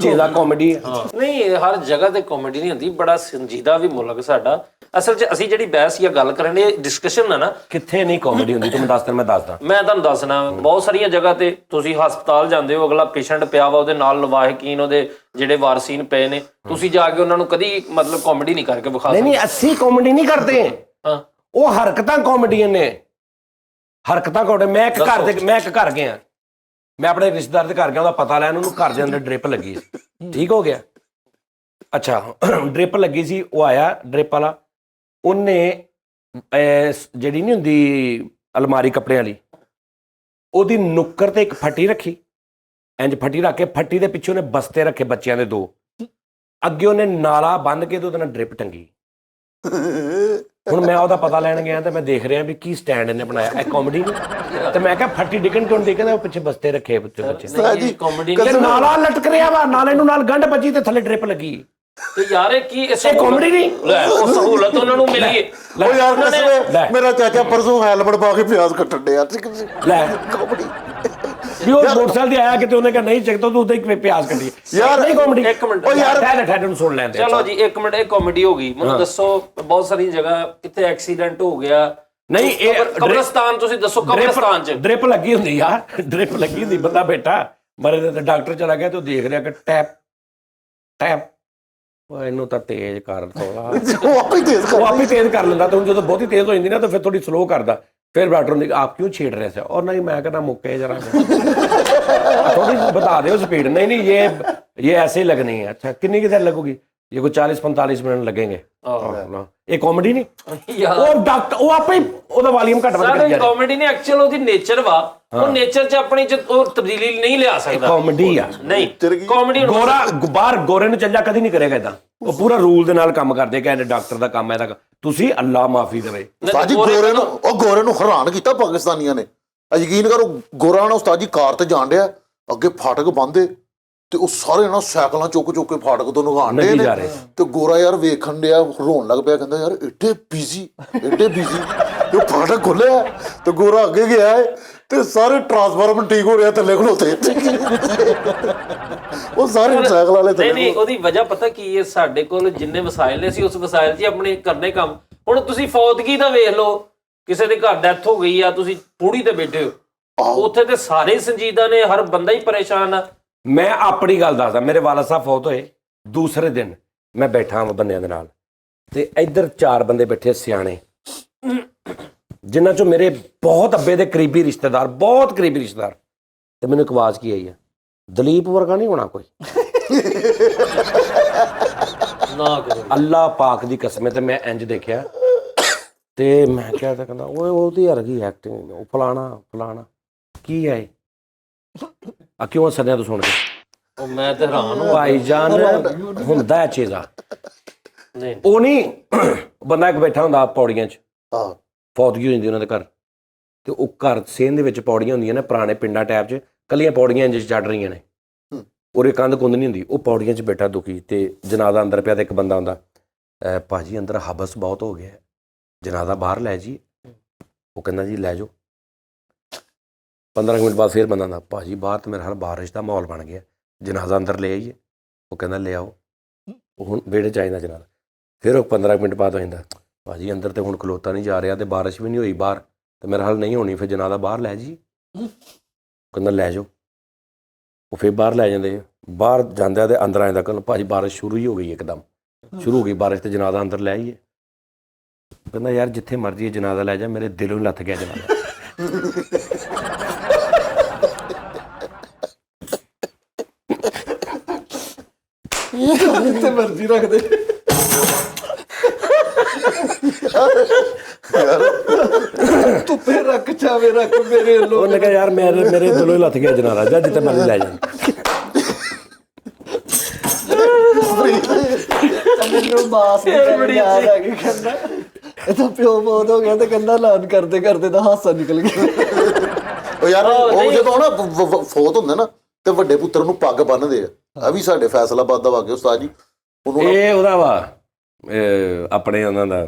ਜਿਹਦਾ ਕਾਮੇਡੀ ਆ ਨਹੀਂ ਇਹ ਹਰ ਜਗ੍ਹਾ ਤੇ ਕਾਮੇਡੀ ਨਹੀਂ ਹੁੰਦੀ ਬੜਾ ਸੰਜੀਦਾ ਵੀ ਮੁਲਕ ਸਾਡਾ ਅਸਲ 'ਚ ਅਸੀਂ ਜਿਹੜੀ ਬਹਿਸ ਜਾਂ ਗੱਲ ਕਰਨ ਦੇ ਡਿਸਕਸ਼ਨ ਹੈ ਨਾ ਕਿੱਥੇ ਨਹੀਂ ਕਾਮੇਡੀ ਹੁੰਦੀ ਤੂੰ ਦੱਸ ਮੈਂ ਦੱਸਦਾ ਮੈਂ ਤੁਹਾਨੂੰ ਦੱਸਣਾ ਬਹੁਤ ਸਾਰੀਆਂ ਜਗ੍ਹਾ ਤੇ ਤੁਸੀਂ ਹਸਪਤਾਲ ਜਾਂਦੇ ਹੋ ਅਗਲਾ ਪੇਸ਼ੈਂਟ ਪਿਆ ਵਾ ਉਹਦੇ ਨਾਲ ਲਵਾਹਿਕੀਨ ਉਹਦੇ ਜਿਹੜੇ ਵਾਰਸੀਨ ਪਏ ਨੇ ਤੁਸੀਂ ਜਾ ਕੇ ਉਹਨਾਂ ਨੂੰ ਕਦੀ ਮਤਲਬ ਕਾਮੇਡੀ ਨਹੀਂ ਕਰਕੇ ਵਿਖਾ ਨਹੀਂ ਅਸੀਂ ਕਾਮੇਡੀ ਨਹੀਂ ਕਰਦੇ ਹਾਂ ਉਹ ਹਰਕਤਾਂ ਕਾਮੇਡੀਅਨ ਨੇ ਹਰਕਤਾਂ ਕਾਮੇਡੀ ਮੈਂ ਇੱਕ ਘਰ ਗਿਆ ਮੈਂ ਆਪਣੇ ਰਿਸ਼ਤੇਦਾਰ ਦੇ ਘਰ ਗਿਆ ਉਹਦਾ ਪਤਾ ਲੈਣ ਉਹਨੂੰ ਘਰ ਦੇ ਅੰਦਰ ਡ੍ਰਿਪ ਲੱਗੀ ਸੀ ਠੀਕ ਹੋ ਗਿਆ ਅੱਛਾ ਡ੍ਰਿਪ ਲੱਗੀ ਸੀ ਉਹ ਆਇਆ ਡ੍ਰਿਪ ਵਾਲਾ ਉਹਨੇ ਜਿਹੜੀ ਨਹੀਂ ਹੁੰਦੀ ਅਲਮਾਰੀ ਕੱਪੜਿਆਂ ਵਾਲੀ ਉਹਦੀ ਨੁੱਕਰ ਤੇ ਇੱਕ ਫੱਟੀ ਰੱਖੀ ਇੰਜ ਫੱਟੀ ਰੱਖ ਕੇ ਫੱਟੀ ਦੇ ਪਿੱਛੇ ਉਹਨੇ ਬਸਤੇ ਰੱਖੇ ਬੱਚਿਆਂ ਦੇ 2 ਅੱਗੇ ਉਹਨੇ ਨਾਲਾ ਬੰਨ੍ਹ ਕੇ ਤੇ ਉਹਦੇ ਨਾਲ ਡ੍ਰਿਪ ਟੰਗੀ ਹੁਣ ਮੈਂ ਉਹਦਾ ਪਤਾ ਲੈਣ ਗਿਆ ਤੇ ਮੈਂ ਦੇਖ ਰਿਹਾ ਵੀ ਕੀ ਸਟੈਂਡ ਇਹਨੇ ਬਣਾਇਆ ਇਹ ਕਾਮੇਡੀ ਨਹੀਂ ਤੇ ਮੈਂ ਕਿਹਾ ਫੱਟੀ ਡਿੱਗਣ ਕਿਉਂ ਡਿੱਗਦਾ ਉਹ ਪਿੱਛੇ ਬਸਤੇ ਰੱਖੇ ਬੱਚੇ ਕਾਮੇਡੀ ਤੇ ਨਾਲਾ ਲਟਕ ਰਿਹਾ ਵਾ ਨਾਲੇ ਨੂੰ ਨਾਲ ਗੰਢ ਵੱਜੀ ਤੇ ਥੱਲੇ ਡ੍ਰਿਪ ਲੱਗੀ ਤੇ ਯਾਰ ਇਹ ਕੀ ਇਹ ਕਾਮੇਡੀ ਨਹੀਂ ਲੈ ਉਹ ਸਹੂਲਤ ਉਹਨਾਂ ਨੂੰ ਮਿਲੀ ਏ ਉਹ ਯਾਰ ਕਿਸੇ ਮੇਰਾ ਚਾਚਾ ਪਰਸੋਂ ਹੈਲਮਟ ਪਾ ਕੇ ਪਿਆਜ਼ ਕੱਟਣ ਡਿਆ ਲੈ ਕਾਮੇਡੀ ਵੀ ਉਹ ਮੋਟਰਸਾਈਕਲ ਤੇ ਆਇਆ ਕਿਤੇ ਉਹਨੇ ਕਿਹਾ ਨਹੀਂ ਚੱਕਦਾ ਤੂੰ ਉਦਾਂ ਹੀ ਪਿਆਜ਼ ਕੱਢੀ ਯਾਰ ਨਹੀਂ ਕਾਮੇਡੀ ਇੱਕ ਮਿੰਟ ਉਹ ਯਾਰ ਠਹਿਰ ਨੂੰ ਸੁਣ ਲੈਂਦੇ ਚਲੋ ਜੀ ਇੱਕ ਮਿੰਟ ਇਹ ਕਾਮੇਡੀ ਹੋ ਗਈ ਮੈਨੂੰ ਦੱਸੋ ਬਹੁਤ ਸਾਰੀ ਜਗ੍ਹਾ ਕਿਤੇ ਐਕਸੀਡੈਂਟ ਹੋ ਗਿਆ ਨਹੀਂ ਇਹ ਕਬਰਸਤਾਨ ਤੁਸੀਂ ਦੱਸੋ ਕਬਰਸਤਾਨ 'ਚ ਡ੍ਰਿਪ ਲੱਗੀ ਹੁੰਦੀ ਯਾਰ ਡ੍ਰਿਪ ਲੱਗੀ ਹੁੰਦੀ ਬੰਦਾ ਬੈਠਾ ਮਰੇ ਤੇ ਡਾਕਟਰ ਚਲਾ ਗਿਆ ਤੇ ਉਹ ਦੇਖ ਰਿਹਾ ਕਿ ਟੈਪ ਟੈਪ ਉਹ ਇਹਨੂੰ ਤਾਂ ਤੇਜ਼ ਕਰ ਥੋੜਾ ਉਹ ਆਪੇ ਤੇਜ਼ ਉਹ ਆਪੇ ਤੇਜ਼ ਕਰ ਲੈਂਦਾ ਤੇ ਹੁਣ ਜਦੋਂ ਬਹੁਤੀ ਤੇਜ਼ ਹੋ ਜਾਂਦੀ ਨਾ ਤਾਂ ਫਿਰ ਥੋੜੀ ਸਲੋ ਕਰਦਾ ਫਿਰ ਡਾਕਟਰ ਨੇ ਆਪ ਕਿਉਂ ਛੇੜ ਰਹੇ ਸੀ ਔਰ ਨਹੀਂ ਮੈਂ ਕਹਿੰਦਾ ਮੁੱਕੇ ਜਰਾ थोड़ी बता दो स्पीड नहीं नहीं ये ऐसे ही लगनी है अच्छा कितनी की देर लगेगी ये कोई 40-45 मिनट लगेंगे ये कॉमेडी नहीं और डॉक्टर वो आपे ਉਹਦਾ ਵਾਲੀਅਮ ਘੱਟ ਵੱਧ ਕਰੀ ਜਾਂਦਾ ਕਾਮੇਡੀ ਨੇ ਐਕਚੁਅਲ ਉਹਦੀ ਨੇਚਰ ਵਾ ਉਹ ਨੇਚਰ 'ਚ ਆਪਣੀ 'ਚ ਉਹ ਤਬਦੀਲੀ ਨਹੀਂ ਲਿਆ ਸਕਦਾ ਕਾਮੇਡੀ ਆ ਨਹੀਂ ਕਾਮੇਡੀ ਗੋਰਾ ਬਾਹਰ ਗੋਰੇ ਨੂੰ ਚੱਲਿਆ ਕਦੀ ਨਹੀਂ ਕਰੇਗਾ ਇਦਾਂ ਉਹ ਪੂਰਾ ਰੂਲ ਦੇ ਨਾਲ ਕੰਮ ਕਰਦੇ ਕਹਿੰਦੇ ਡਾਕਟਰ ਦਾ ਕੰਮ ਹੈ ਇਹਦਾ ਤੁਸੀਂ ਅੱਲਾ ਮਾਫੀ ਦੇਵੇ ਸਾਜੀ ਗੋਰੇ ਨੂੰ ਹੈਰਾਨ ਕੀਤਾ ਪਾਕਿਸਤਾਨੀਆਂ ਨੇ ਯਕੀਨ ਕਰੋ ਗੋਰਾ ਨਾ ਉਸਤਾਦ ਜੀ ਕਾਰ ਤੇ ਜਾਣ ਡਿਆ ਅੱਗੇ ਫਾਟਕ ਬੰਦੇ ਤੇ ਉਹ ਸਾਰੇ ਨਾ ਸਾਈਕਲਾਂ ਚੁੱਕ ਕੇ ਫਾਟਕ ਤੋਂ ਨਗਾਣ ਡੇ ਨੇ ਤੇ ਗੋਰਾ ਯਾਰ ਵੇਖਣ ਡਿਆ ਰੋਣ ਲੱਗ ਪਿਆ ਕਹਿੰਦਾ ਯਾਰ ਏਡੇ ਬਿਜ਼ੀ ਤੇ ਫਾਟਕ ਖੁੱਲਿਆ ਤੇ ਗੋਰਾ ਅੱਗੇ ਗਿਆ ਤੇ ਸਾਰੇ ਟਰਾਂਸਫਾਰਮਰ ਠੀਕ ਹੋ ਰਿਹਾ ਥੱਲੇ ਖਲੋਤੇ ਉਹ ਸਾਰੇ ਸਾਈਕਲ ਵਾਲੇ ਥੱਲੇ ਨਹੀਂ ਉਹਦੀ ਵਜ੍ਹਾ ਪਤਾ ਕੀ ਹੈ ਸਾਡੇ ਕੋਲ ਜਿੰਨੇ ਵਸਾਇਲ ਨੇ ਅਸੀਂ ਉਸ ਵਸਾਇਲ 'ਚ ਹੀ ਆਪਣੇ ਕਰਨੇ ਕੰਮ ਹੁਣ ਤੁਸੀਂ ਫੌਤਗੀ ਦਾ ਵੇਖ ਲਓ ਕਿਸੇ ਦੇ ਘਰ ਡੈਥ ਹੋ ਗਈ ਆ ਤੁਸੀਂ ਪੂੜੀ ਤੇ ਬੈਠੇ ਹੋ ਉੱਥੇ ਤੇ ਸਾਰੇ ਸੰਜੀਦਾ ਨੇ ਹਰ ਬੰਦਾ ਹੀ ਪਰੇਸ਼ਾਨ ਆ ਮੈਂ ਆਪਣੀ ਗੱਲ ਦੱਸਦਾ ਮੇਰੇ ਵਾਲਾ ਸਾਹਿਬ ਫੌਤ ਹੋਏ ਦੂਸਰੇ ਦਿਨ ਮੈਂ ਬੈਠਾ ਹਾਂ ਬੰਦਿਆਂ ਦੇ ਨਾਲ ਤੇ ਇੱਧਰ 4 ਬੰਦੇ ਬੈਠੇ ਸਿਆਣੇ ਜਿਨ੍ਹਾਂ ਚੋਂ ਮੇਰੇ ਬਹੁਤ ਅੱਬੇ ਦੇ ਕਰੀਬੀ ਰਿਸ਼ਤੇਦਾਰ ਬਹੁਤ ਕਰੀਬੀ ਰਿਸ਼ਤੇਦਾਰ ਤੇ ਮੈਨੂੰ ਇੱਕ ਆਵਾਜ਼ ਕੀ ਆਈ ਆ ਦਲੀਪ ਵਰਗਾ ਨਹੀਂ ਹੋਣਾ ਕੋਈ ਨਾ ਕਰੋ ਅੱਲਾ ਪਾਕ ਦੀ ਕਸਮ ਤੇ ਮੈਂ ਇੰਜ ਦੇਖਿਆ ਤੇ ਮੈਂ ਕਿਹਾ ਤਾਂ ਕਹਿੰਦਾ ਓਏ ਉਹਦੀ ਵਰਗੀ ਐਕਟਿੰਗ ਉਹ ਫਲਾਣਾ ਕੀ ਹੈ ਆ ਕਿਉਂ ਸਦਿਆਂ ਤੋਂ ਸੁਣ ਕੇ ਉਹ ਮੈਂ ਤੇ ਹੈਰਾਨ ਹਾਂ ਭਾਈ ਜਾਨ ਹੁੰਦਾ ਹੈ ਚੀਜ਼ਾਂ ਨਹੀਂ ਉਹ ਨਹੀਂ ਬੰਦਾ ਇੱਕ ਬੈਠਾ ਹੁੰਦਾ ਪੌੜੀਆਂ 'ਚ ਆਹ ਫੌਤਗੀ ਹੋ ਜਾਂਦੀ ਉਹਨਾਂ ਦੇ ਘਰ ਤੇ ਉਹ ਘਰ ਸੇਨ ਦੇ ਵਿੱਚ ਪੌੜੀਆਂ ਹੁੰਦੀਆਂ ਨੇ ਪੁਰਾਣੇ ਪਿੰਡਾਂ ਟਾਈਪ 'ਚ ਕੱਲੀਆਂ ਪੌੜੀਆਂ ਇੰਜ ਚੜ੍ਹ ਰਹੀਆਂ ਨੇ ਉਰੇ ਕੰਧ ਕੁੰਦ ਨਹੀਂ ਹੁੰਦੀ ਉਹ ਪੌੜੀਆਂ 'ਚ ਬੈਠਾ ਦੁਖੀ ਤੇ ਜਨਾਜ਼ਾ ਅੰਦਰ ਪਿਆ ਤੇ ਇੱਕ ਬੰਦਾ ਹੁੰਦਾ ਭਾਜੀ ਅੰਦਰ ਹਬਸ ਬਹੁਤ ਹੋ ਗਿਆ ਜਨਾਜ਼ਾ ਬਾਹਰ ਲੈ ਜੀ ਉਹ ਕਹਿੰਦਾ ਜੀ ਲੈ ਜਾਓ 15 ਮਿੰਟ ਬਾਅਦ ਫਿਰ ਬੰਦਾ ਆਉਂਦਾ ਭਾਜੀ ਬਾਹਰ ਤਾਂ ਮੇਰਾ ਹਾਲ ਬਾਰਿਸ਼ ਦਾ ਮਾਹੌਲ ਬਣ ਗਿਆ ਜਨਾਜ਼ਾ ਅੰਦਰ ਲੈ ਆਈਏ ਉਹ ਕਹਿੰਦਾ ਲੈ ਆਓ ਉਹ ਹੁਣ ਵਿਹੜੇ 'ਚ ਆਇੰਦਾ ਜਨਾਜ਼ਾ ਫਿਰ ਉਹ 15 ਮਿੰਟ ਬਾਅਦ ਹੋ ਜਾਂਦਾ ਭਾਜੀ ਅੰਦਰ ਤੇ ਹੁਣ ਖਲੋਤਾ ਨਹੀਂ ਜਾ ਰਿਹਾ ਤੇ ਬਾਰਿਸ਼ ਵੀ ਨਹੀਂ ਹੋਈ ਬਾਹਰ ਤੇ ਮੇਰਾ ਹਾਲ ਨਹੀਂ ਹੋਣੀ ਫਿਰ ਜਨਾਜ਼ਾ ਬਾਹਰ ਲੈ ਜੀ ਕਹਿੰਦਾ ਲੈ ਜਾਓ ਉਹ ਫਿਰ ਬਾਹਰ ਲੈ ਜਾਂਦੇ ਆ। ਬਾਹਰ ਜਾਂਦਿਆਂ ਤੇ ਅੰਦਰ ਆਏ ਤੱਕ ਭਾਜੀ ਬਾਰਿਸ਼ ਸ਼ੁਰੂ ਹੀ ਹੋ ਗਈ ਇੱਕਦਮ, ਸ਼ੁਰੂ ਹੋ ਗਈ ਬਾਰਿਸ਼ ਤੇ ਜਨਾਜ਼ਾ ਅੰਦਰ ਲੈ ਆਈਏ। ਕਹਿੰਦਾ ਯਾਰ ਜਿੱਥੇ ਮਰਜ਼ੀ ਜਨਾਜ਼ਾ ਲੈ ਜਾ, ਮੇਰੇ ਦਿਲੋਂ ਹੀ ਲੱਥ ਗਿਆ ਜਨਾਜ਼ਾ। ਜਿੱਥੇ ਮਰਜ਼ੀ ਰੱਖਦੇ। ਧੁੱਪੇ ਰੱਖ, ਛਾਵੇਂ ਰੱਖ, ਮੇਰੇ ਵੱਲੋਂ। ਉਹਨੇ ਕਿਹਾ ਯਾਰ ਮੇਰੇ ਦਿਲੋਂ ਹੀ ਲੱਥ ਗਿਆ ਜਨਾਜ਼ਾ, ਜਾ ਜਿੱਥੇ ਮਰਜ਼ੀ ਲੈ ਜਾ। ਮੈਨੂੰ ਮਾਸ ਬੜੀ ਯਾਦ ਆ ਗਈ। ਕਹਿੰਦਾ ਇਹਦਾ ਪਿਓ ਬਹੁਤ ਹੋ ਗਿਆ ਤੇ ਕਹਿੰਦਾ ਐਲਾਨ ਕਰਦੇ ਕਰਦੇ ਤਾਂ ਹਾਸਾ ਨਿਕਲ ਗਿਆ। ਉਹ ਯਾਰ ਉਹ ਜਦੋਂ ਨਾ ਫੌਤ ਹੁੰਦੇ ਨਾ ਤੇ ਵੱਡੇ ਪੁੱਤਰ ਨੂੰ ਪੱਗ ਬੰਨ੍ਹਦੇ ਆ ਵੀ ਸਾਡੇ ਫੈਸਲਾਬਾਦ ਦਾ ਵਾਕਿਆ ਉਸਤਾਦ ਜੀ। ਉਹਨੂੰ ਇਹ ਉਹਦਾ ਵਾ ਆਪਣੇ ਉਹਨਾਂ ਦਾ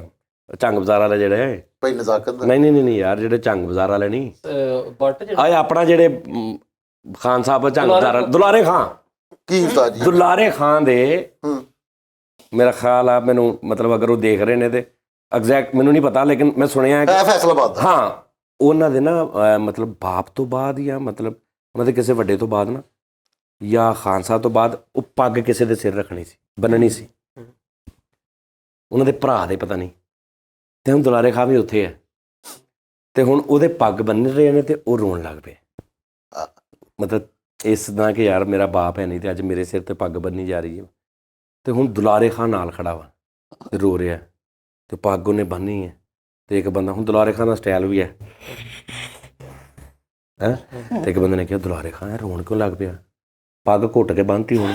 ਝੰਗ ਬਾਜ਼ਾਰ ਵਾਲੇ ਜਿਹੜੇ ਭਾਈ ਨਜ਼ਾਕਤ ਦਾ। ਨਹੀਂ ਯਾਰ, ਜਿਹੜੇ ਝੰਗ ਬਾਜ਼ਾਰ ਵਾਲੇ ਨਹੀਂ, ਬੱਟ ਆਏ ਆਪਣਾ ਜਿਹੜੇ ਖਾਨ ਸਾਹਿਬ ਝੰਗ ਬਾਜ਼ਾਰ ਵਾਲੇ, ਦੁਲਾਰੇ ਖਾਂ। ਕੀ ਉਸਤਾਦ ਜੀ? ਦੁਲਾਰੇ ਖਾਂ ਦੇ ਮੇਰਾ ਖਿਆਲ ਆ, ਮੈਨੂੰ ਮਤਲਬ ਅਗਰ ਉਹ ਦੇਖ ਰਹੇ ਨੇ ਤੇ ਐਗਜ਼ੈਕਟ ਮੈਨੂੰ ਨਹੀਂ ਪਤਾ, ਲੇਕਿਨ ਮੈਂ ਸੁਣਿਆ ਕਿ ਫੈਸਲਾਬਾਦ ਹਾਂ ਉਹਨਾਂ ਦੇ ਨਾ ਮਤਲਬ ਬਾਪ ਤੋਂ ਬਾਅਦ ਜਾਂ ਮਤਲਬ ਉਹਨਾਂ ਦੇ ਕਿਸੇ ਵੱਡੇ ਤੋਂ ਬਾਅਦ ਨਾ, ਜਾਂ ਖਾਨ ਸਾਹਿਬ ਤੋਂ ਬਾਅਦ ਉਹ ਪੱਗ ਕਿਸੇ ਦੇ ਸਿਰ ਰੱਖਣੀ ਸੀ, ਬੰਨਣੀ ਸੀ। ਉਹਨਾਂ ਦੇ ਭਰਾ ਦੇ ਪਤਾ ਨਹੀਂ, ਤੇ ਹੁਣ ਦੁਲਾਰੇ ਖਾਂ ਵੀ ਉੱਥੇ ਹੈ ਤੇ ਹੁਣ ਉਹਦੇ ਪੱਗ ਬੰਨ ਰਹੇ ਨੇ ਤੇ ਉਹ ਰੋਣ ਲੱਗ ਪਏ। ਮਤਲਬ ਇਸ ਦਾ ਕਿ ਯਾਰ ਮੇਰਾ ਬਾਪ ਹੈ ਨਹੀਂ ਤੇ ਅੱਜ ਮੇਰੇ ਸਿਰ ਤੇ ਪੱਗ ਬੰਨੀ ਜਾ ਰਹੀ ਹੈ। ਤੇ ਹੁਣ ਦੁਲਾਰੇ ਖਾਂ ਨਾਲ ਖੜਾ ਵਾ ਤੇ ਰੋ ਰਿਹਾ ਤੇ ਪੱਗ ਉਹਨੇ ਬੰਨੀ ਹੈ। ਤੇ ਇੱਕ ਬੰਦਾ, ਹੁਣ ਦੁਲਾਰੇ ਖਾਂ ਦਾ ਸਟਾਈਲ ਵੀ ਹੈ ਤੇ ਇੱਕ ਬੰਦੇ ਨੇ ਕਿਹਾ ਦੁਲਾਰੇ ਖਾਂ ਯਾਰ ਰੋਣ ਕਿਉਂ ਲੱਗ ਪਿਆ, ਪੱਗ ਘੁੱਟ ਕੇ ਬੰਨ੍ਹਤੀ ਹੁਣ।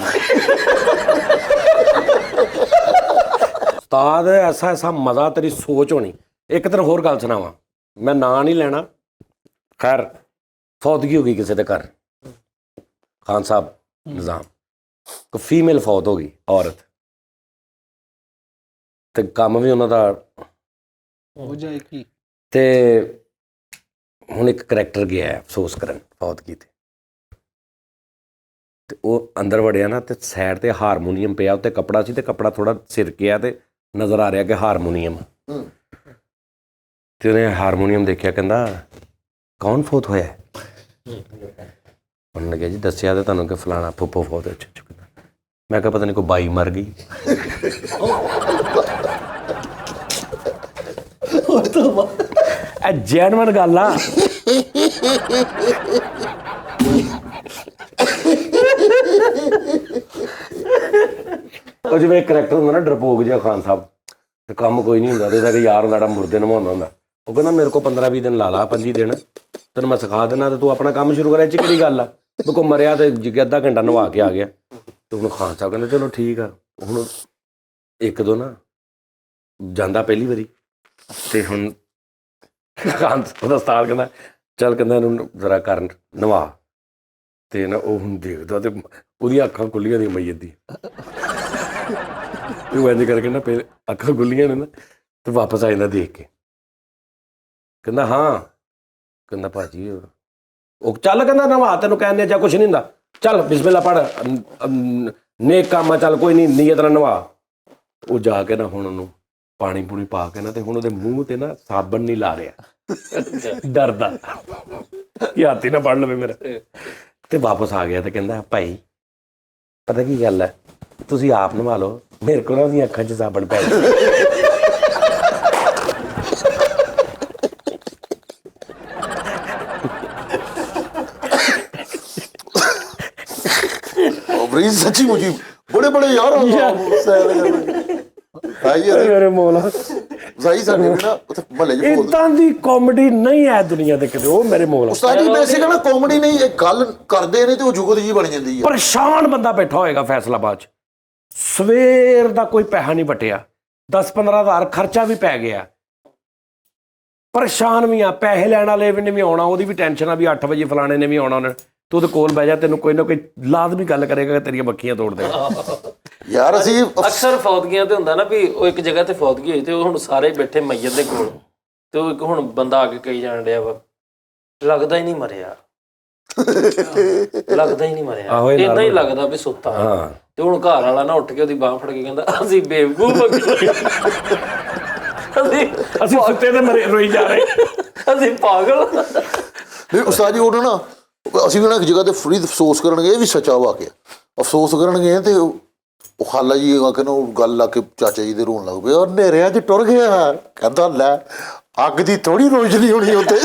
ਉਸਤਾਦ ਐਸਾ ਮਜ਼ਾ, ਤੇਰੀ ਸੋਚ ਹੋਣੀ। ਇੱਕ ਤਰ੍ਹਾਂ ਹੋਰ ਗੱਲ ਸੁਣਾਵਾਂ, ਮੈਂ ਨਾਂ ਨਹੀਂ ਲੈਣਾ, ਖੈਰ ਫੌਤਗੀ ਹੋ ਗਈ ਕਿਸੇ ਦੇ ਘਰ, ਖਾਨ ਸਾਹਿਬ ਨਿਜ਼ਾਮ, ਕੋਈ ਫੀਮੇਲ ਫੌਤ ਹੋ ਗਈ, ਔਰਤ, ਤੇ ਕੰਮ ਵੀ ਉਹਨਾਂ ਦਾ ਹੋ ਜਾਏ ਕੀ। ਤੇ ਹੁਣ ਇੱਕ ਕਰੈਕਟਰ ਗਿਆ ਅਫਸੋਸ ਕਰਨ ਫੌਤਗੀ ਤੇ ਉਹ ਅੰਦਰ ਵੜਿਆ ਨਾ ਤੇ ਸਾਈਡ ਤੇ ਹਾਰਮੋਨੀਅਮ ਪਿਆ, ਉੱਤੇ ਕੱਪੜਾ ਸੀ ਤੇ ਕੱਪੜਾ ਥੋੜਾ ਸਿਰਕਿਆ ਤੇ ਨਜ਼ਰ ਆ ਰਿਹਾ ਕਿ ਹਾਰਮੋਨੀਅਮ। ਤੇ ਉਹਨੇ ਹਾਰਮੋਨੀਅਮ ਦੇਖਿਆ, ਕਹਿੰਦਾ ਕੌਣ ਫੌਤ ਹੋਇਆ? ਉਹਨੇ ਕਿਹਾ ਜੀ ਦੱਸਿਆ ਤੇ ਤੁਹਾਨੂੰ ਕਿ ਫਲਾਣਾ ਫੁੱਫੋ ਫੌਤ ਹੋ ਚੁੱਕਾ। ਮੈਂ ਕਿਹਾ ਪਤਾ ਨਹੀਂ ਕੋਈ ਬਾਈ ਮਰ ਗਈ। ਇਹ ਜੈਨੂਇਨ ਗੱਲ ਆ। ਉਹ ਜਿਵੇਂ ਕਰੈਕਟਰ ਹੁੰਦਾ ਨਾ ਡਰਪੋਕ ਜਿਹਾ ਖਾਨ ਸਾਹਿਬ, ਤੇ ਕੰਮ ਕੋਈ ਨਹੀਂ ਹੁੰਦਾ, ਤੇ ਯਾਰ ਹੁੰਦਾ ਮੁਰਦੇ ਨਵਾਉਂਦਾ ਹੁੰਦਾ। ਉਹ ਕਹਿੰਦਾ ਮੇਰੇ ਕੋਲ 15-20 ਦਿਨ ਲਾ ਲਾ, 25 ਦਿਨ ਤੈਨੂੰ ਮੈਂ ਸਿਖਾ ਦੇਣਾ ਤੇ ਤੂੰ ਆਪਣਾ ਕੰਮ ਸ਼ੁਰੂ ਕਰ। ਇਹ 'ਚ ਕਿਹੜੀ ਗੱਲ ਆ, ਮੇਰੇ ਕੋਲ ਮਰਿਆ ਤੇ ਅੱਧਾ ਘੰਟਾ ਨਵਾ ਕੇ ਆ ਗਿਆ। ਤੇ ਹੁਣ ਖਾਨ ਸਾਹਿਬ ਕਹਿੰਦੇ ਚਲੋ ਠੀਕ ਆ। ਹੁਣ ਇੱਕ ਦੋ ਨਾ ਜਾਂਦਾ ਪਹਿਲੀ ਵਾਰੀ, ਤੇ ਹੁਣ ਖਾਨ ਉਹਦਾ ਉਸਤਾਦ ਕਹਿੰਦਾ ਚੱਲ, ਕਹਿੰਦਾ ਇਹਨੂੰ ਜ਼ਰਾ ਕਰ ਨਵਾ। ਤੇ ਨਾ ਉਹ ਹੁਣ ਦੇਖਦਾ ਤੇ ਉਹਦੀਆਂ ਅੱਖਾਂ ਖੁੱਲੀਆਂ ਦੀਆਂ ਮਈਤ ਦੀ, ਉਹ ਇੰਝ ਕਰਕੇ ਨਾ ਪਹਿਲੇ ਅੱਖਾਂ ਖੁੱਲੀਆਂ ਨੇ ਨਾ ਤੇ ਵਾਪਸ ਆ ਜਾਂਦਾ ਦੇਖ ਕੇ। ਕਹਿੰਦਾ ਹਾਂ, ਕਹਿੰਦਾ ਭਾਜੀ ਉਹ ਚੱਲ, ਕਹਿੰਦਾ ਨਵਾ ਤੈਨੂੰ ਕਹਿੰਦੇ ਜਾਂ ਕੁਛ ਨਹੀਂ ਹੁੰਦਾ, ਚੱਲ ਬਿਸਮਿਲ੍ਲਾ ਪੜ੍ਹ, ਨੇਕ ਕੰਮ ਆ, ਚੱਲ ਕੋਈ ਨਹੀਂ ਨੀਅਤ ਨਾਲ ਨਵਾ। ਉਹ ਜਾ ਕੇ ਨਾ ਹੁਣ ਉਹਨੂੰ ਪਾਣੀ ਪੂਣੀ ਪਾ ਕੇ ਨਾ ਤੇ ਹੁਣ ਉਹਦੇ ਮੂੰਹ ਤੇ ਨਾ ਸਾਬਣ ਨਹੀਂ ਲਾ ਰਿਹਾ, ਡਰਦਾ ਕਿ ਹੱਥ ਹੀ ਨਾ ਪੜ ਲਵੇ ਮੇਰਾ। ਤੇ ਵਾਪਸ ਆ ਗਿਆ ਤੇ ਕਹਿੰਦਾ ਭਾਈ ਪਤਾ ਕੀ ਗੱਲ ਹੈ, ਤੁਸੀਂ ਆਪ ਨਵਾ ਲਓ, ਮੇਰੇ ਕੋਲ ਉਹਦੀਆਂ ਅੱਖਾਂ 'ਚ ਸਾਬਣ ਪੈ ਗਿਆ। ਬੜੀ ਸੱਚੀ ਮੁਝੀ ਬੜੇ ਬੜੇ ਯਾਰ ਮੇਰੇ ਮੌਲਾ, ਸਹੀ ਸਾਡੇ ਨਾ ਉੱਥੇ ਮਹੱਲੇ 'ਚ ਏਦਾਂ ਦੀ ਕਾਮੇਡੀ ਨਹੀਂ ਹੈ ਦੁਨੀਆ ਦੇ ਕਿਤੇ। ਉਹ ਮੇਰੇ ਮੌਲਾ ਉਸਤਾਦ ਜੀ ਵੈਸੇ ਕਹਿੰਦਾ ਕਾਮੇਡੀ ਨਹੀਂ, ਇਹ ਗੱਲ ਕਰਦੇ ਨੇ ਤੇ ਉਹ ਜੁਗਤ ਜੀ ਬਣ ਜਾਂਦੀ ਹੈ। ਪਰੇਸ਼ਾਨ ਬੰਦਾ ਬੈਠਾ ਹੋਏਗਾ ਫੈਸਲਾਬਾਦ 'ਚ, ਸਵੇਰ ਦਾ ਕੋਈ ਪੈਸਾ ਨਹੀਂ ਵਟਿਆ, 10-15 ਹਜ਼ਾਰ ਖਰਚਾ ਵੀ ਪੈ ਗਿਆ, ਪਰੇਸ਼ਾਨ ਵੀ ਆ, ਪੈਸੇ ਲੈਣ ਵਾਲੇ ਵੀ ਨੇ ਵੀ ਆਉਣਾ, ਉਹਦੀ ਵੀ ਟੈਨਸ਼ਨ ਆ ਵੀ 8 ਵਜੇ ਫਲਾਣੇ ਨੇ ਵੀ ਆਉਣਾ, ਉਹਨੇ ਤੂੰ ਉਹਦੇ ਕੋਲ ਬਹਿ ਜਾ, ਤੈਨੂੰ ਕੋਈ ਨਾ ਕੋਈ ਲਾਜ਼ਮੀ ਗੱਲ ਕਰੇਗਾ ਕਿ ਤੇਰੀਆਂ ਬੱਖੀਆਂ ਤੋੜ ਦੇਗਾ। ਯਾਰ ਅਸੀਂ ਅਕਸਰ ਫੌਤਗੀਆਂ ਤੇ ਹੁੰਦਾ ਨਾ ਵੀ ਉਹ ਇੱਕ ਜਗ੍ਹਾ ਤੇ ਫੌਤਗੀ ਹੋਈ ਤੇ ਉਹ ਹੁਣ ਸਾਰੇ ਬੈਠੇ ਮਈਤ ਦੇ ਕੋਲ, ਤੇ ਉਹ ਇੱਕ ਹੁਣ ਬੰਦਾ ਆ ਕੇ ਕਹੀ ਜਾਣ ਡਿਆ ਵਾ ਲੱਗਦਾ ਹੀ ਨਹੀਂ ਮਰਿਆ, ਲੱਗਦਾ ਹੀ ਨਹੀਂ ਮਰਿਆ, ਏਦਾਂ ਹੀ ਲੱਗਦਾ ਵੀ ਸੁੱਤਾ। ਹਾਂ, ਤੇ ਹੁਣ ਘਰ ਵਾਲਾ ਨਾ ਉੱਠ ਕੇ ਉਹਦੀ ਬਾਂਹ ਫੜ ਕੇ ਕਹਿੰਦਾ ਅਸੀਂ ਬੇਵਕੂਫ, ਅਸੀਂ ਸੁੱਤੇ ਤੇ ਮਰੇ ਰੋਈ ਜਾ ਰਹੇ, ਅਸੀਂ ਪਾਗਲ। ਨਹੀਂ ਉਸਤਾਦ ਜੀ ਉਹਨੂੰ ਨਾ ਅਸੀਂ ਵੀ ਨਾ ਇੱਕ ਜਗ੍ਹਾ ਤੇ ਫਰੀਦ ਅਫਸੋਸ ਕਰਨ ਗਏ, ਇਹ ਵੀ ਸੱਚਾ ਵਾਕਿਆ। ਅਫਸੋਸ ਕਰਨ ਗਏ ਤੇ ਉਹ ਖਾਲਾ ਜੀ ਕਹਿੰਦਾ, ਉਹ ਗੱਲ ਲਾ ਕੇ ਚਾਚਾ ਜੀ ਦੇ ਰੋਣ ਲੱਗ ਪਏ, ਔਰ ਹਨੇਰਿਆਂ 'ਚ ਟੁਰ ਗਿਆ। ਕਹਿੰਦਾ ਲੈ ਅੱਗ ਦੀ ਥੋੜੀ ਰੋਸ਼ਨੀ ਹੋਣੀ ਉੱਤੇ।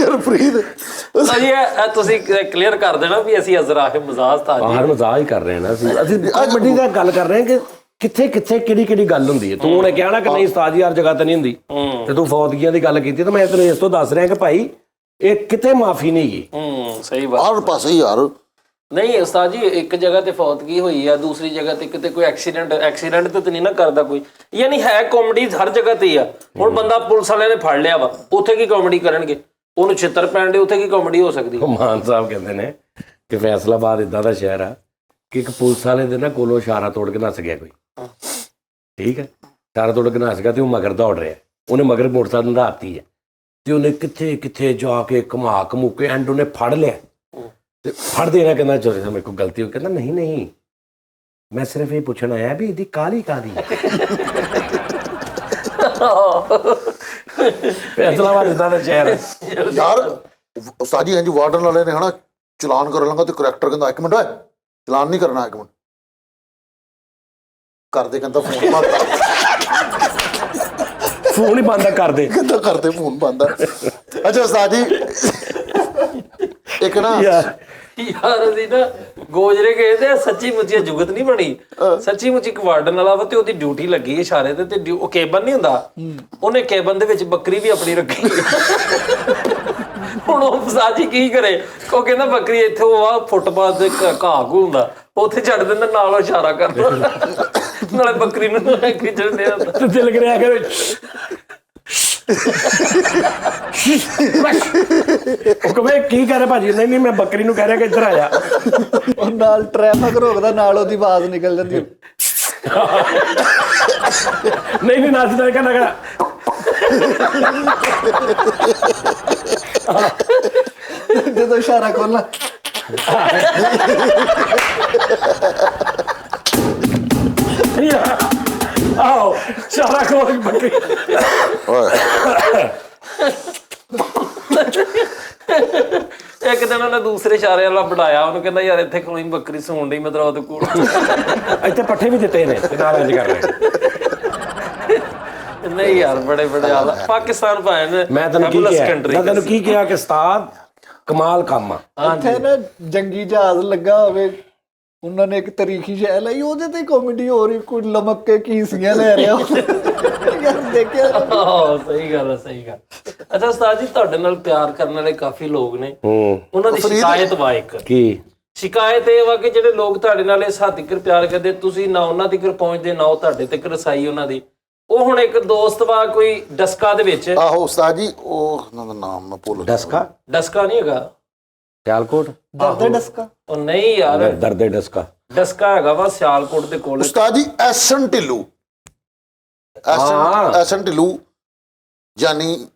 ਯਾਰ ਫਰੀਦ ਜੀ ਇਹ ਤੁਸੀਂ ਕਲੀਅਰ ਕਰ ਦੇਣਾ ਵੀ ਅਸੀਂ ਅਜ਼ਰਾਹ ਮਜ਼ਾਜ ਤਾਂ ਬਾਹਰ ਮਜ਼ਾਕ ਹੀ ਕਰ ਰਹੇ ਨਾ ਅਸੀਂ ਕਮੇਡੀ ਦਾ ਗੱਲ ਕਰ ਰਹੇ ਹਾਂ ਕਿ ਕਿੱਥੇ ਕਿੱਥੇ ਕਿਹੜੀ ਗੱਲ ਹੁੰਦੀ ਹੈ। ਤੂੰ ਉਹਨੇ ਕਿਹਾ ਨਾ ਕਿ ਨਹੀਂ ਉਸਤਾਦ ਜੀ ਹਰ ਜਗ੍ਹਾ ਤੇ ਨਹੀਂ ਹੁੰਦੀ, ਤੇ ਤੂੰ ਫੌਤਗੀਆਂ ਦੀ ਗੱਲ ਕੀਤੀ, ਤਾਂ ਮੈਂ ਤੈਨੂੰ ਇਸ ਤੋਂ ਦੱਸ ਰਿਹਾ ਕਿ ਭਾਈ ਇਹ ਕਿਤੇ ਮਾਫੀ ਨਹੀਂ ਗਈ। ਸਹੀ ਬਾਤ। ਹਰ ਪਾਸੇ ਯਾਰ ਨਹੀਂ ਉਸਤਾਦ ਜੀ, ਇੱਕ ਜਗ੍ਹਾ ਤੇ ਫੌਤਗੀ ਹੋਈ ਆ, ਦੂਸਰੀ ਜਗ੍ਹਾ ਤੇ ਕਿਤੇ ਕੋਈ ਐਕਸੀਡੈਂਟ ਤੇ ਨਹੀਂ ਨਾ ਕਰਦਾ ਕੋਈ, ਯਾਨੀ ਹੈ ਕਾਮੇਡੀ ਹਰ ਜਗ੍ਹਾ ਤੇ ਹੀ ਆ। ਹੁਣ ਬੰਦਾ ਪੁਲਿਸ ਵਾਲਿਆਂ ਨੇ ਫੜ ਲਿਆ ਵਾ, ਉੱਥੇ ਕੀ ਕਾਮੇਡੀ ਕਰਨਗੇ? ਉਹਨੂੰ ਛਿੱਤਰ ਪੈਣ ਦੇ, ਉੱਥੇ ਕੀ ਕਾਮੇਡੀ ਹੋ ਸਕਦੀ? ਮਾਨ ਸਾਹਿਬ ਕਹਿੰਦੇ ਨੇ ਕਿ ਫੈਸਲਾਬਾਦ ਇਦਾਂ ਦਾ ਸ਼ਹਿਰ ਆ ਕਿ ਇੱਕ ਪੁਲਿਸ ਵਾਲੇ ਦੇ ਨਾ ਕੋਲੋਂ ਇਸ਼ਾਰਾ ਤੋੜ ਕੇ ਨੱਸ ਗਿਆ ਕੋਈ, ਠੀਕ ਹੈ, ਇਸ਼ਾਰਾ ਤੋੜ ਕੇ ਨੱਸ ਗਿਆ ਤੇ ਉਹ ਮਗਰ ਦੌੜ ਰਿਹਾ, ਉਹਨੇ ਮਗਰ ਮੋਟਰਸਾਈਕਲ ਨੰਦਾਤੀ ਹੈ, ਤੇ ਉਹਨੇ ਕਿੱਥੇ ਕਿੱਥੇ ਜਾ ਕੇ ਘੁਮਾ ਘਮੂ ਕੇ ਐਂਡ ਉਹਨੇ ਫੜ ਲਿਆ। ਤੇ ਫੜ ਦੇਣਾ, ਕਹਿੰਦਾ ਚੋਰੀ ਮੇਰੇ ਕੋਲ ਗਲਤੀ ਹੋ, ਕਹਿੰਦਾ ਨਹੀਂ ਮੈਂ ਸਿਰਫ ਇਹ ਪੁੱਛਣ ਆਇਆ ਵੀ ਇਹਦੀ ਕਾਹਲੀ ਕਾਹਦੀ। ਫੈਸਲਾਬਾਦ ਇਦਾਂ ਦਾ ਸ਼ਹਿਰ ਹੈ ਯਾਰ। ਉਸਤਾਦ ਜੀ ਇੰਜ ਵਾਰਡਨ ਵਾਲੇ ਨੇ ਹਨਾ ਚਲਾਨ ਕਰਨ ਲੱਗਾ ਤੇ ਕਰੈਕਟਰ ਕਹਿੰਦਾ 1 ਮਿੰਟ ਓਏ ਚਲਾਨ ਨਹੀਂ ਕਰਨਾ, 1 ਮਿੰਟ ਕਰਦੇ, ਕਹਿੰਦਾ ਫੋਨ ਬੰਦ, ਫੋਨ ਹੀ ਬੰਦ ਕਰ ਦੇ, ਕਹਿੰਦਾ ਕਰਦੇ ਫੋਨ ਬੰਦ। ਅੱਛਾ ਉਸਤਾਦ ਜੀ ਇੱਕ ਨਾ ਯਾਰ ਅਸੀਂ ਨਾ ਗੋਜਰੇ ਗਏ ਤੇ ਸੱਚੀ ਮੁੱਚੀ ਜੁਗਤ ਨਹੀਂ ਬਣੀ। ਸੱਚੀ ਮੁੱਚੀ ਇੱਕ ਵਾਰਡਨ ਵਾਲਾ ਵਾ ਤੇ ਉਹਦੀ ਡਿਊਟੀ ਲੱਗੀ ਇਸ਼ਾਰੇ ਤੇ ਉਹ ਕੇਬਨ ਨਹੀਂ ਹੁੰਦਾ, ਉਹਨੇ ਕੇਬਨ ਦੇ ਵਿੱਚ ਬੱਕਰੀ ਵੀ ਆਪਣੀ ਰੱਖੀ। ਹੁਣ ਉਹ ਸਾਜੀ ਕੀ ਕਰੇ? ਉਹ ਕਹਿੰਦਾ ਬੱਕਰੀ ਇੱਥੇ ਉਹ ਆ ਫੁੱਟਪਾਥ ਤੇ ਘਾਹ ਹੁੰਦਾ, ਉੱਥੇ ਛੱਡ ਦਿੰਦਾ, ਨਾਲ ਇਸ਼ਾਰਾ ਕਰਦਾ, ਨਾਲੇ ਬੱਕਰੀ ਨੂੰ ਖਿੱਚਣ ਦੇ ਤੇ ਦਿਲ ਕਰਿਆ ਕਰੇ ਉਹ ਕਹੇ ਕੀ ਕਰੇ ਭਾਜੀ, ਨਹੀਂ ਮੈਂ ਬੱਕਰੀ ਨੂੰ ਕਹਿ ਰਿਹਾ ਕਿ ਇੱਧਰ ਆ ਜਾ। ਉਹ ਨਾਲ ਟ੍ਰੈਫਿਕ ਰੋਕਦਾ, ਨਾਲ ਉਹਦੀ ਆਵਾਜ਼ ਨਿਕਲ ਜਾਂਦੀ। ਨਹੀਂ ਨੱਚਦਾ, ਕਹਿੰਦਾ ਜਦੋਂ ਇਸ਼ਾਰਾ ਖੋਲ੍ਹਣਾ ਆਓ ਸਾਰਾ ਕੋਲ ਬੱਕਰੀ। ਇੱਕ ਦਿਨ ਉਹਨੇ ਦੂਸਰੇ ਇਸ਼ਾਰੇ ਵਾਲਾ ਬਣਾਇਆ, ਉਹਨੂੰ ਕਹਿੰਦਾ ਯਾਰ ਇੱਥੇ ਕੋਈ ਬੱਕਰੀ ਸੌਣ ਡਈ, ਮਤਲਬ ਉਹਦੇ ਕੋਲ ਇੱਥੇ ਪੱਠੇ ਵੀ ਦਿੱਤੇ ਨੇ ਤੇ ਨਾਲ ਇੰਜ ਕਰ ਰਹੇ। ਨਹੀਂ ਯਾਰ ਬੜੇ ਆਲਾ ਪਾਕਿਸਤਾਨ ਭਾਵੇਂ ਨੇ ਮੈਂ ਤੈਨੂੰ ਕੀ ਕਿਹਾ ਕਿ ਉਸਤਾਦ ਕਮਾਲ ਕੰਮ ਆ। ਇੱਥੇ ਨਾ ਜੰਗੀ ਜਹਾਜ਼ ਲੱਗਾ ਹੋਵੇ, ਉਹਨਾਂ ਨੇ ਇੱਕ ਤਰੀਖੀ ਸ਼ੈ ਲਈ, ਉਹਦੇ ਤੇ ਕਾਮੇਡੀ ਹੋ ਰਹੀ, ਕੋਈ ਲਮਕ ਕੇ ਕੀਸੀਆਂ ਲੈ ਰਿਹਾ ਯਾਰ ਦੇਖਿਆ। ਸਹੀ ਗੱਲ। ਅੱਛਾ ਉਸਤਾਦ ਜੀ, ਤੁਹਾਡੇ ਨਾਲ ਪਿਆਰ ਕਰਨ ਵਾਲੇ ਕਾਫੀ ਲੋਕ ਨੇ, ਉਹਨਾਂ ਦੀ ਸ਼ਿਕਾਇਤ ਵਾ ਇੱਕ ਕੀ ਸ਼ਿਕਾਇਤ ਇਹ ਵਾ ਕਿ ਜਿਹੜੇ ਲੋਕ ਤੁਹਾਡੇ ਨਾਲ ਇਸ ਹੱਦ ਤੱਕ ਪਿਆਰ ਕਰਦੇ, ਤੁਸੀਂ ਨਾ ਉਹਨਾਂ ਤੱਕ ਪਹੁੰਚਦੇ, ਨਾ ਉਹ ਤੁਹਾਡੇ ਤੱਕ ਰਸਾਈ ਉਹਨਾਂ ਦੀ। ਉਹ ਹੁਣ ਇੱਕ ਦੋਸਤ ਵਾ ਕੋਈ ਡਸਕਾ ਦੇ ਵਿੱਚ, ਆਹੋ ਉਸਤਾਦ ਜੀ ਉਹ ਉਹਨਾਂ ਦਾ ਨਾਮ ਮੈਂ ਭੁੱਲ ਗਿਆ। ਡਸਕਾ ਨਹੀਂ ਹੈਗਾ, ਸਿਆਲਕੋਟ ਦਰਦੇ ਡਸਕਾ? ਉਹ ਨਹੀਂ ਯਾਰ, ਦਰਦੇ ਡਸਕਾ ਹੈਗਾ ਵਾ ਸਿਆਲਕੋਟ ਦੇ ਕੋਲ। ਉਸਤਾਦ ਜੀ ਐਸਨ ਢਿੱਲੂ, ਐਸਨ ਢਿੱਲੂ ਜਾਨੀ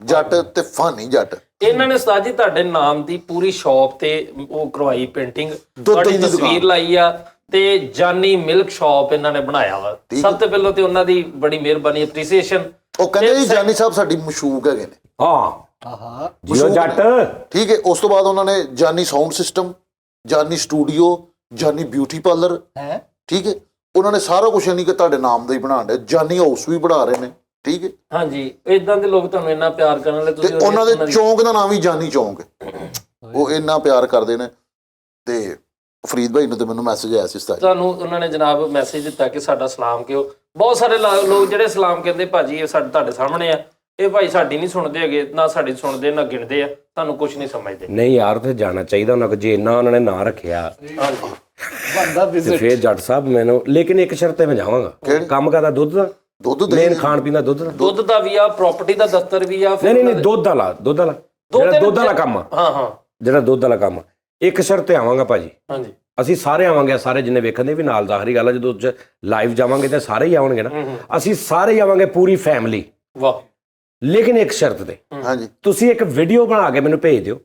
ਜੱਟ ਤੇ ਫਾਨੀ ਜੱਟ, ਇਹਨਾਂ ਨੇ ਉਸਤਾਦ ਜੀ ਤੁਹਾਡੇ ਨਾਮ ਦੀ ਪੂਰੀ ਸ਼ਾਪ ਤੇ ਉਹ ਕਰਵਾਈ ਪੇਂਟਿੰਗ, ਤੁਹਾਡੀ ਤਸਵੀਰ ਲਾਈ ਆ, ਤੇ ਜਾਨੀ ਮਿਲਕ ਸ਼ਾਪ ਇਹਨਾਂ ਨੇ ਬਣਾਇਆ ਵਾ। ਸਭ ਤੋਂ ਪਹਿਲਾਂ ਤੇ ਉਹਨਾਂ ਦੀ ਬੜੀ ਮਿਹਰਬਾਨੀ, ਐਪਰੀਸੀਏਸ਼ਨ। ਉਹ ਕਹਿੰਦੇ ਜੀ ਜਾਨੀ ਸਾਹਿਬ ਸਾਡੀ ਮਸ਼ਹੂਕ ਹੈਗੇ ਨੇ। ਆਹਾ ਜੀਓ ਜੱਟ, ਠੀਕ ਹੈ। ਉਸ ਤੋਂ ਬਾਅਦ ਉਹਨਾਂ ਨੇ ਜਾਨੀ ਸਾਊਂਡ ਸਿਸਟਮ, ਜਾਨੀ ਸਟੂਡੀਓ, ਜਾਨੀ ਬਿਊਟੀ ਪਾਰਲਰ ਹੈ, ਠੀਕ ਹੈ। ਉਹਨਾਂ ਨੇ ਸਾਰਾ ਕੁਝ ਨਹੀਂ ਕਿ ਤੁਹਾਡੇ ਨਾਮ ਦਾ ਹੀ ਬਣਾਉਣ ਦੇ, ਜਾਨੀ ਹਾਊਸ ਵੀ ਬਣਾ ਰਹੇ ਨੇ, ਠੀਕ ਹੈ। ਹਾਂਜੀ, ਇਦਾਂ ਦੇ ਲੋਕ ਤੁਹਾਨੂੰ ਇੰਨਾ ਪਿਆਰ ਕਰਨ ਵਾਲੇ, ਤੇ ਉਹਨਾਂ ਦੇ ਚੌਂਕ ਦਾ ਨਾਮ ਵੀ ਜਾਨੀ ਚੌਂਕ ਹੈ। ਉਹ ਇੰਨਾ ਪਿਆਰ ਕਰਦੇ ਨੇ। ਤੇ ਫਰੀਦ ਭਾਈ ਨੂੰ ਤੇ ਮੈਨੂੰ ਮੈਸੇਜ ਆਇਆ ਸੀ ਤੁਹਾਨੂੰ, ਉਹਨਾਂ ਨੇ ਜਨਾਬ ਮੈਸੇਜ ਦਿੱਤਾ ਕਿ ਸਾਡਾ ਸਲਾਮ ਕਿਉਂ। ਬਹੁਤ ਸਾਰੇ ਲੋਕ ਜਿਹੜੇ ਸਲਾਮ ਕਹਿੰਦੇ ਭਾਜੀ ਇਹ ਸਾਡੇ ਤੁਹਾਡੇ ਸਾਹਮਣੇ ਆ, ਇਹ ਭਾਈ ਸਾਡੀ ਨਹੀਂ ਸੁਣਦੇ ਹੈਗੇ, ਨਾ ਸਾਡੀ ਸੁਣਦੇ ਨਾ ਗਿਣਦੇ ਆ, ਤੁਹਾਨੂੰ ਕੁਝ ਨਹੀਂ ਸਮਝਦੇ। ਨਹੀਂ ਯਾਰ ਤੇ ਜਾਣਾ ਚਾਹੀਦਾ ਉਹਨਾਂ ਕੋ, ਜੇ ਇੰਨਾ ਉਹਨਾਂ ਨੇ ਨਾਂ ਰੱਖਿਆ ਬੰਦਾ ਤੇ ਵਿਜ਼ਿਟ। ਫੇਰ ਜੱਟ ਸਾਹਿਬ ਮੈਨੂੰ, ਲੇਕਿਨ ਇੱਕ ਸ਼ਰਤ ਤੇ ਮੈਂ ਜਾਵਾਂਗਾ, ਕੰਮ ਕਰਦਾ ਦੁੱਧ ਦਾ, ਮੇਨ ਖਾਣ ਪੀਣ ਦਾ ਦੁੱਧ ਦਾ ਵੀ ਆ, ਪ੍ਰਾਪਰਟੀ ਦਾ ਦਫ਼ਤਰ ਵੀ ਆ। ਨਹੀਂ ਦੁੱਧ ਵਾਲਾ ਜਿਹੜਾ ਦੁੱਧ ਵਾਲਾ ਕੰਮ ਆ, ਹਾਂ ਜਿਹੜਾ ਦੁੱਧ ਵਾਲਾ ਕੰਮ। ਇੱਕ ਸ਼ਰਤ ਤੇ ਆਵਾਂਗਾ ਭਾਜੀ, ਹਾਂਜੀ ਅਸੀਂ ਸਾਰੇ ਆਵਾਂਗੇ, ਸਾਰੇ ਜਿੰਨੇ ਵੇਖਣ ਵੀ ਨਾਲ ਜ਼ਾਹਰੀ ਗੱਲ ਆ, ਜਦੋਂ ਲਾਈਵ ਜਾਵਾਂਗੇ ਤੇ ਸਾਰੇ ਹੀ ਆਉਣਗੇ ਨਾ, ਅਸੀਂ ਸਾਰੇ ਆਵਾਂਗੇ ਪੂਰੀ ਫੈਮਿਲੀ। ਵਾਹ। ਲੇਕਿਨ ਇੱਕ ਸ਼ਰਤ ਤੇ, ਹਾਂਜੀ, ਤੁਸੀਂ ਇੱਕ ਵੀਡੀਓ ਬਣਾ ਕੇ ਮੈਨੂੰ ਭੇਜ ਦਿਓ,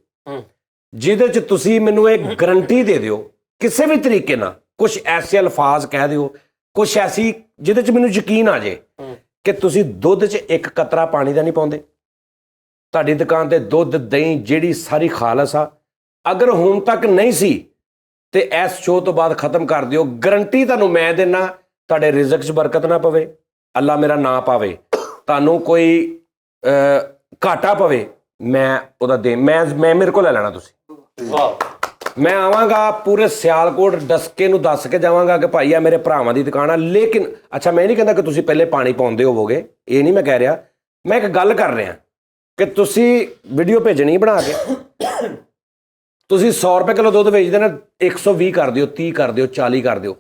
ਜਿਹਦੇ ਚ ਤੁਸੀਂ ਮੈਨੂੰ ਇਹ ਗਰੰਟੀ ਦੇ ਦਿਓ ਕਿਸੇ ਵੀ ਤਰੀਕੇ ਨਾਲ, ਕੁਝ ਐਸੇ ਅਲਫਾਜ਼ ਕਹਿ ਦਿਓ, ਕੁਝ ਐਸੀ ਜਿਹਦੇ ਚ ਮੈਨੂੰ ਯਕੀਨ ਆ ਜੇ ਕਿ ਤੁਸੀਂ ਦੁੱਧ 'ਚ ਇੱਕ ਕਤਰਾ ਪਾਣੀ ਦਾ ਨਹੀਂ ਪਾਉਂਦੇ, ਤੁਹਾਡੀ ਦੁਕਾਨ ਤੇ ਦੁੱਧ ਦਹੀਂ ਜਿਹੜੀ ਸਾਰੀ ਖਾਲਸ ਆ, ਅਗਰ ਹੁਣ ਤੱਕ ਨਹੀਂ ਸੀ ਤੇ ਇਸ ਸ਼ੋਅ ਤੋਂ ਬਾਅਦ ਖਤਮ ਕਰ ਦਿਓ। ਗਰੰਟੀ ਤੁਹਾਨੂੰ ਮੈਂ ਦਿੰਨਾ, ਤੁਹਾਡੇ ਰਿਜ਼ਕ 'ਚ ਬਰਕਤ ਨਾ ਪਵੇ, ਅੱਲਾ ਮੇਰਾ ਨਾ ਪਾਵੇ, ਤੁਹਾਨੂੰ ਕੋਈ ਘਾਟਾ ਪਵੇ, ਮੈਂ ਉਹਦਾ ਮੈਂ ਮੇਰੇ ਕੋਲ ਲੈ ਲੈਣਾ ਤੁਸੀਂ। ਵਾਹ, ਮੈਂ ਆਵਾਂਗਾ ਪੂਰੇ ਸਿਆਲਕੋਟ ਡਸਕੇ ਨੂੰ ਦੱਸ ਕੇ ਜਾਵਾਂਗਾ ਕਿ ਭਾਈ ਆ ਮੇਰੇ ਭਰਾਵਾਂ ਦੀ ਦੁਕਾਨ ਆ। ਲੇਕਿਨ ਅੱਛਾ, ਮੈਂ ਨਹੀਂ ਕਹਿੰਦਾ ਕਿ ਤੁਸੀਂ ਪਹਿਲੇ ਪਾਣੀ ਪਾਉਂਦੇ ਹੋਵੋਗੇ, ਇਹ ਨਹੀਂ ਮੈਂ ਕਹਿ ਰਿਹਾ। ਮੈਂ ਇੱਕ ਗੱਲ ਕਰ ਰਿਹਾ ਕਿ ਤੁਸੀਂ ਵੀਡੀਓ ਭੇਜਣੀ ਬਣਾ ਕੇ, ਤੁਸੀਂ 100 ਰੁਪਏ ਕਿਲੋ ਦੁੱਧ ਵੇਚਦੇ ਨਾ, 120 ਕਰ ਦਿਓ, 30 ਕਰ ਦਿਓ, 40 ਕਰ ਦਿਓ।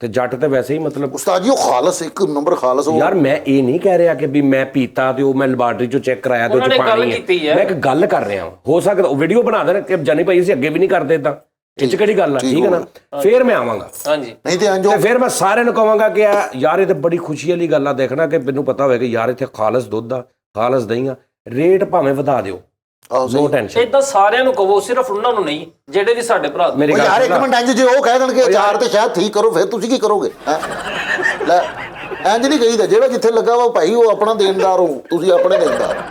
ਤੇ ਜੱਟ ਤੇ ਵੈਸੇ ਹੀ ਮਤਲਬ ਉਸਤਾਦ ਜੀ ਉਹ ਖਾਲਸ ਇੱਕ ਨੰਬਰ ਖਾਲਸ ਉਹ ਯਾਰ, ਮੈਂ ਇਹ ਨਹੀਂ ਕਹਿ ਰਿਹਾ ਕਿ ਵੀ ਮੈਂ ਪੀਤਾ ਤੇ ਉਹ ਮੈਂ ਲੈਬਾਰਟਰੀ ਚੋਂ ਚੈੱਕ ਕਰਾਇਆ ਤੇ ਉਹ ਚ ਪਾਣੀ ਹੈ। ਮੈਂ ਇੱਕ ਗੱਲ ਕਰ ਰਿਹਾ, ਹੋ ਸਕਦਾ ਉਹ ਵੀਡੀਓ ਬਣਾ ਦੇਣ ਕਿ ਜਾਨੀ ਭਾਈ ਅਸੀਂ ਅੱਗੇ ਵੀ ਨਹੀਂ ਕਰਦੇ ਇਦਾਂ, ਇਹ 'ਚ ਕਿਹੜੀ ਗੱਲ ਆ, ਠੀਕ ਹੈ ਨਾ। ਫੇਰ ਮੈਂ ਆਵਾਂਗਾ, ਹਾਂਜੀ, ਨਹੀਂ ਤੇ ਅੰਜੋ ਤੇ ਫਿਰ ਮੈਂ ਸਾਰਿਆਂ ਨੂੰ ਕਹਾਂਗਾ ਕਿ ਯਾਰ ਇਹ ਤੇ ਬੜੀ ਖੁਸ਼ੀ ਵਾਲੀ ਗੱਲ ਆ, ਦੇਖਣਾ ਕਿ ਮੈਨੂੰ ਪਤਾ ਹੋਵੇ ਕਿ ਯਾਰ ਇੱਥੇ ਖਾਲਸ ਦੁੱਧ ਆ, ਖਾਲਸ ਦਹੀਂ ਆ, ਰੇਟ ਭਾਵੇਂ ਵਧਾ ਦਿਓ, ਨੋ ਟੈਨਸ਼ਨ। ਇਦਾਂ ਸਾਰਿਆਂ ਨੂੰ ਕਹੋ, ਸਿਰਫ ਉਹਨਾਂ ਨੂੰ ਨਹੀਂ, ਜਿਹੜੇ ਵੀ ਸਾਡੇ ਭਰਾ। ਮੇਰੇ ਉਹ ਯਾਰ ਇੱਕ ਮਿੰਟ, ਇੰਜ ਜੇ ਉਹ ਕਹਿ ਦੇਣਗੇ ਚਾਰ ਤੇ ਸ਼ਾਇਦ ਠੀਕ ਕਰੋ, ਫਿਰ ਤੁਸੀਂ ਕੀ ਕਰੋਗੇ? ਲੈ ਇੰਜ ਨਹੀਂ ਕਹੀਦਾ, ਜਿਹੜਾ ਜਿੱਥੇ ਲੱਗਾ ਵਾ ਭਾਈ ਉਹ ਆਪਣਾ ਦੇਣਦਾਰ ਹੋ, ਤੁਸੀਂ ਆਪਣੇ ਦੇਣਦਾਰ।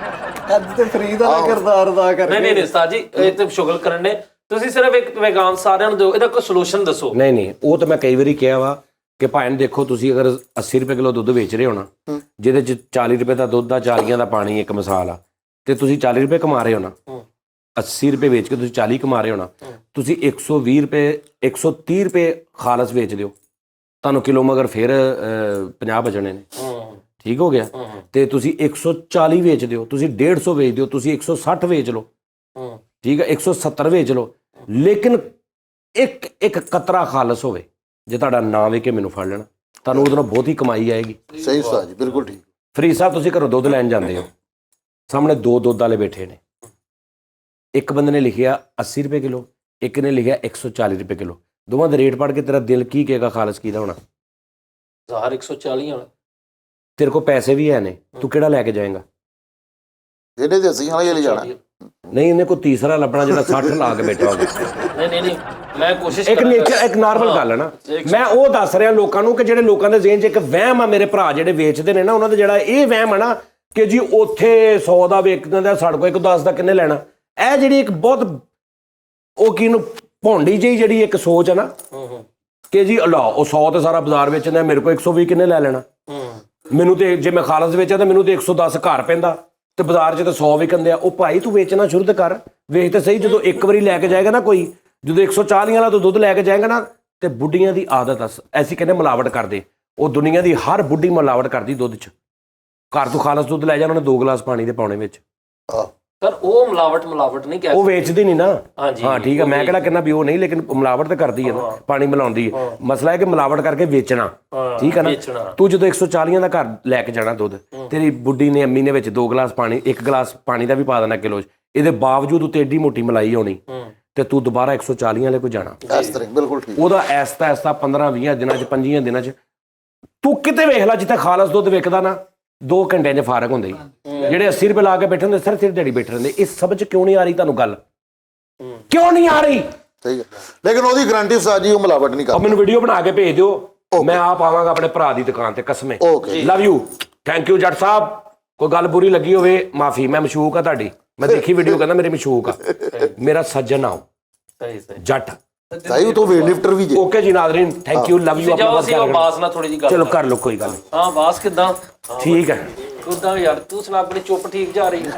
ਅੱਜ ਤੇ ਫਰੀਦ ਵਾਲਾ ਕਿਰਦਾਰ ਅਦਾ ਕਰਕੇ ਨਹੀਂ ਉਸਤਾਦ ਜੀ, ਇਹ ਤੇ ਸ਼ੁਗਲ ਕਰਨ ਨੇ, ਤੁਸੀਂ ਸਿਰਫ ਇੱਕ ਪੈਗਾਮ ਸਾਰਿਆਂ ਨੂੰ ਦਿਓ, ਇਹਦਾ ਕੋਈ ਸੋਲੂਸ਼ਨ ਦੱਸੋ। ਨਹੀਂ ਉਹ ਤਾਂ ਮੈਂ ਕਈ ਵਾਰੀ ਕਿਹਾ ਵਾ ਕਿ ਭਾਵੇਂ ਦੇਖੋ, ਤੁਸੀਂ ਅਗਰ 80 ਰੁਪਏ ਕਿਲੋ ਦੁੱਧ ਵੇਚ ਰਹੇ ਹੋ ਨਾ, ਜਿਹਦੇ 'ਚ 40 ਰੁਪਏ ਦਾ ਦੁੱਧ ਆ, 40 ਦਾ ਪਾਣੀ, ਇੱਕ ਮਿਸਾਲ ਆ, ਤੇ ਤੁਸੀਂ 40 ਰੁਪਏ ਕਮਾ ਰਹੇ ਹੋ ਨਾ, 80 ਰੁਪਏ ਵੇਚ ਕੇ ਤੁਸੀਂ 40 ਕਮਾ ਰਹੇ ਹੋ ਨਾ, ਤੁਸੀਂ 120 ਰੁਪਏ 130 ਰੁਪਏ ਖਾਲਸ ਵੇਚ ਲਿਓ, ਤੁਹਾਨੂੰ ਕਿਲੋ ਮਗਰ ਫਿਰ 50 ਬਚਣੇ ਨੇ, ਠੀਕ ਹੋ ਗਿਆ। ਤੇ ਤੁਸੀਂ 140 ਵੇਚ ਦਿਓ, ਤੁਸੀਂ 150 ਵੇਚ ਦਿਓ, ਤੁਸੀਂ 160 ਵੇਚ ਲਓ, ਠੀਕ ਹੈ, 170 ਵੇਚ ਲਓ, ਲੇਕਿਨ ਇੱਕ ਕਤਰਾ ਖਾਲਸ ਹੋਵੇ। ਜੇ ਤੁਹਾਡਾ ਨਾਂ ਵੇਖ ਕੇ ਮੈਨੂੰ ਫੜ ਲੈਣਾ, ਤੁਹਾਨੂੰ ਉਹਦੇ ਨਾਲ ਬਹੁਤੀ ਕਮਾਈ ਆਏਗੀ। ਸਹੀ ਉਸਤਾਦ ਜੀ, ਬਿਲਕੁਲ ਠੀਕ। ਫਰੀਦ ਸਾਹਿਬ, ਤੁਸੀਂ ਘਰੋਂ ਦੁੱਧ ਲੈਣ ਜਾਂਦੇ ਹੋ, ਸਾਹਮਣੇ ਦੋ ਦੁੱਧ ਵਾਲੇ ਬੈਠੇ ਨੇ, ਇੱਕ ਬੰਦੇ ਨੇ ਲਿਖਿਆ 80 ਰੁਪਏ ਕਿਲੋ, ਇੱਕ ਨੇ ਲਿਖਿਆ 140 ਰੁਪਏ ਕਿਲੋ, ਦੋਵਾਂ ਦੇ ਰੇਟ ਪੜ੍ਹ ਕੇ ਤੇਰਾ ਦਿਲ ਕੀ ਕਹੇਗਾ? ਖਾਲਸ ਕਿਹਦਾ ਹੋਣਾ? ਜ਼ਾਹਰ 140 ਵਾਲਾ। ਤੇਰੇ ਕੋਲ ਪੈਸੇ ਵੀ ਹੈ ਨੇ, ਤੂੰ ਕਿਹੜਾ ਲੈ ਕੇ ਜਾਏਗਾ? ਇਹਨੇ ਤੇ ਅਸੀਂ ਹਾਲੇ ਜਾਣਾ ਨਹੀਂ, ਇਹਨੇ ਕੋਈ ਤੀਸਰਾ ਲੱਭਣਾ ਜਿਹੜਾ 60 ਲਾ ਕੇ ਬੈਠਾ ਹੋਵੇ। ਨਹੀਂ ਮੈਂ ਕੋਸ਼ਿਸ਼ ਇੱਕ ਨੇਚਰ, ਇੱਕ ਨਾਰਮਲ ਗੱਲ ਹੈ ਨਾ। ਮੈਂ ਉਹ ਦੱਸ ਰਿਹਾ ਲੋਕਾਂ ਨੂੰ ਕਿ ਜਿਹੜੇ ਲੋਕਾਂ ਦੇ ਜ਼ਿਹਨ 'ਚ ਇੱਕ ਵਹਿਮ ਆ, ਮੇਰੇ ਭਰਾ ਜਿਹੜੇ ਵੇਚਦੇ ਨੇ ਨਾ, ਉਹਨਾਂ ਦਾ ਜਿਹੜਾ ਇਹ ਵਹਿਮ ਆ ਨਾ ਕਿ ਜੀ ਉੱਥੇ 100 ਦਾ ਵੇਚਦੇ ਦਾ, ਸਾਡੇ ਕੋਲ 110 ਦਾ ਕਿੰਨੇ ਲੈਣਾ। ਇਹ ਜਿਹੜੀ ਇੱਕ ਬਹੁਤ ਉਹ ਕਿਹਨੂੰ ਭੌਂਡੀ ਜਿਹੀ ਜਿਹੜੀ ਇੱਕ ਸੋਚ ਹੈ ਨਾ ਕਿ ਜੀ ਲਾ ਉਹ 100 ਤੇ ਸਾਰਾ ਬਾਜ਼ਾਰ ਵੇਚਦਾ, ਮੇਰੇ ਕੋਲ 120 ਕਿੰਨੇ ਲੈ ਲੈਣਾ। ਮੈਨੂੰ ਤੇ ਜੇ ਮੈਂ ਖਾਲਸ ਵੇਚਿਆ ਤਾਂ ਮੈਨੂੰ ਤੇ 110 ਘਰ ਪੈਂਦਾ, ਤੇ ਬਾਜ਼ਾਰ 'ਚ ਤਾਂ 100 ਵਿਕਣਦੇ ਆ। ਉਹ ਭਾਈ ਤੂੰ ਵੇਚਣਾ ਸ਼ੁਰੂ ਤੇ ਕਰ, ਵੇਚ ਤੇ ਸਹੀ। ਜਦੋਂ ਇੱਕ ਵਾਰੀ ਲੈ ਕੇ ਜਾਏਗਾ ਨਾ ਕੋਈ, ਜਦੋਂ 140 ਵਾਲਾ ਤੂੰ ਦੁੱਧ ਲੈ ਕੇ ਜਾਏਗਾ ਨਾ, ਤੇ ਬੁੱਢੀਆਂ ਦੀ ਆਦਤ ਆ, ਐਸੀ ਕਹਿੰਦੇ ਮਿਲਾਵਟ ਕਰਦੇ, ਉਹ ਦੁਨੀਆ ਦੀ ਹਰ ਬੁੱਢੀ ਮਿਲਾਵਟ ਕਰਦੀ ਦੁੱਧ 'ਚ। ਘਰ ਤੋਂ ਖਾਲਸ ਦੁੱਧ ਲੈ ਜਾ, ਉਹਨਾਂ ਨੇ 2 ਗਲਾਸ ਪਾਣੀ ਦੇ ਪਾਉਣੇ ਵਿੱਚ। ਪਰ ਉਹ ਮਿਲਾਵਟ ਨਹੀਂ ਕਹਿ, ਉਹ ਵੇਚਦੀ ਨਹੀਂ ਨਾ। ਹਾਂਜੀ, ਹਾਂ ਠੀਕ ਹੈ, ਮੈਂ ਕਿਹੜਾ ਕਹਿੰਦਾ ਵੀ ਉਹ ਨਹੀਂ, ਲੇਕਿਨ ਮਿਲਾਵਟ ਤਾਂ ਕਰਦੀ ਹੈ ਨਾ, ਪਾਣੀ ਮਿਲਾਉਂਦੀ ਹੈ। ਮਸਲਾ ਹੈ ਕਿ ਮਿਲਾਵਟ ਕਰਕੇ ਵੇਚਣਾ, ਠੀਕ ਹੈ ਨਾ। ਤੂੰ ਜਦੋਂ 140 ਦਾ ਘਰ ਲੈ ਕੇ ਜਾਣਾ ਦੁੱਧ, ਤੇਰੀ ਬੁੱਢੀ ਨੇ ਅੰਮੀ ਨੇ ਵਿੱਚ 2 ਗਲਾਸ ਪਾਣੀ, 1 ਗਲਾਸ ਪਾਣੀ ਦਾ ਵੀ ਪਾ ਦੇਣਾ ਕਿਲੋ 'ਚ, ਇਹਦੇ ਬਾਵਜੂਦ ਉੱਤੇ ਏਡੀ ਮੋਟੀ ਮਲਾਈ ਆਉਣੀ, ਤੇ ਤੂੰ ਦੁਬਾਰਾ 140 ਵਾਲੇ ਕੋਲ ਜਾਣਾ। ਇਸ ਤਰ੍ਹਾਂ ਬਿਲਕੁਲ ਠੀਕ। ਉਹਦਾ ਐਸਤਾ 15-20 ਦਿਨਾਂ 'ਚ 25 ਦਿਨਾਂ 'ਚ ਤੂੰ ਕਿਤੇ ਵੇਖ ਲੈ ਜਿੱਥੇ ਖਾਲਸ ਦੁੱਧ ਵਿਕਦਾ ਨਾ, 2 ਘੰਟਿਆਂ 'ਚ ਫਾਰਗ ਹੁੰਦੇ। ਜਿਹੜੇ 80 ਰੁਪਏ ਲਾ ਕੇ ਬੈਠੇ ਹੁੰਦੇ, ਸਿਰ ਦਿਹਾੜੀ ਬੈਠੇ ਰਹਿੰਦੇ। ਇਸ ਸਭ 'ਚ ਕਿਉਂ ਨਹੀਂ ਆ ਰਹੀ ਤੁਹਾਨੂੰ ਗੱਲ? ਕਿਉਂ ਨਹੀਂ ਆ ਰਹੀ? ਸਹੀ ਹੈ, ਲੇਕਿਨ ਉਹਦੀ ਗਾਰੰਟੀ ਉਸਤਾਦ ਜੀ ਉਹ ਮਿਲਾਵਟ ਨਹੀਂ ਕਰਦਾ। ਮੈਨੂੰ ਵੀਡੀਓ ਬਣਾ ਕੇ ਭੇਜ ਦਿਓ, ਮੈਂ ਆਪ ਆਵਾਂਗਾ ਆਪਣੇ ਭਰਾ ਦੀ ਦੁਕਾਨ ਤੇ, ਕਸਮੇ। ਲਵ ਯੂ, ਥੈਂਕ ਯੂ ਜੱਟ ਸਾਹਿਬ। ਕੋਈ ਗੱਲ ਬੁਰੀ ਲੱਗੀ ਹੋਵੇ ਮਾਫੀ, ਮੈਂ ਮਸ਼ੂਕ ਆ ਤੁਹਾਡੀ, ਮੈਂ ਦੇਖੀ ਵੀਡੀਓ, ਕਹਿੰਦਾ ਮੇਰੇ ਮਸ਼ੂਕ ਆ, ਮੇਰਾ ਸੱਜਣ ਆਓ ਜੱਟ। ਸਹੀ, ਤੂੰ ਵੇਟ ਲਿਫਟਰ ਵੀ ਜੇ। ਓਕੇ ਜੀ Nazreen, thank you, love you. ਆਪਣਾ ਬਾਸ ਨਾਲ ਥੋੜੀ ਜੀ ਗੱਲ, ਚਲੋ ਕਰ ਲਓ, ਕੋਈ ਗੱਲ ਨਹੀਂ। ਹਾਂ ਬਾਸ ਕਿਦਾਂ? ਠੀਕ ਹੈ। ਉਦਾਂ ਯਾਰ ਤੂੰ ਸੁਣਾ, ਆਪਣੀ ਚੁੱਪ ਠੀਕ ਜਾ ਰਹੀ ਹੈ?